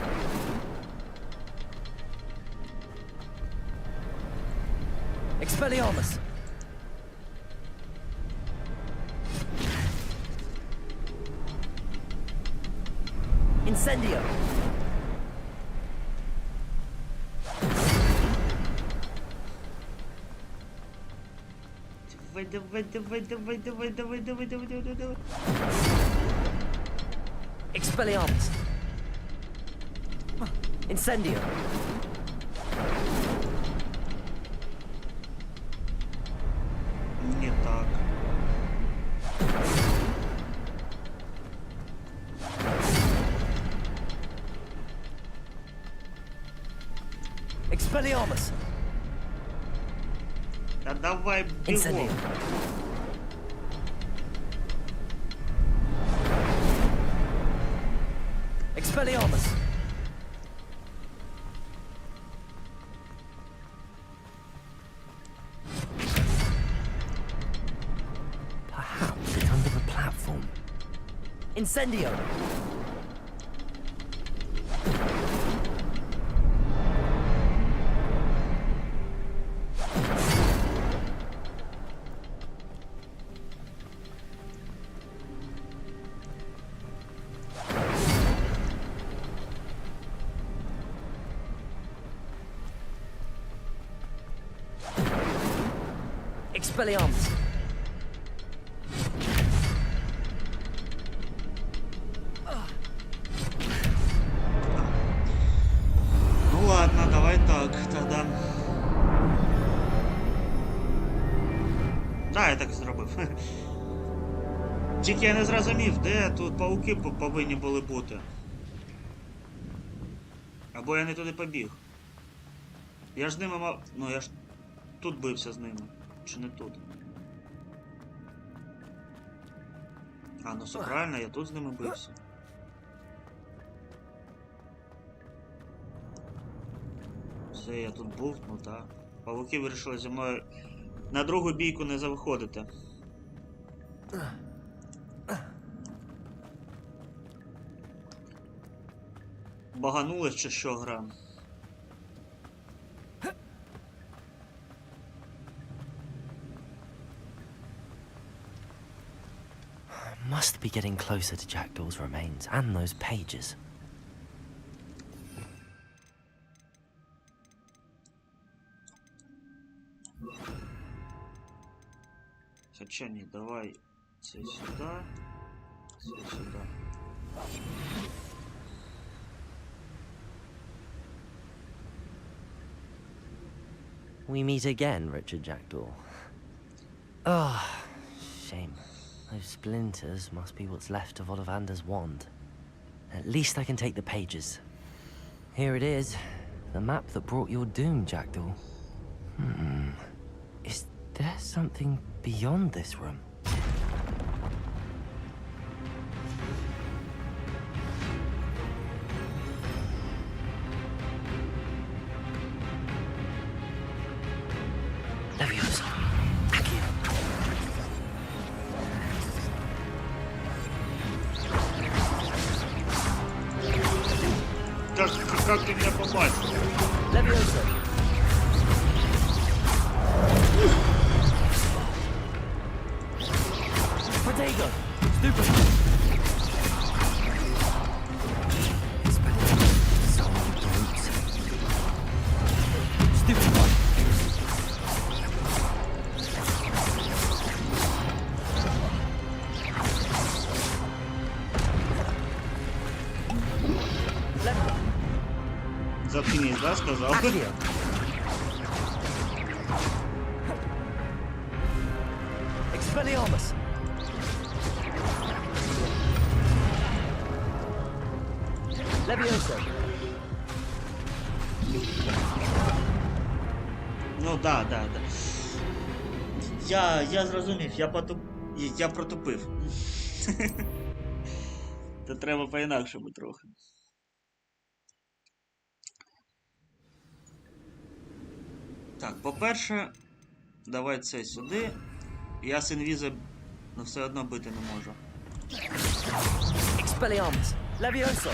Expelliarmus! Incendio! Давай. Expelliarmus! Incendio! Не так. Expelliarmus! Да давай Incendio! бегом. Expelliarmus! Perhaps it's under the platform. Incendio! Expelliarmus! Ну ладно, давай так, тогда. Да, я так і зробив. Тільки я не зрозумів, де тут пауки повинні були бути. Або я не туди побіг. Я ж з ними мав... Ну я ж тут бився з ними. Чи не тут? А, ну все правильно, я тут з ними бився. Все, я тут був, ну так. Павуки вирішили зі мною на другу бійку не завиходити. Баганулась чи що гра? Must be getting closer to Jackdaw's remains and those pages. Хоча ні, давай це сюди. Це сюди. We meet again, Richard Jackdaw. Ah, shame. Those splinters must be what's left of Ollivander's wand. At least I can take the pages. Here it is. The map that brought your doom, Jackdaw. Is there something beyond this room? Leviosa. Accio. Как ты меня побачил? Leviosa. Protego. Stupid. Stupid one. Заткнись, да, сказал? Accio. Expelliarmus. Leviosa. Ну да. Я зрозумів, я протупив. Та треба по-інакшому трохи. Так, по-перше, давай це сюди. Я з інвіза, но все одно бити не можу. Expelliarmus. Leviosa.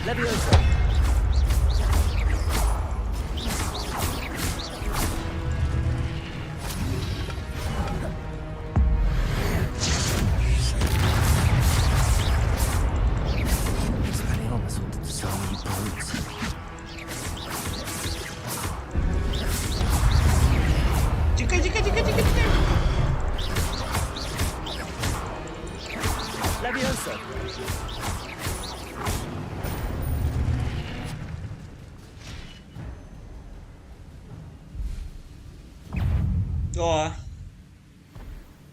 Leviosa. Expelliarmus will disarm you brutes. Тікай! Leviosa. О!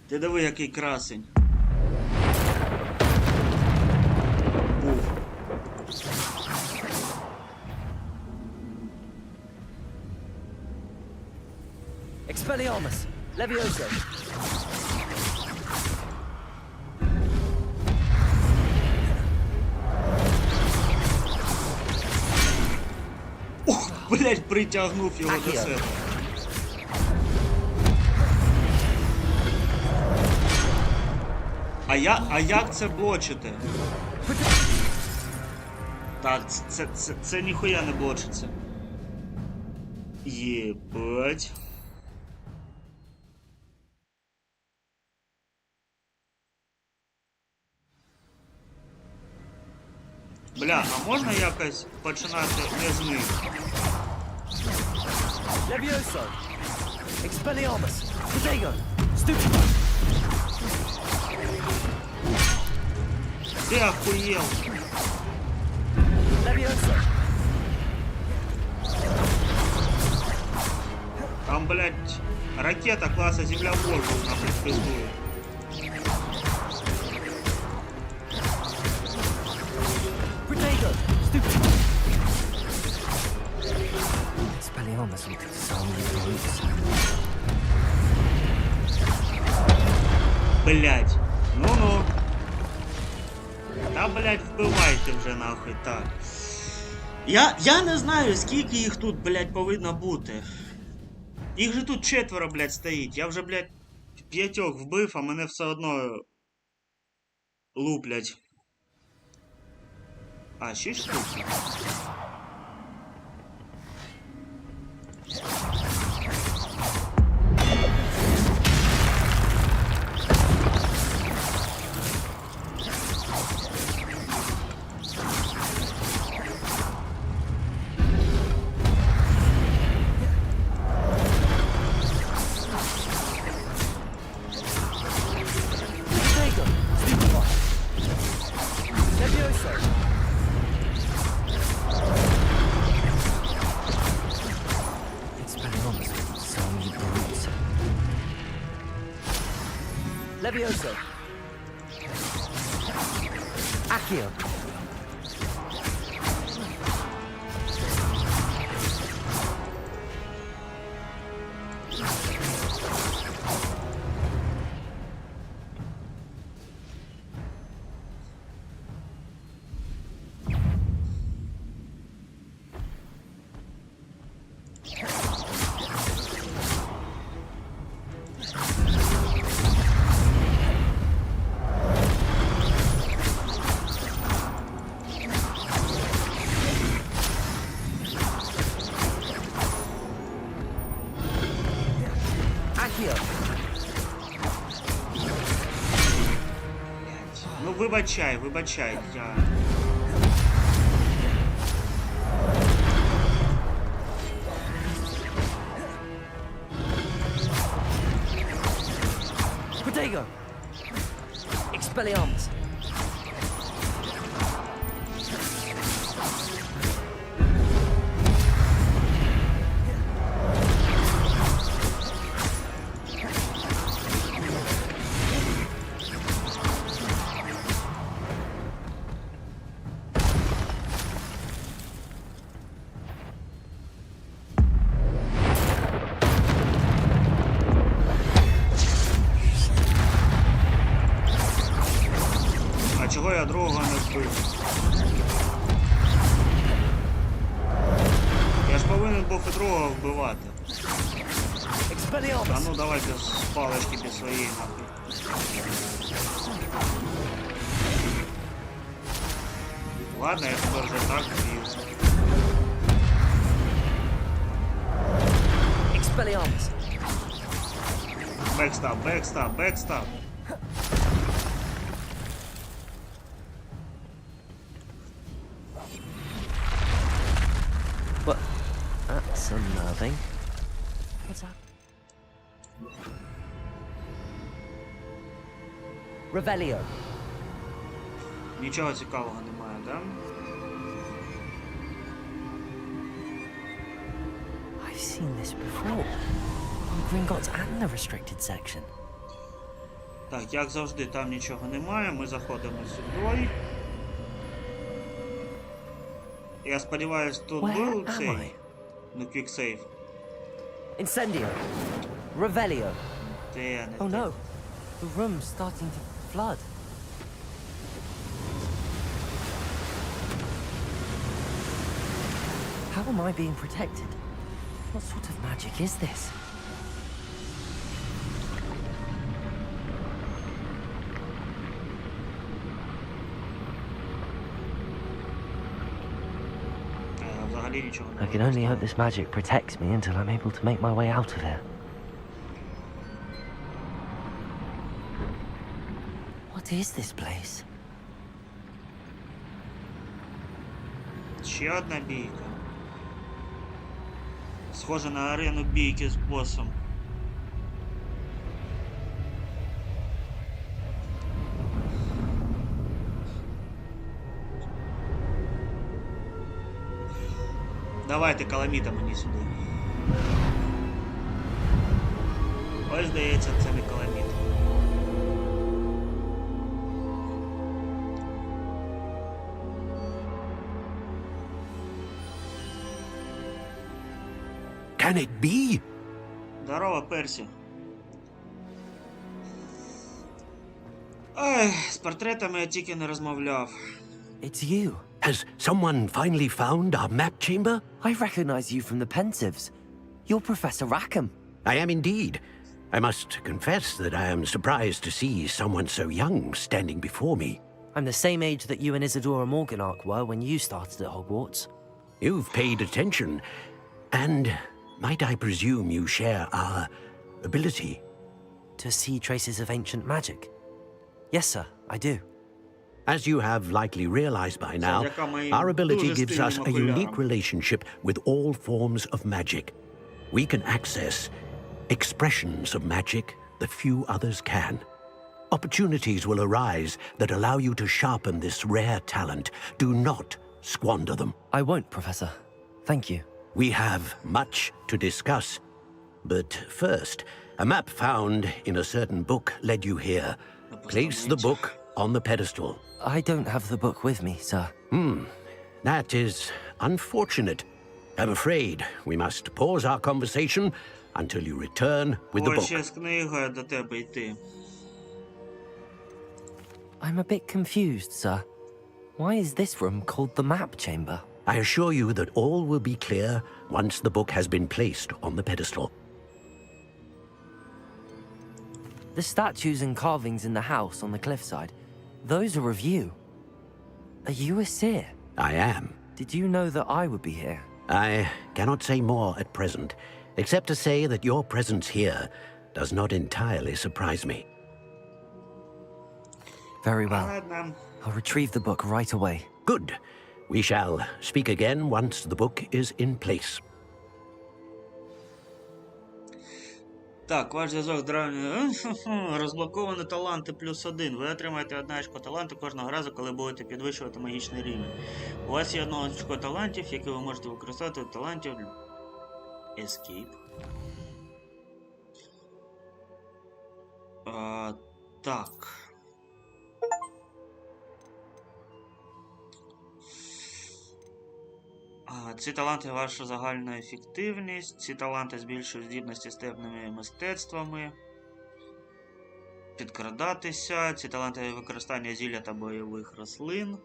Ти диви, який красень. Був. Expelliarmus. Leviosa. Ух, блять, притягнув його до Акіо. себе. А як це блочити? Так, це ніхуя не блочиться. Єбать. Бля, а можна якось починати не з них? Leviosa. Expelliarmus. Protego. Stupid. Ты охуел. Leviosa. Там, блядь, ракета класса Земля в воздух нахуй пиздует. Protego. Stupid. Expelliarmus will disarm you brutes. Блядь. Ну-ну. Та, блядь, вбивайте вже нахуй, так. Я не знаю, скільки їх тут, блядь, повинно бути. Їх же тут 4, блядь, стоїть. Я вже, блядь, 5 вбив, а мене все одно луплять. А, 6 штук. Expelliarmus. Songrequest. Levioso. Accio. Ну, вибачай, я... Protego. Expelliarmus. Чого я другого не вбив? Я ж повинен був і другого вбивати. А ну давайте з палочки без своєї нахуй. Ладно, я тепер вже так вбив. Expelliarmus. Бекстап. What? That's unnerving. What's that? Revelio. Нічого цікавого немає, да? I've seen this before. On Gringotts and the restricted section. Так, як завжди, там нічого немає, ми заходимо сюди. Я сподіваюсь, тут був цей, ну, квіксейв. Incendio. Revelio. Де не Oh no. The room's starting to flood. How am I being protected? What sort of magic is this? I can only hope this magic protects me until I'm able to make my way out of here. What is this place? Ще одна бійка. Схоже на арену бійки з босом. Давайте каламіта мені сюди. Ось, здається, це не каламіт. Can it be? Здорово, Персі. Ай, з портретами я тільки не розмовляв. It's you. Has someone finally found our map chamber? I recognize you from the Pensives. You're Professor Rackham. I am indeed. I must confess that I am surprised to see someone so young standing before me. I'm the same age that you and Isadora Morganach were when you started at Hogwarts. You've paid attention, and might I presume you share our ability? To see traces of ancient magic? Yes, sir, I do. As you have likely realized by now, our ability gives us a unique relationship with all forms of magic. We can access expressions of magic that few others can. Opportunities will arise that allow you to sharpen this rare talent. Do not squander them. I won't, Professor. Thank you. We have much to discuss. But first, a map found in a certain book led you here. Place the book on the pedestal. I don't have the book with me, sir. That is unfortunate. I'm afraid we must pause our conversation until you return with the Ой, book. ще з книгою до тебе йти. I'm a bit confused, sir. Why is this room called the map chamber? I assure you that all will be clear once the book has been placed on the pedestal. The statues and carvings in the house on the cliffside, those are of you. Are you a seer? I am. Did you know that I would be here? I cannot say more at present, except to say that your presence here does not entirely surprise me. Very well. I'll retrieve the book right away. Good. We shall speak again once the book is in place. Так, ваш зв'язок з древньою... Розблоковані таланти +1. Ви отримаєте одне очко таланту кожного разу, коли будете підвищувати магічний рівень. У вас є одне очко талантів, яке ви можете використовувати від талантів... Escape. Так. Ці таланти ваша загальна ефективність, ці таланти збільшують здібності з темними мистецтвами, підкрадатися, ці таланти використання зілля та бойових рослин.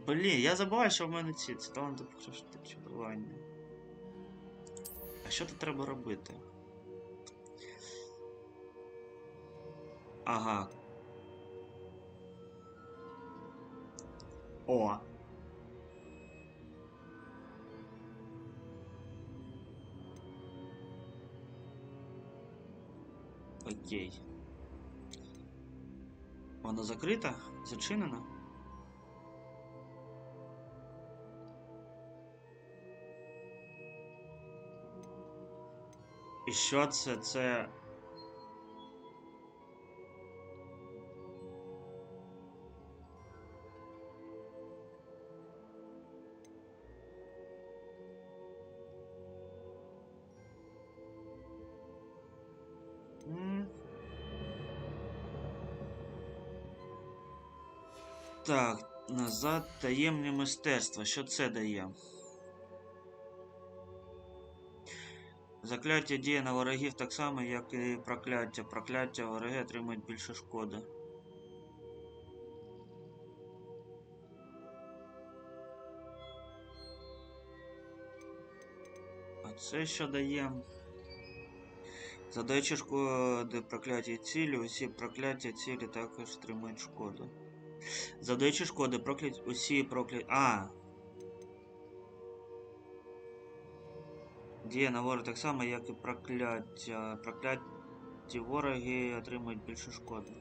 Блін, я забуваю, що в мене ці таланти чарування. А що тут треба робити? Ага. О. Окей. Воно закрита? Зачинено? І що це? Це... Так, назад таємне мистецтво. Що це дає? Закляття діє на ворогів так само, як і прокляття. Прокляття вороги отримують більше шкоди. А це що дає? Задаючи шкоди прокляття цілі, усі прокляття цілі також отримують шкоду. Завдаючи шкоди, усі прокляття... Діє на ворог так само, як і прокляття. Прокляті вороги отримують більше шкоди.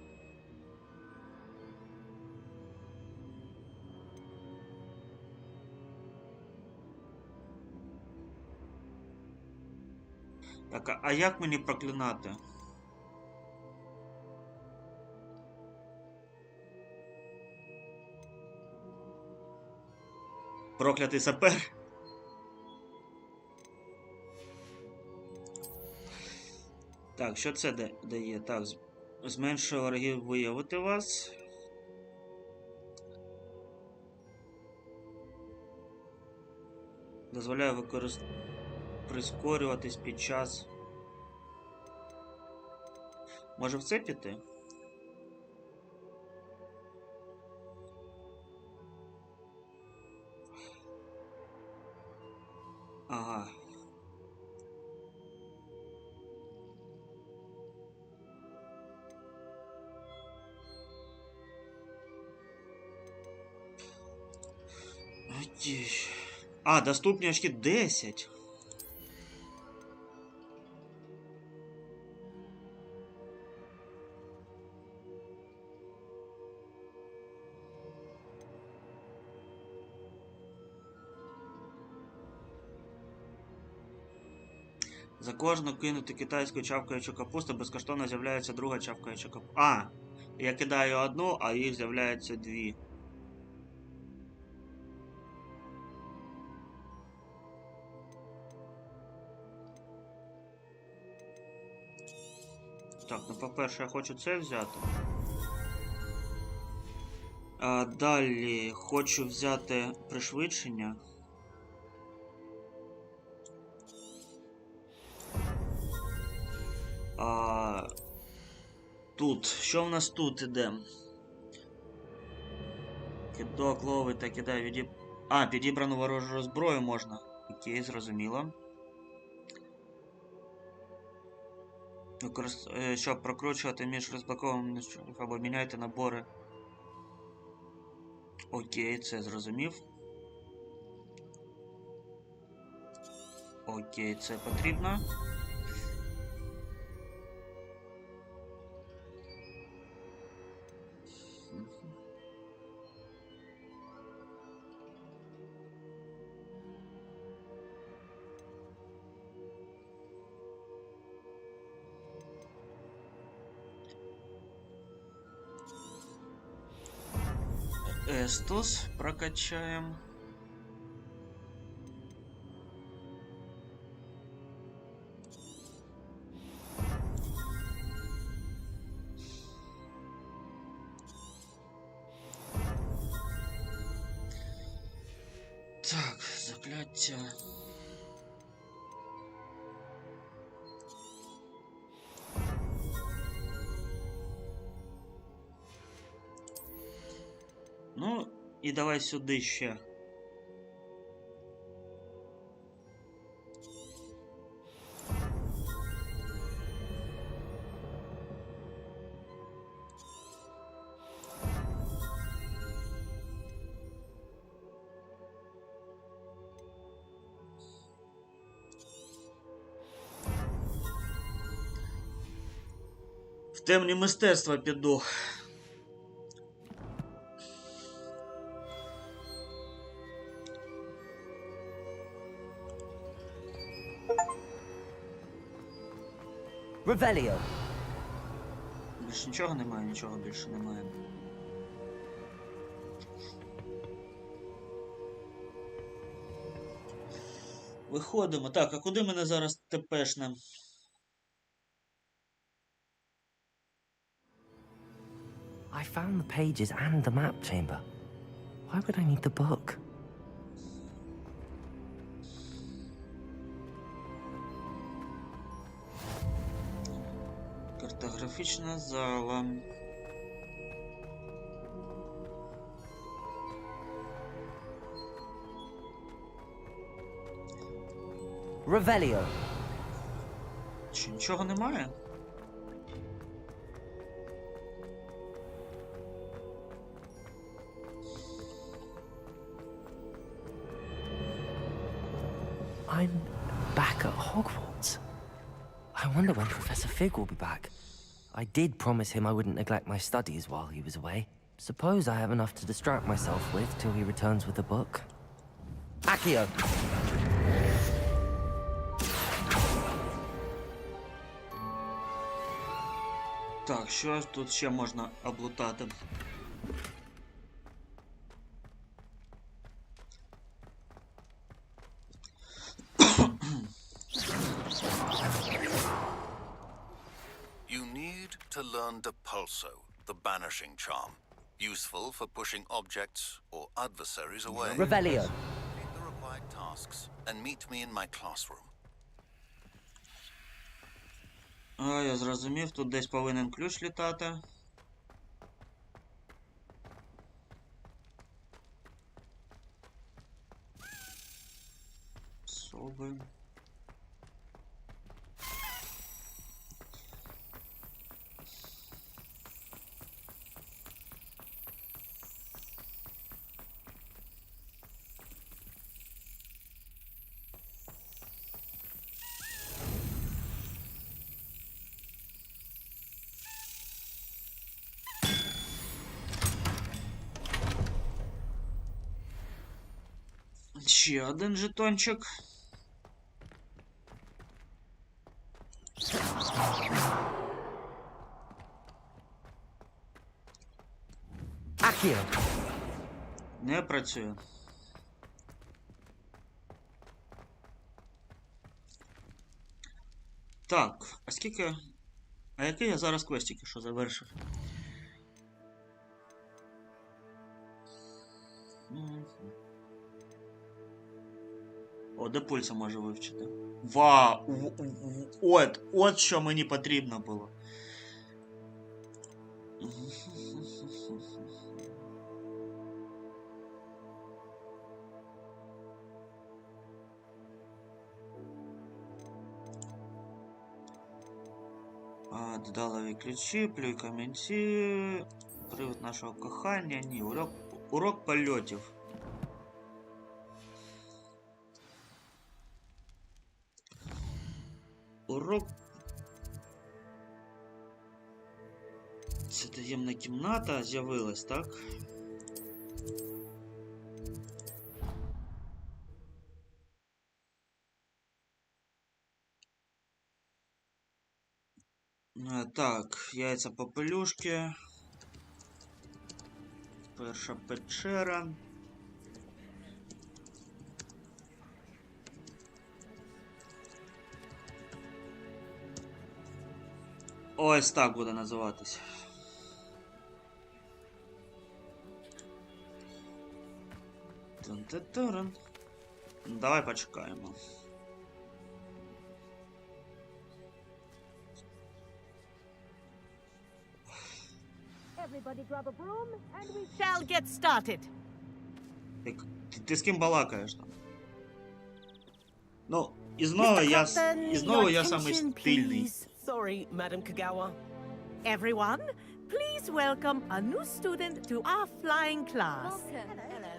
Так, а як мені проклинати? Проклятий сапер? Так, що це дає? Так, зменшує ворогів виявити вас. Дозволяє прискорюватись під час... Може в це піти? Ага. А, доступні очки 10. За кожну кинути китайську чавкаючу капусту безкоштовно з'являється друга чавкаюча капуста. А! Я кидаю одну, а їх з'являється дві. Так, ну по-перше, я хочу це взяти. Далі хочу взяти пришвидшення. Тут. Що в нас тут іде? Кидок ловить та кидає підібрану ворожу зброю можна. Окей, зрозуміло. Щоб прокручувати між розблокованими або міняйте набори. Окей, це зрозумів. Окей, це потрібно. Эстус прокачаем. Так, закляття. Ну, і давай сюди ще. В темні мистецтва піду. Revelio. Більше нічого немає, нічого більше немає. Виходимо. Так, а куди мене зараз тепешне? I found the pages and the map chamber. Why would I need the book? Картографічна зала. Revelio. Чи нічого немає? I'm back at Hogwarts. I wonder when Professor Fig will be back. I did promise him I wouldn't neglect my studies while he was away. Suppose I have enough to distract myself with till he returns with the book. Accio! Так, що тут ще можна облутати? You need to learn the Pulso, the banishing charm. Useful for pushing objects or adversaries away. Revelio. Complete the required tasks and meet me in my classroom. Я зрозумів, тут десь повинен ключ літати. Соби. Ще один жетончик. Accio. Не працює. Так, а скільки А який я зараз квестики, що завершив? О, де пульса може вивчити. Вау! От що мені потрібно було. Додали ключі, плюй камінці, привід нашого кохання, ні, урок польотів. Урок... Це таємна кімната з'явилась, так? Так, яйця попелюшки. Перша печера. Ось так буде називатись. Тун-тун-турун. Давай почекаємо. Everybody grab a broom and we shall get started. Ти з ким балакаєш там? Ну, і знову я самий стильний. Sorry, Madam Kagawa. Everyone, please welcome a new student to our flying class. Hello.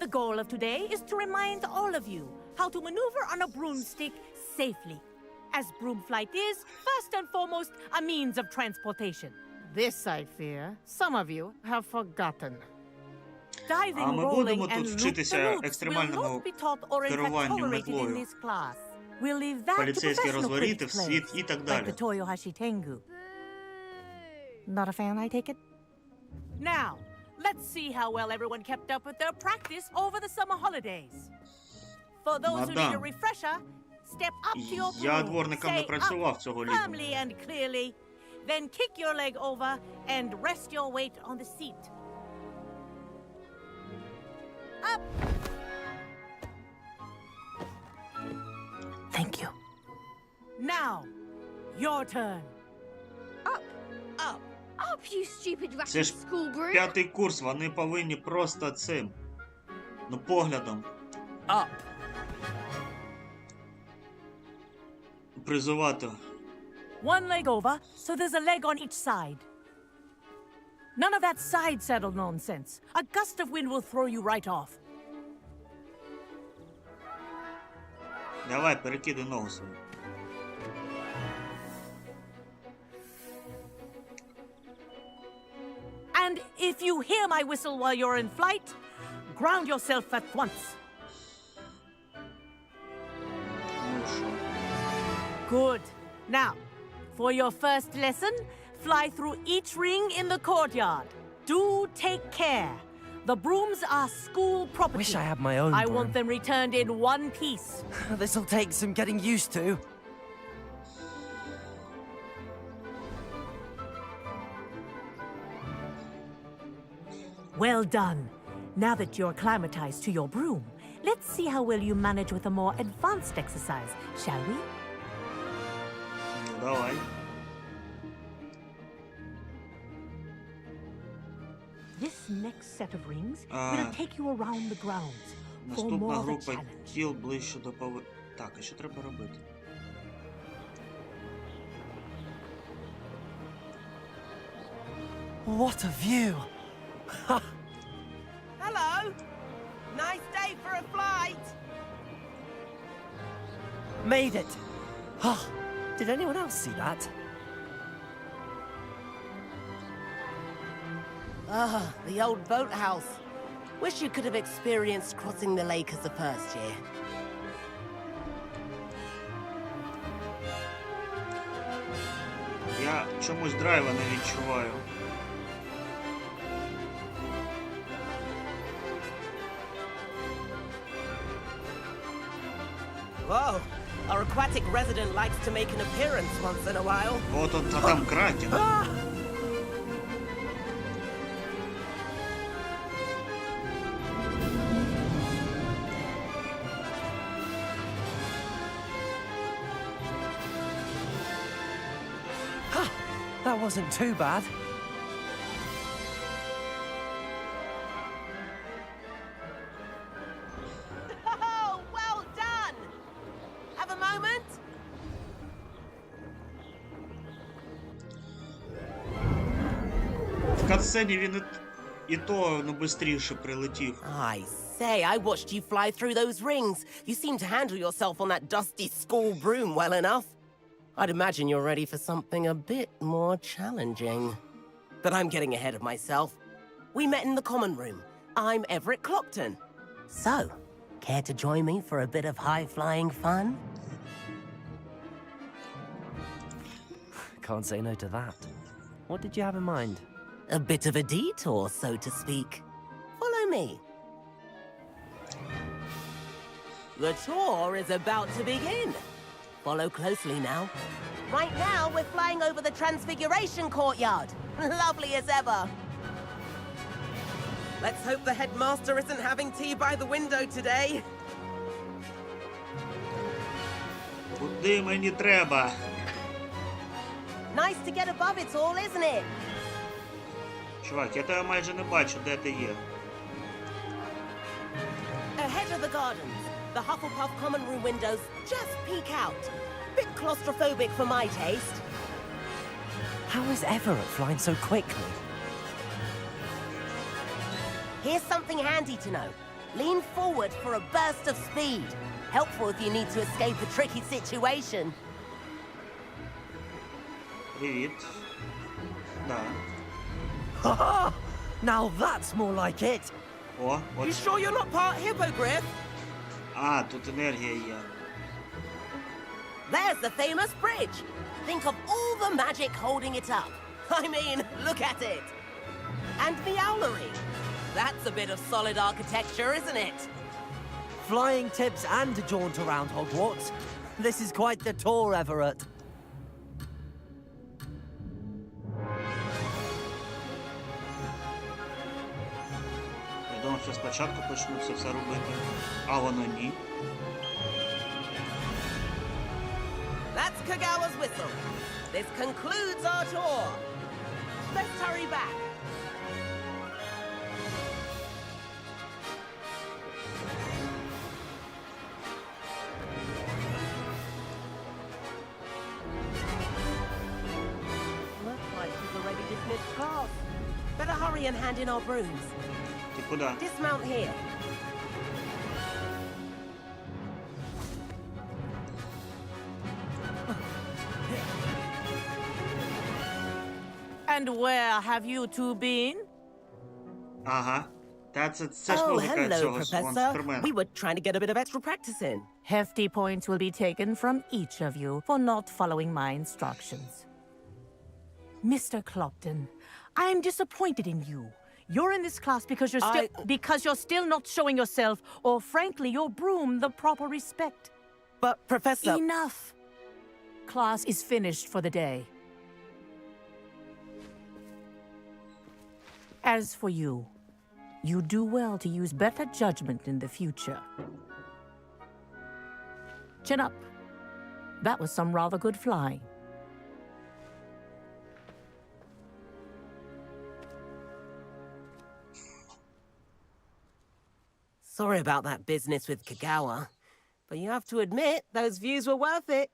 The goal of today is to remind all of you how to maneuver on a broomstick safely, as broom flight is, first and foremost, a means of transportation. This, I fear, some of you have forgotten. Diving, rolling, and loop-the-loops will not be taught or in fact tolerated in this class. We'll leave that to professional cricket players, like the Toyohashi Tengu. Not a fan, I take it? Now, let's see how well everyone kept up with their practice over the summer holidays. For those who need a refresher, step up to your broom, say up firmly and clearly, then kick your leg over and rest your weight on the seat. Up! Thank you. Now, your turn. Up, up, up, you stupid rat Це ж school broom. 5-й курс, вони повинні просто цим, ну, поглядом. Up. Призувати. One leg over, so there's a leg on each side. None of that side saddle nonsense. A gust of wind will throw you right off. Давай, перекидай ногу свою. And if you hear my whistle while you're in flight, ground yourself at once. Good. Now, for your first lesson, fly through each ring in the courtyard. Do take care. The brooms are school property. Wish I had my own I broom. want them returned in one piece. This'll take some getting used to. Well done. Now that you're acclimatized to your broom, let's see how well you manage with a more advanced exercise, shall we? Давай. This next set of rings will take you around the grounds for Наступна more of a група challenge. тіл ближче до поверхні. Так, а що треба робити? What a view! Hello! Nice day for a flight! Made it! Oh, did anyone else see that? Ah, the old boathouse. Wish you could have experienced crossing the lake as a first year. Я чомусь драйва не відчуваю. Whoa! Our aquatic resident likes to make an appearance once in a while. Вот он, а там кракен. That wasn't too bad. Oh, well done! Have a moment? В катсцені він і то, ну, бистріше прилетів. I say, I watched you fly through those rings. You seem to handle yourself on that dusty school broom well enough. I'd imagine you're ready for something a bit more challenging. But I'm getting ahead of myself. We met in the common room. I'm Everett Clopton. So, care to join me for a bit of high-flying fun? Can't say no to that. What did you have in mind? A bit of a detour, so to speak. Follow me. The tour is about to begin. Follow closely now. Right now, we're flying over the Transfiguration Courtyard. Lovely as ever. Let's hope the headmaster isn't having tea by the window today. Куди мені треба? Nice to get above it all, isn't it? Чувак, я тебе майже не бачу, де ти є. Ahead of the gardens, the Hufflepuff common room windows just peek out. Bit claustrophobic for my taste. How is Everett flying so quickly? Here's something handy to know. Lean forward for a burst of speed. Helpful if you need to escape a tricky situation. Привіт. Да. Ha! Now that's more like it. О, от. You sure you're not part hippogriff? А, тут енергія є. There's the famous bridge. Think of all the magic holding it up. I mean, look at it. And the owlery. That's a bit of solid architecture, isn't it? Flying tips and a jaunt around Hogwarts. This is quite the tour, Everett. Я думав, що спочатку почну це все робити. А воно ні. That's Kagawa's whistle. This concludes our tour. Let's hurry back. Looks like we've already dismissed class. Better hurry and hand in our brooms. Ти куди? Dismount here. And where have you two been? Ага. Та це ж Oh, музика hello, цього Professor. стрімера. We were trying to get a bit of extra practice in. Hefty points will be taken from each of you for not following my instructions. Mr. Clopton, I am disappointed in you. You're in this class because you're still not showing yourself, or frankly, your broom, the proper respect. But, Professor... Enough! Class is finished for the day. As for you, you do well to use better judgment in the future. Chin up. That was some rather good flying. Sorry about that business with Kagawa, but you have to admit those views were worth it.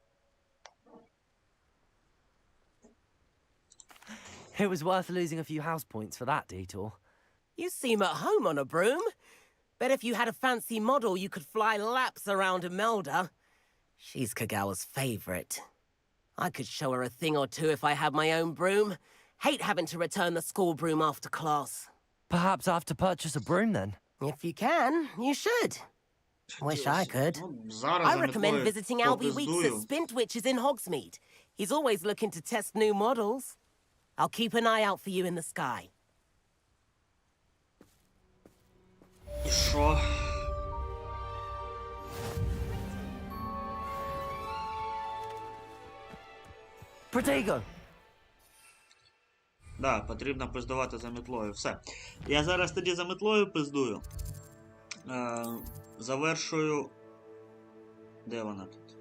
It was worth losing a few house points for that detour. You seem at home on a broom. Bet if you had a fancy model, you could fly laps around Imelda. She's Kagawa's favorite. I could show her a thing or two if I had my own broom. Hate having to return the school broom after class. Perhaps I have to purchase a broom then. If you can, you should. Wish I could. I recommend visiting Albie Weeks at Spintwitches in Hogsmeade. He's always looking to test new models. I'll keep an eye out for you in the sky. І що? Protego! Да, потрібно пиздувати за метлою. Все. Я зараз тоді за метлою пиздую. Завершую... Де вона тут?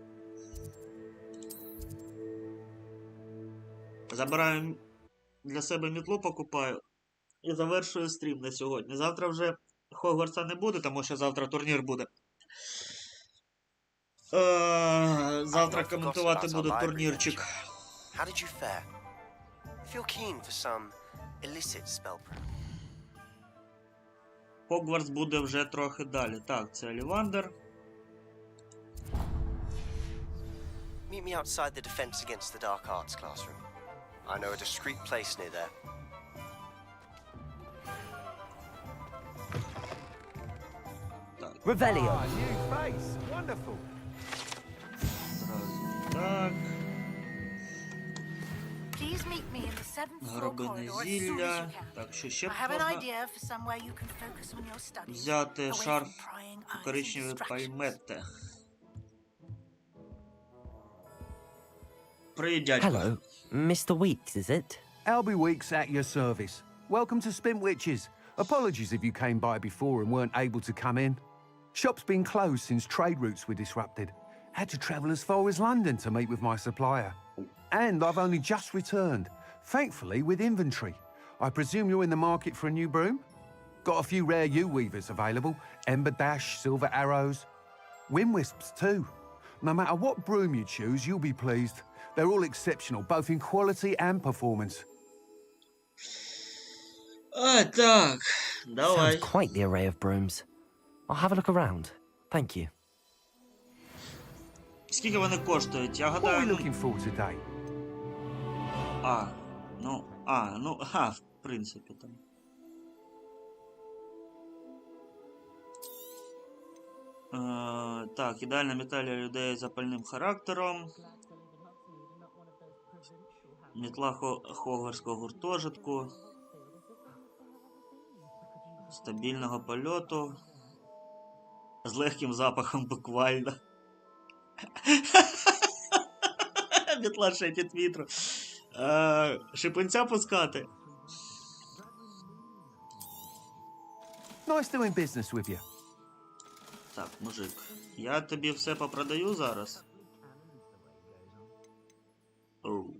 Забираю для себе мітлу, покупаю. І завершую стрім на сьогодні. Завтра вже Хогвартса не буде, тому що завтра турнір буде. Завтра коментувати буду турнірчик. How did you fare? Feel keen for some illicit spell prep? Хогвартс буде вже трохи далі. Так, це Олівандер. Meet me outside the Defense Against the Dark Arts classroom. I know a discreet place near there. Revelio. New face. Wonderful. Так. Please meet me in the seventh floor Робимо corridor as soon as you зілля. can. Так, що ще I have an можна idea for somewhere you can focus on your studies. взяти away шарф from prying eyes and коричневої distractions. пальмети. Привіт, дядько. Hello, Mr. Weeks, is it? Albie Weeks at your service. Welcome to Spintwitches. Apologies if you came by before and weren't able to come in. Shop's been closed since trade routes were disrupted. Had to travel as far as London to meet with my supplier. And I've only just returned, thankfully with inventory. I presume you're in the market for a new broom? Got a few rare U-weavers available. Ember Dash, Silver Arrows. Wind Wisps too. No matter what broom you choose, you'll be pleased. They're all exceptional, both in quality and performance. Так, давай. Sounds quite the array of brooms. I'll have a look around. Thank you. Скільки вони коштують? Я What are we гадаю... looking for today? В принципі, там. Так, ідеальна металь для людей з запальним характером. Мітла Хогвартського гуртожитку. Стабільного польоту. З легким запахом буквально. Мітла шепіт вітру. Шипунця пускати. Nice doing business with you. Так, мужик, я тобі все попродаю зараз. Оу.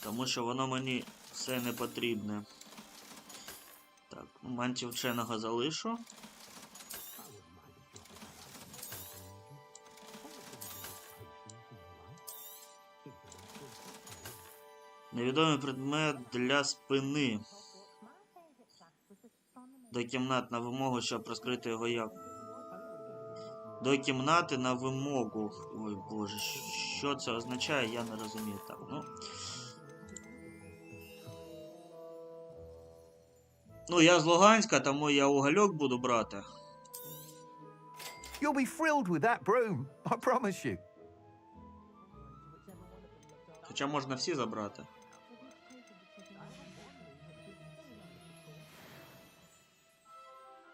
Тому що воно мені все не потрібне. Так, мантію вченого залишу. Невідомий предмет для спини. До кімнат на вимогу, щоб розкрити його як. До кімнати на вимогу. Ой, боже, що це означає, я не розумію. Так, ну, я з Луганська, тому я угольок буду брати. You'll be thrilled with that broom, I promise you. Хоча можна всі забрати.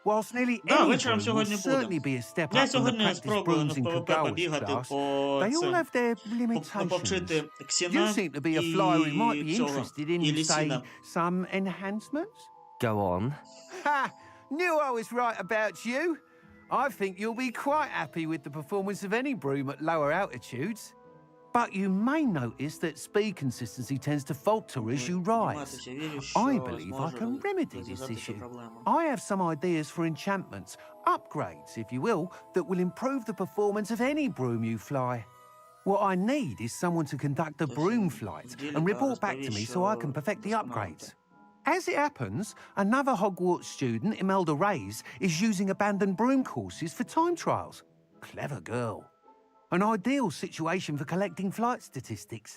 Whilst nearly Да, any вечором broom will сьогодні certainly буде. be a step Я up from the сьогодні practice спробую brooms in на ПВП Kagawa's побігати class, по they all цим, have their limitations. попчити You Ксіна seem to be a flyer who might be і цього, interested in, і say, Лісіна. some enhancements? Go on. Ha! Knew I was right about you. I think you'll be quite happy with the performance of any broom at lower altitudes. But you may notice that speed consistency tends to falter as you rise. I believe I can remedy this issue. I have some ideas for enchantments, upgrades, if you will, that will improve the performance of any broom you fly. What I need is someone to conduct a broom flight and report back to me so I can perfect the upgrades. As it happens, another Hogwarts student, Imelda Reyes, is using abandoned broom courses for time trials. Clever girl. An ideal situation for collecting flight statistics.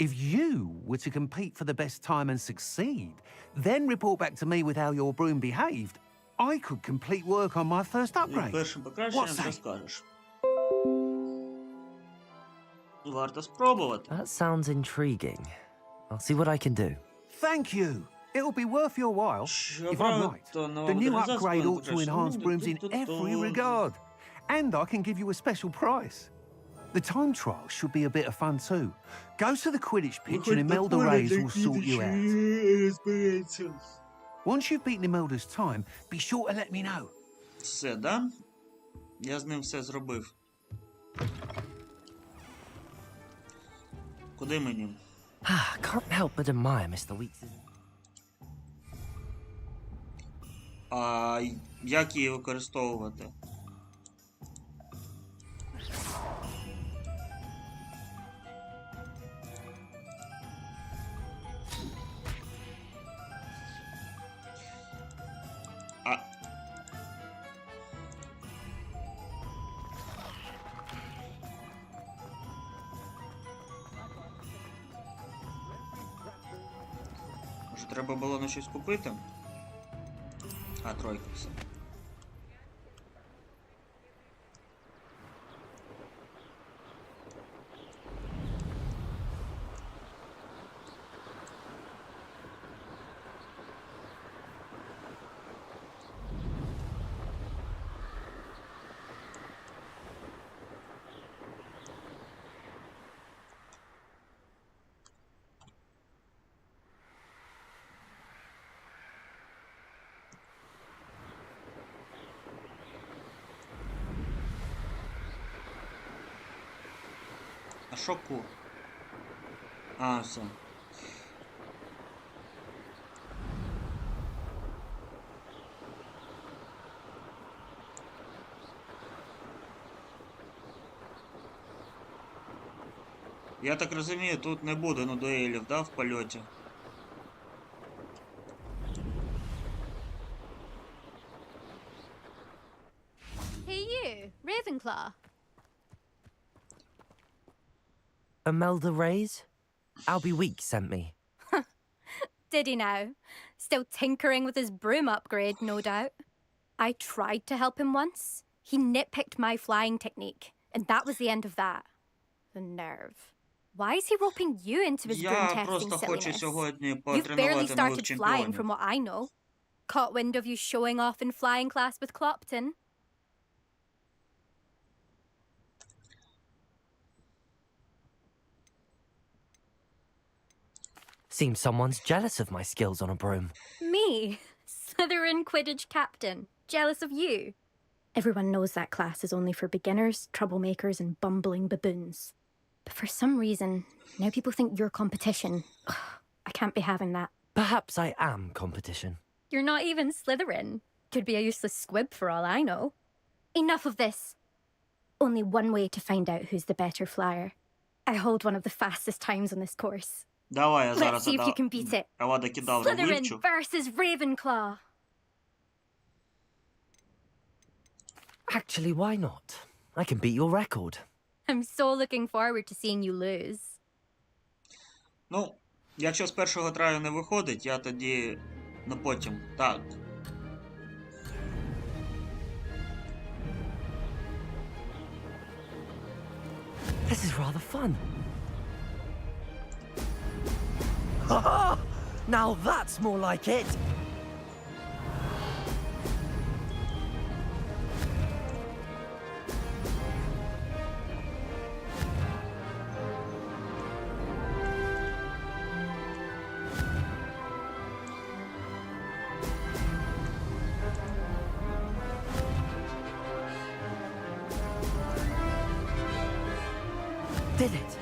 If you were to compete for the best time and succeed, then report back to me with how your broom behaved, I could complete work on my first upgrade. Першим покращенням What's що that? скажеш? Варто спробувати. That sounds intriguing. I'll see what I can do. Thank you. It'll be worth your while. If I'm right, the new upgrade ought to enhance brooms in every regard. And I can give you a special price. The time trial should be a bit of fun too. Go to the Quidditch pitch and Imelda Reyes will sort you out. Once you've beaten Imelda's time, be sure to let me know. Все, да? Я з ним все зробив. Куди мені? Can't help but admire Mr. Weeks. А як її використовувати? Може, треба було на щось купити? А, тройка, все. А що ку? А, все. Я так розумію, тут не буде дуелів, да, в польоті? Hey you, Ravenclaw. Imelda Reyes? Albie Weeks sent me. Did he now? Still tinkering with his broom upgrade, no doubt. I tried to help him once. He nitpicked my flying technique, and that was the end of that. The nerve. Why is he roping you into his broom testing silliness? You've barely started flying from what I know. Caught wind of you showing off in flying class with Clopton. Seems someone's jealous of my skills on a broom. Me? Slytherin Quidditch captain. Jealous of you? Everyone knows that class is only for beginners, troublemakers, and bumbling baboons. But for some reason, now people think you're competition. I can't be having that. Perhaps I am competition. You're not even Slytherin. Could be a useless squib for all I know. Enough of this. Only one way to find out who's the better flyer. I hold one of the fastest times on this course. Давай, я зараз Let's see if you can beat it. Slytherin versus Ravenclaw. Actually, why not? I can beat your record. I'm so looking forward to seeing you lose. Ну, якщо з першого траю не виходить, я тоді на потім. Так. This is rather fun. Now that's more like it. Did it?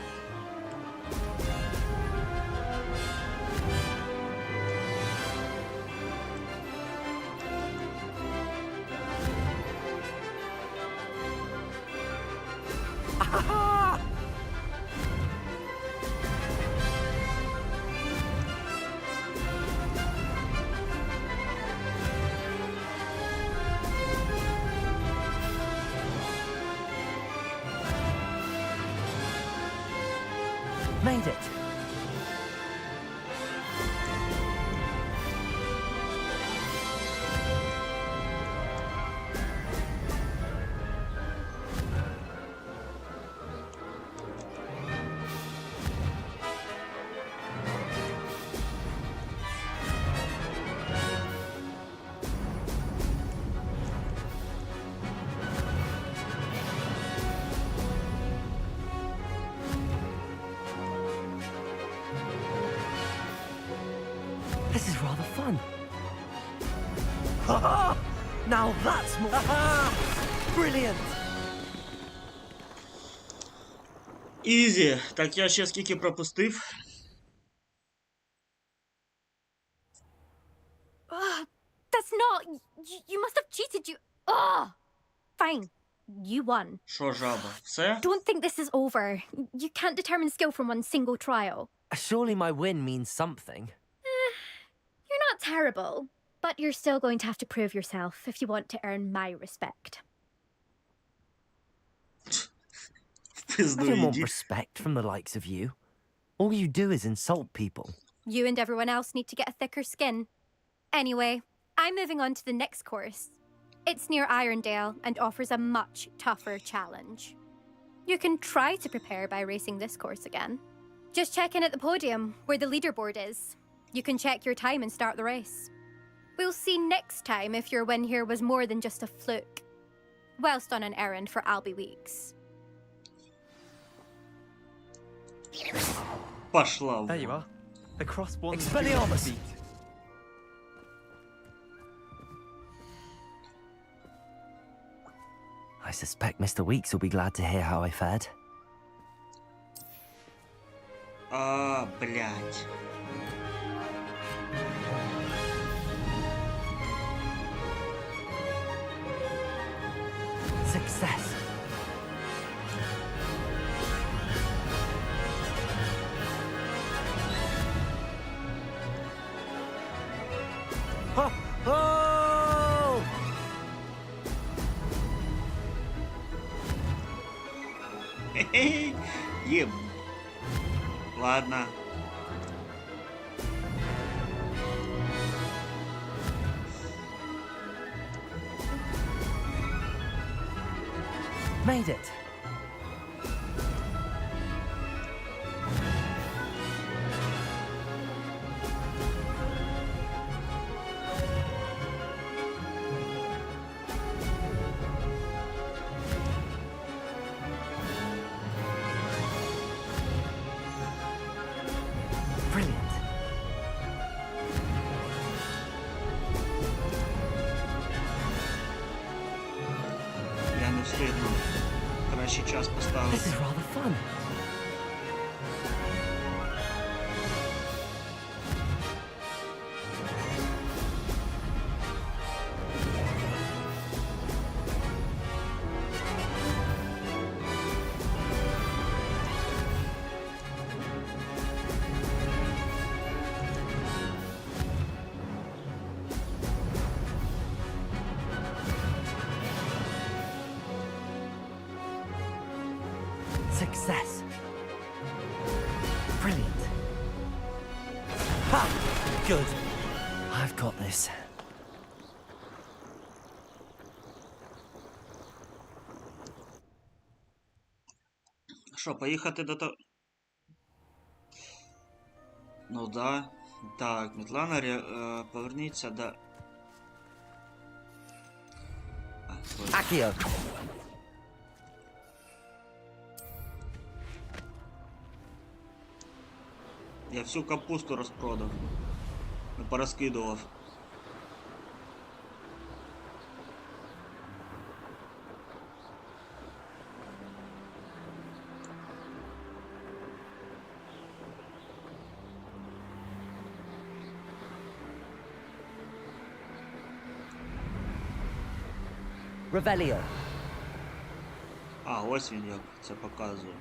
Made it. Now that's more... Brilliant! Ізі. Так я ще скільки пропустив. That's not... You must have cheated, you... Fine. You won. Що, жаба? Все? Don't think this is over. You can't determine skill from one single trial. Surely my win means something. You're not terrible, but you're still going to have to prove yourself if you want to earn my respect. I don't want respect from the likes of you. All you do is insult people. You and everyone else need to get a thicker skin. Anyway, I'm moving on to the next course. It's near Irondale and offers a much tougher challenge. You can try to prepare by racing this course again. Just check in at the podium, where the leaderboard is. You can check your time and start the race. We'll see next time if your win here was more than just a fluke. Whilst on an errand for Albie Weeks. Пошла. There you are. The cross one. Expelliarmus! I suspect Mr. Weeks will be glad to hear how I fared. Блядь. Success! Oh! Oh! Еб. Ладно. Made it! Brilliant. Я не встигну. Кращий час поставити. This is rather fun. Success. Brilliant. Ha! Good. I've got this. Що, поїхати до того... Ну да. Так, Мітлана, поверніться до... Акіо. Я всю капусту розпродав. Порозкидував. Revelio. А, ось він як це показує.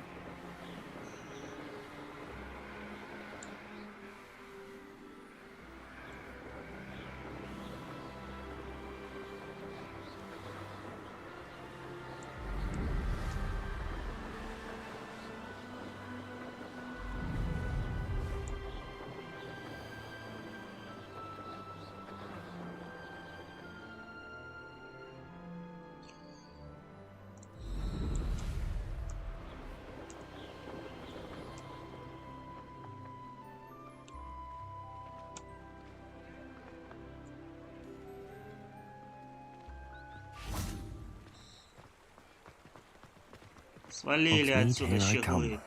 Свалили отсюда, щеглы.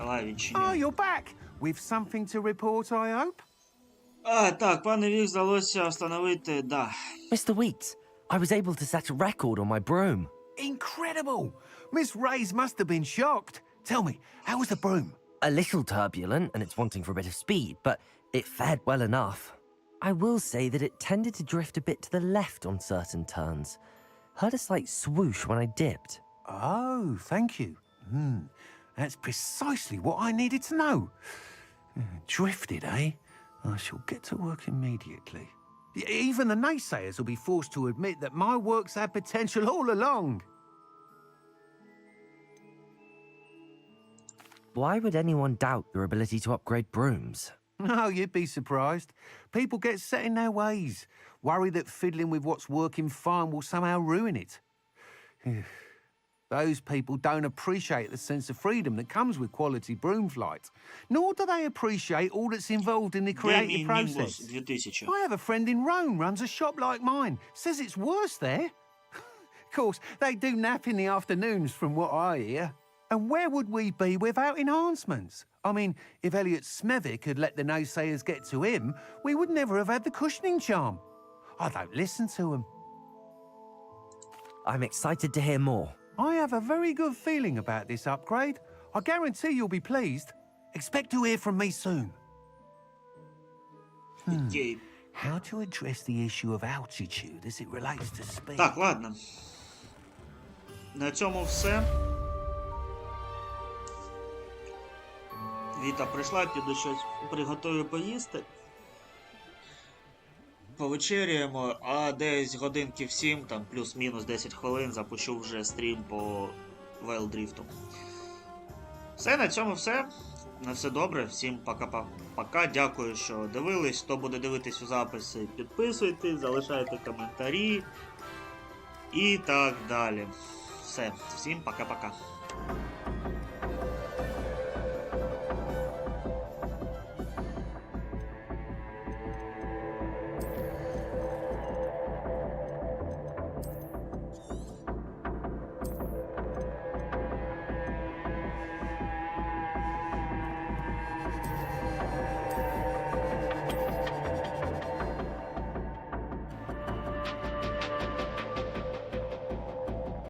Давай, відчиняй. Oh, you're back. With something to report, I hope? Так, пане Вік, вдалося встановити, да. Mr. Weeks, I was able to set a record on my broom. Incredible! Miss Reyes must have been shocked. Tell me, how was the broom? A little turbulent and it's wanting for a bit of speed, but it fared well enough. I will say that it tended to drift a bit to the left on certain turns. Heard a slight swoosh when I dipped. Oh, thank you. That's precisely what I needed to know. Drifted, eh? I shall get to work immediately. Even the naysayers will be forced to admit that my work's had potential all along. Why would anyone doubt your ability to upgrade brooms? Oh, you'd be surprised. People get set in their ways, worry that fiddling with what's working fine will somehow ruin it. Those people don't appreciate the sense of freedom that comes with quality broom flight, nor do they appreciate all that's involved in the creative process. I have a friend in Rome runs a shop like mine, says it's worse there. Of course, they do nap in the afternoons from what I hear. And where would we be without enhancements? I mean, if Elliot Smethwick had let the naysayers get to him, we would never have had the cushioning charm. I don't listen to them. I'm excited to hear more. I have a very good feeling about this upgrade. I guarantee you'll be pleased. Expect to hear from me soon. How to address the issue of altitude as it relates to speed? Так, ладно. На цьому все. Віта прийшла, піду щось приготую поїсти. Повечеряємо, а десь годинки в 7, там плюс-мінус 10 хвилин, запущу вже стрім по Вайлдрифту. Все, на цьому все. На все добре, всім пока-пока. Дякую, що дивились. Хто буде дивитись у записи, підписуйтесь, залишайте коментарі і так далі. Все, всім пока-пока.